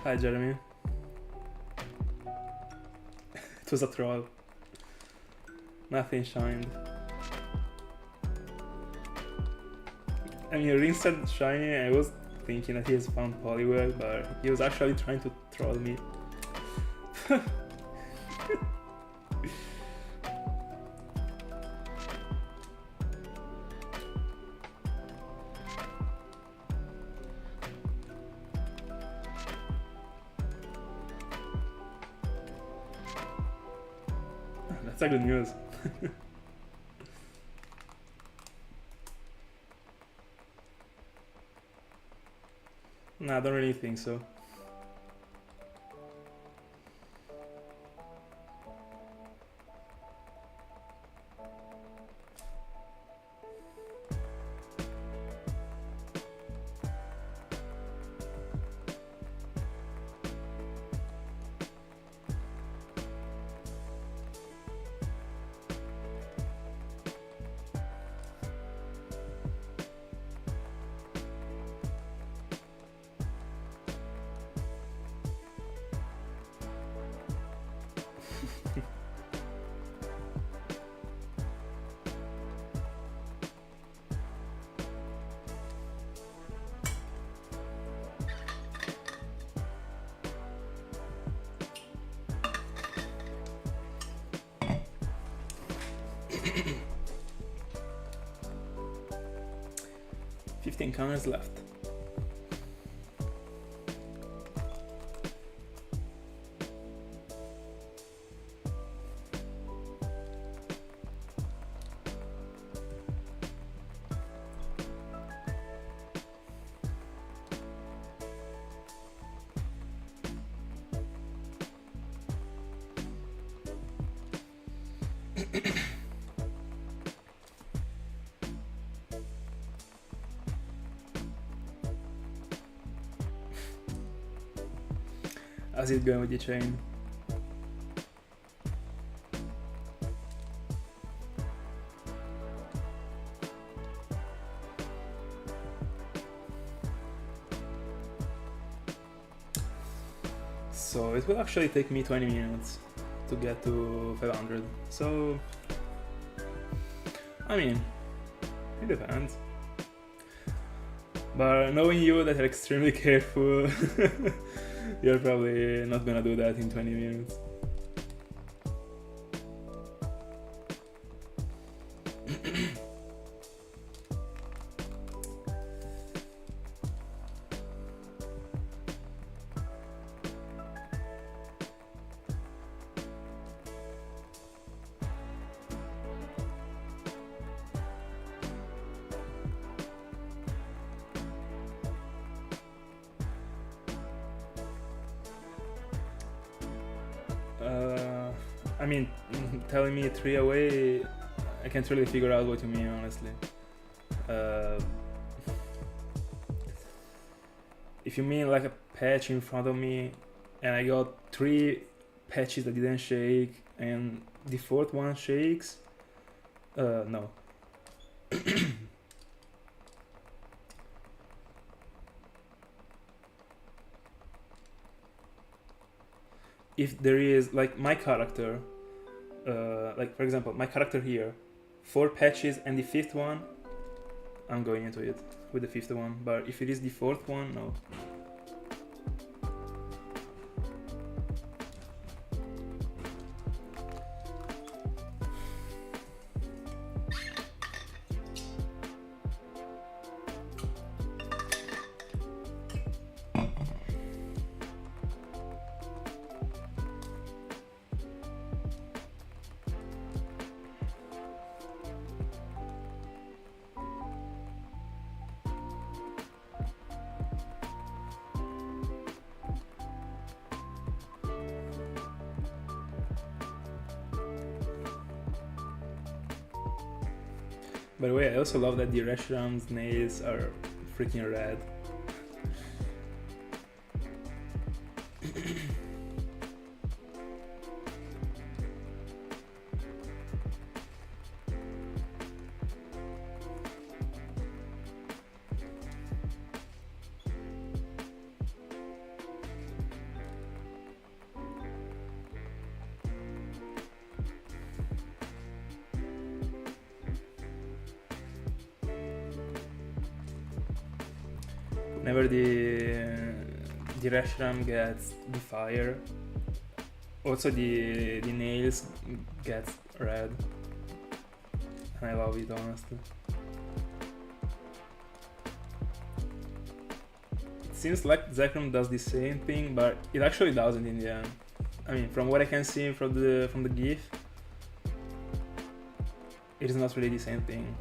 Hi Jeremy. It was a troll. Nothing shined. I mean, Ring said shiny, I was thinking that he has found Poliwag, but he was actually trying to troll me. That's a good news. Nah, I don't really think so. Fifteen counters left. How's it going with your chain? So it will actually take me 20 minutes to get to 500. So, I mean, it depends. But knowing you that you're extremely careful, you're probably not gonna do that in 20 minutes. I mean, telling me 3 away, I can't really figure out what you mean, honestly. If you mean like a patch in front of me and I got 3 patches that didn't shake and the 4th one shakes, no. If there is like my character, like for example my character here, 4 patches and the 5th one, I'm going into it with the 5th one, but if it is the 4th one, no. By the way, I also love that the Reshiram's nails are freaking red. Whenever the Reshiram gets the fire, also the nails get red. And I love it, honestly. It seems like Zekrom does the same thing, but it actually doesn't in the end. I mean, from what I can see from the GIF, it is not really the same thing.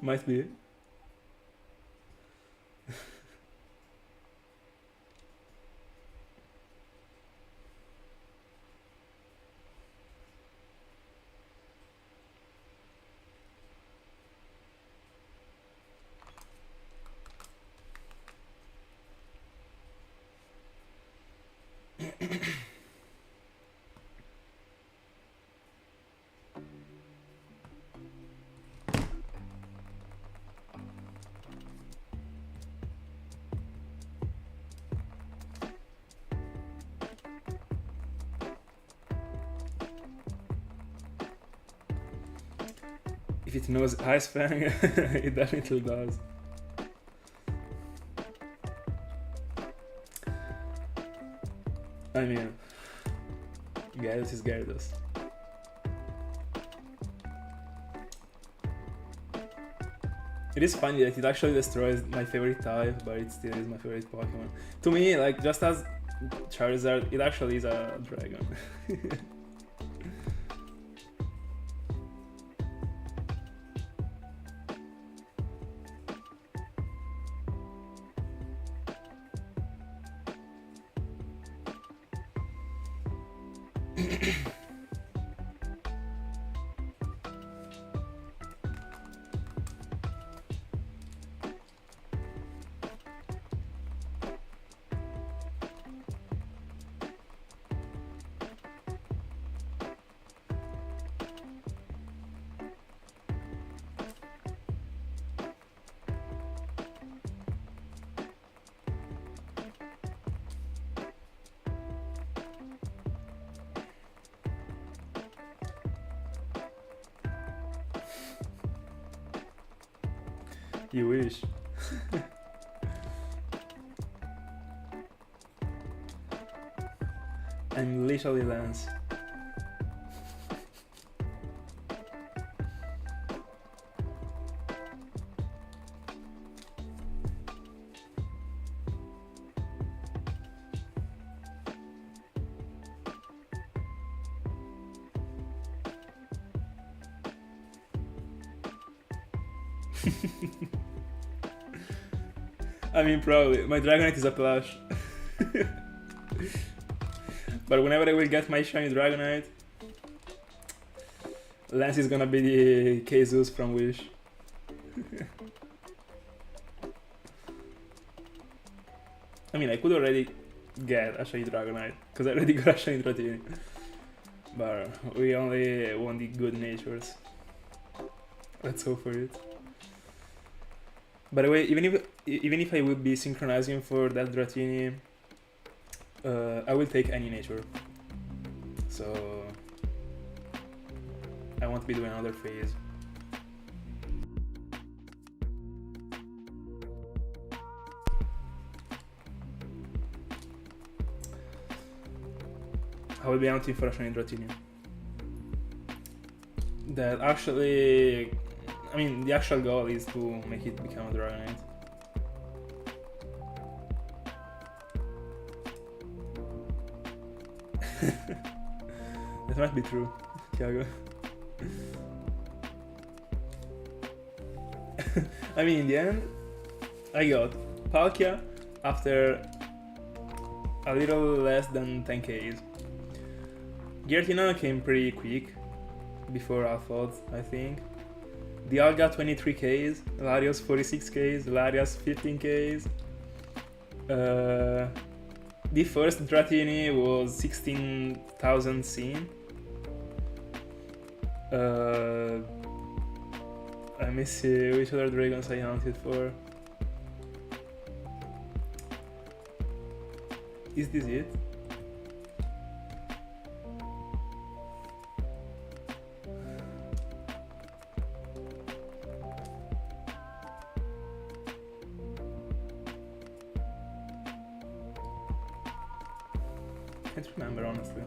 Might be. If it knows Ice Fang, it definitely does. I mean, Gyarados is Gyarados. It is funny that it actually destroys my favorite type, but it still is my favorite Pokemon. To me, like, just as Charizard, it actually is a dragon. You wish. I'm literally Lance. I mean, probably. My Dragonite is a plush. But whenever I will get my shiny Dragonite, Lance is gonna be the Jesus from Wish. I mean, I could already get a shiny Dragonite, because I already got a shiny Dratini. But we only want the good natures. Let's hope for it. By the way, even if I would be synchronizing for that Dratini, I will take any nature. So I won't be doing another phase. I will be hunting for a shiny Dratini. That actually, I mean, the actual goal is to make it become a Dragonite. That might be true, Thiago. I mean, in the end, I got Palkia after a little less than 10Ks. Giratina came pretty quick, before Alphod, I think. Dialga 23Ks, Larios 46Ks, Larias 15Ks. The first Dratini was 16,000 scene. Let me see which other dragons I hunted for. Is this it? I can't remember, honestly.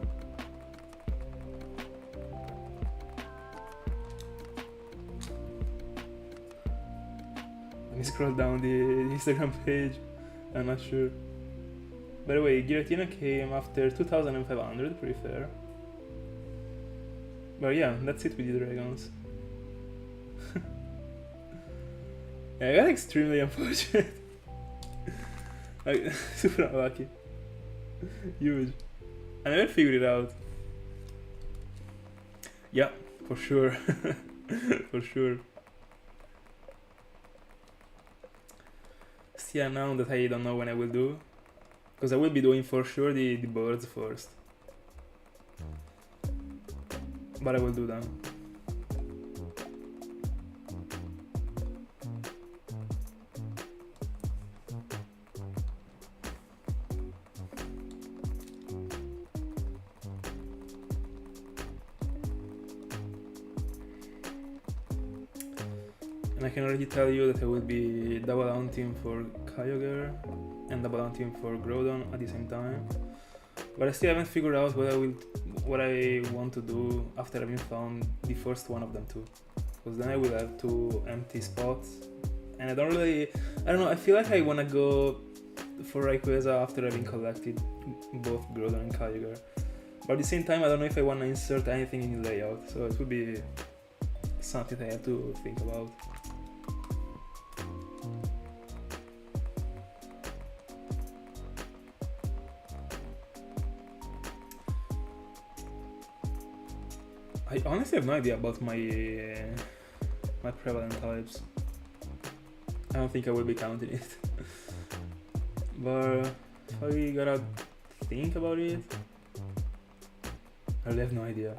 Let me scroll down the Instagram page. I'm not sure. By the way, Giratina came after 2,500, pretty fair. But yeah, that's it with the dragons. Yeah, I got extremely unfortunate. Like, super unlucky. Huge. I never figured it out. Yeah, for sure. For sure. Still now that I don't know when I will do. Because I will be doing for sure the birds first. But I will do them. And I can already tell you that I will be double hunting for Kyogre and double hunting for Groudon at the same time. But I still haven't figured out what I want to do after having found the first one of them too. Because then I will have 2 empty spots. And I don't know, I feel like I wanna go for Rayquaza after having collected both Groudon and Kyogre. But at the same time, I don't know if I wanna insert anything in the layout, so it would be something I have to think about. I honestly have no idea about my prevalent types. I don't think I will be counting it. But if I gotta think about it, I really have no idea.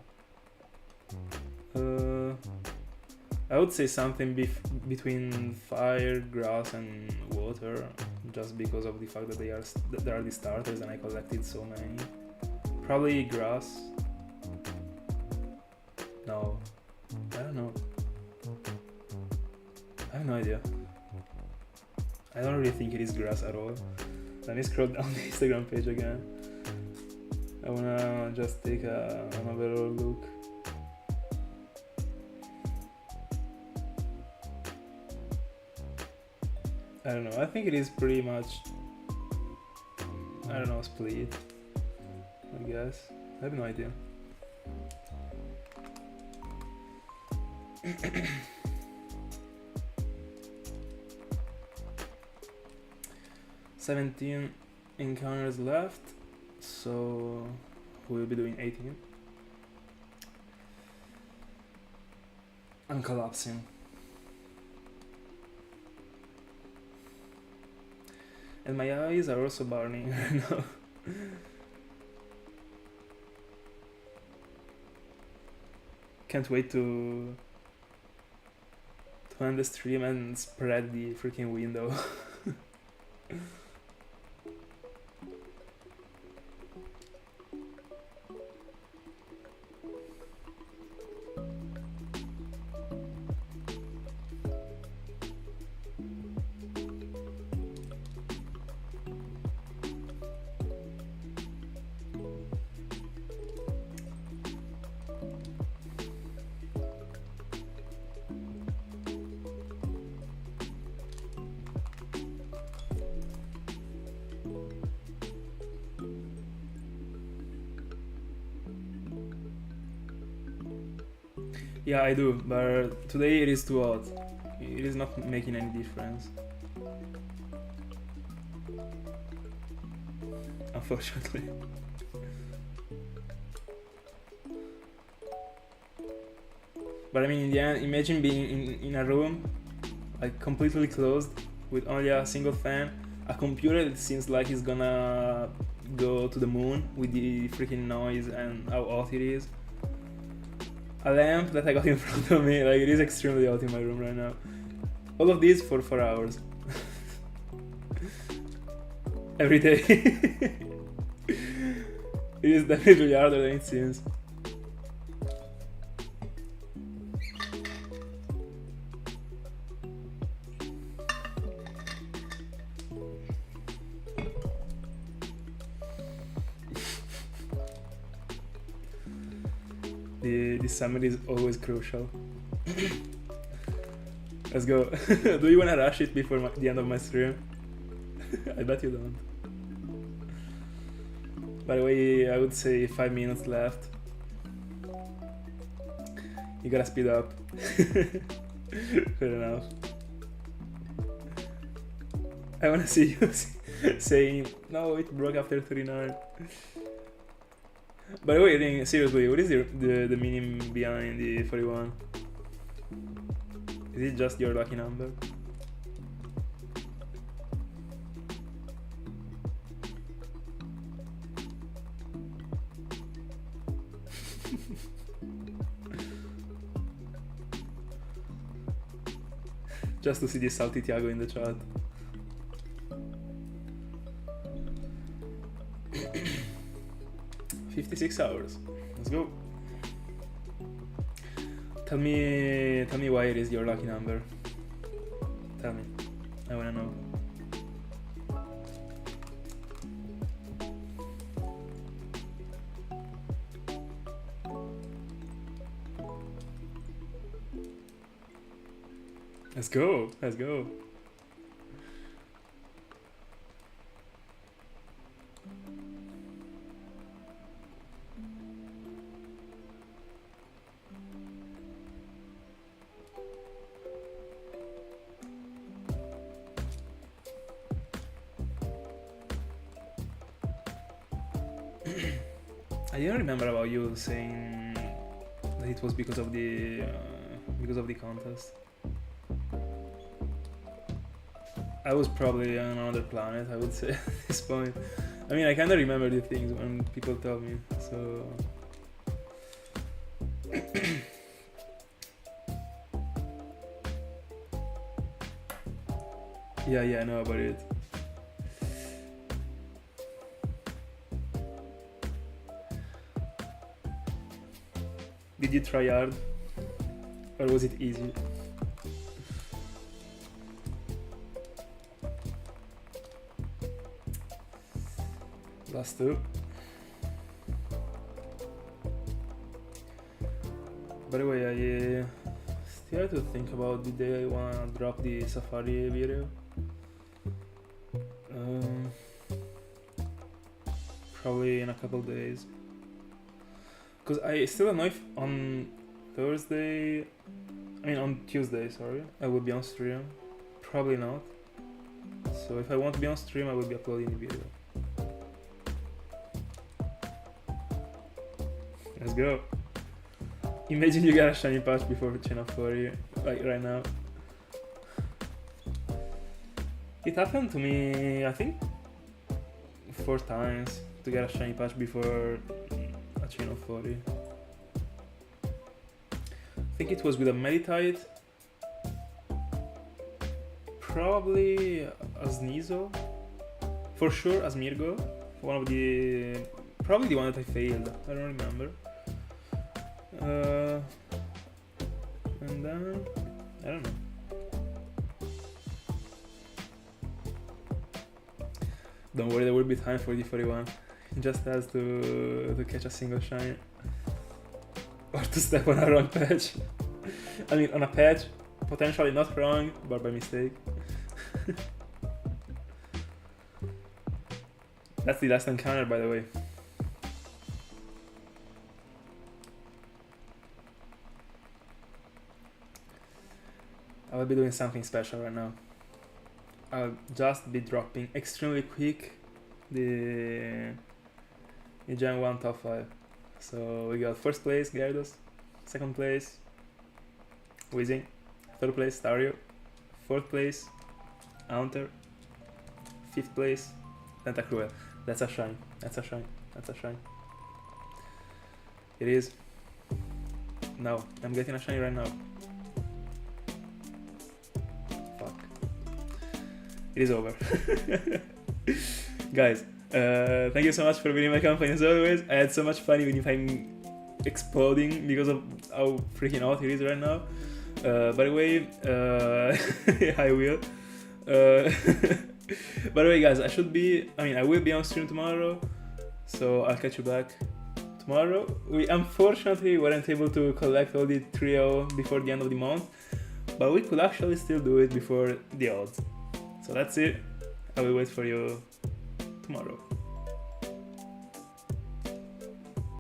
I would say something between fire, grass and water, just because of the fact that they are the starters and I collected so many. Probably grass. No, I don't know. I have no idea. I don't really think it is grass at all. Let me scroll down the Instagram page again. I wanna just take an overall look. I don't know, I think it is pretty much, I don't know, split, I guess. I have no idea. 17 encounters left, so we'll be doing 18. I'm collapsing. And my eyes are also burning right now. Can't wait to end the stream and spread the freaking window. Yeah, I do, but today it is too hot. It is not making any difference. Unfortunately. But I mean, in the end, imagine being in a room, like completely closed, with only a single fan, a computer that seems like it's gonna go to the moon with the freaking noise and how hot it is. A lamp that I got in front of me, like it is extremely hot in my room right now. All of this for 4 hours. Every day. It is definitely harder than it seems. The summer is always crucial. Let's go. Do you wanna rush it before the end of my stream? I bet you don't. By the way, I would say 5 minutes left. You gotta speed up. Fair enough. I wanna see you saying, no, it broke after 39. By the way, seriously, what is the meaning behind the 41? Is it just your lucky number? Just to see this Salty Tiago in the chat. "56 hours. Let's go. Tell me why it is your lucky number. Tell me. I wanna know. Let's go. Let's go. I didn't remember about you saying that it was because of the contest. I was probably on another planet, I would say, at this point. I mean, I kinda remember the things when people tell me, so... yeah, I know about it. Did you try hard? Or was it easy? Last two. By the way, I still have to think about the day I wanna drop the Safari video. Probably in a couple days. Because I still don't know if on Tuesday, sorry, I will be on stream. Probably not. So if I want to be on stream, I will be uploading the video. Let's go. Imagine you get a shiny patch before Chain of Fury, like right now. It happened to me, I think, 4 times to get a shiny patch before a Chain of Fury. I think it was with a Meditite, probably as Nizo, for sure as Mirgo, probably the one that I failed, I don't remember. And then, I don't know. Don't worry, there will be time for D41. He just has to catch a single shine. Or to step on a wrong patch. I mean, on a patch, potentially not wrong, but by mistake. That's the last encounter, by the way. I will be doing something special right now. I'll just be dropping extremely quick the Gen 1 top 5. So we got first place Gyarados, second place Weezing, third place Stario, fourth place Haunter, fifth place Tentacruel. That's a shine, that's a shine, that's a shine. It is. No, I'm getting a shiny right now. It is over. Guys, thank you so much for being in my company as always. I had so much fun even if I'm exploding because of how freaking hot it is right now. By the way, I will. By the way guys, I will be on stream tomorrow, so I'll catch you back tomorrow. We unfortunately weren't able to collect all the trio before the end of the month, but we could actually still do it before the odds. So that's it. I will wait for you tomorrow.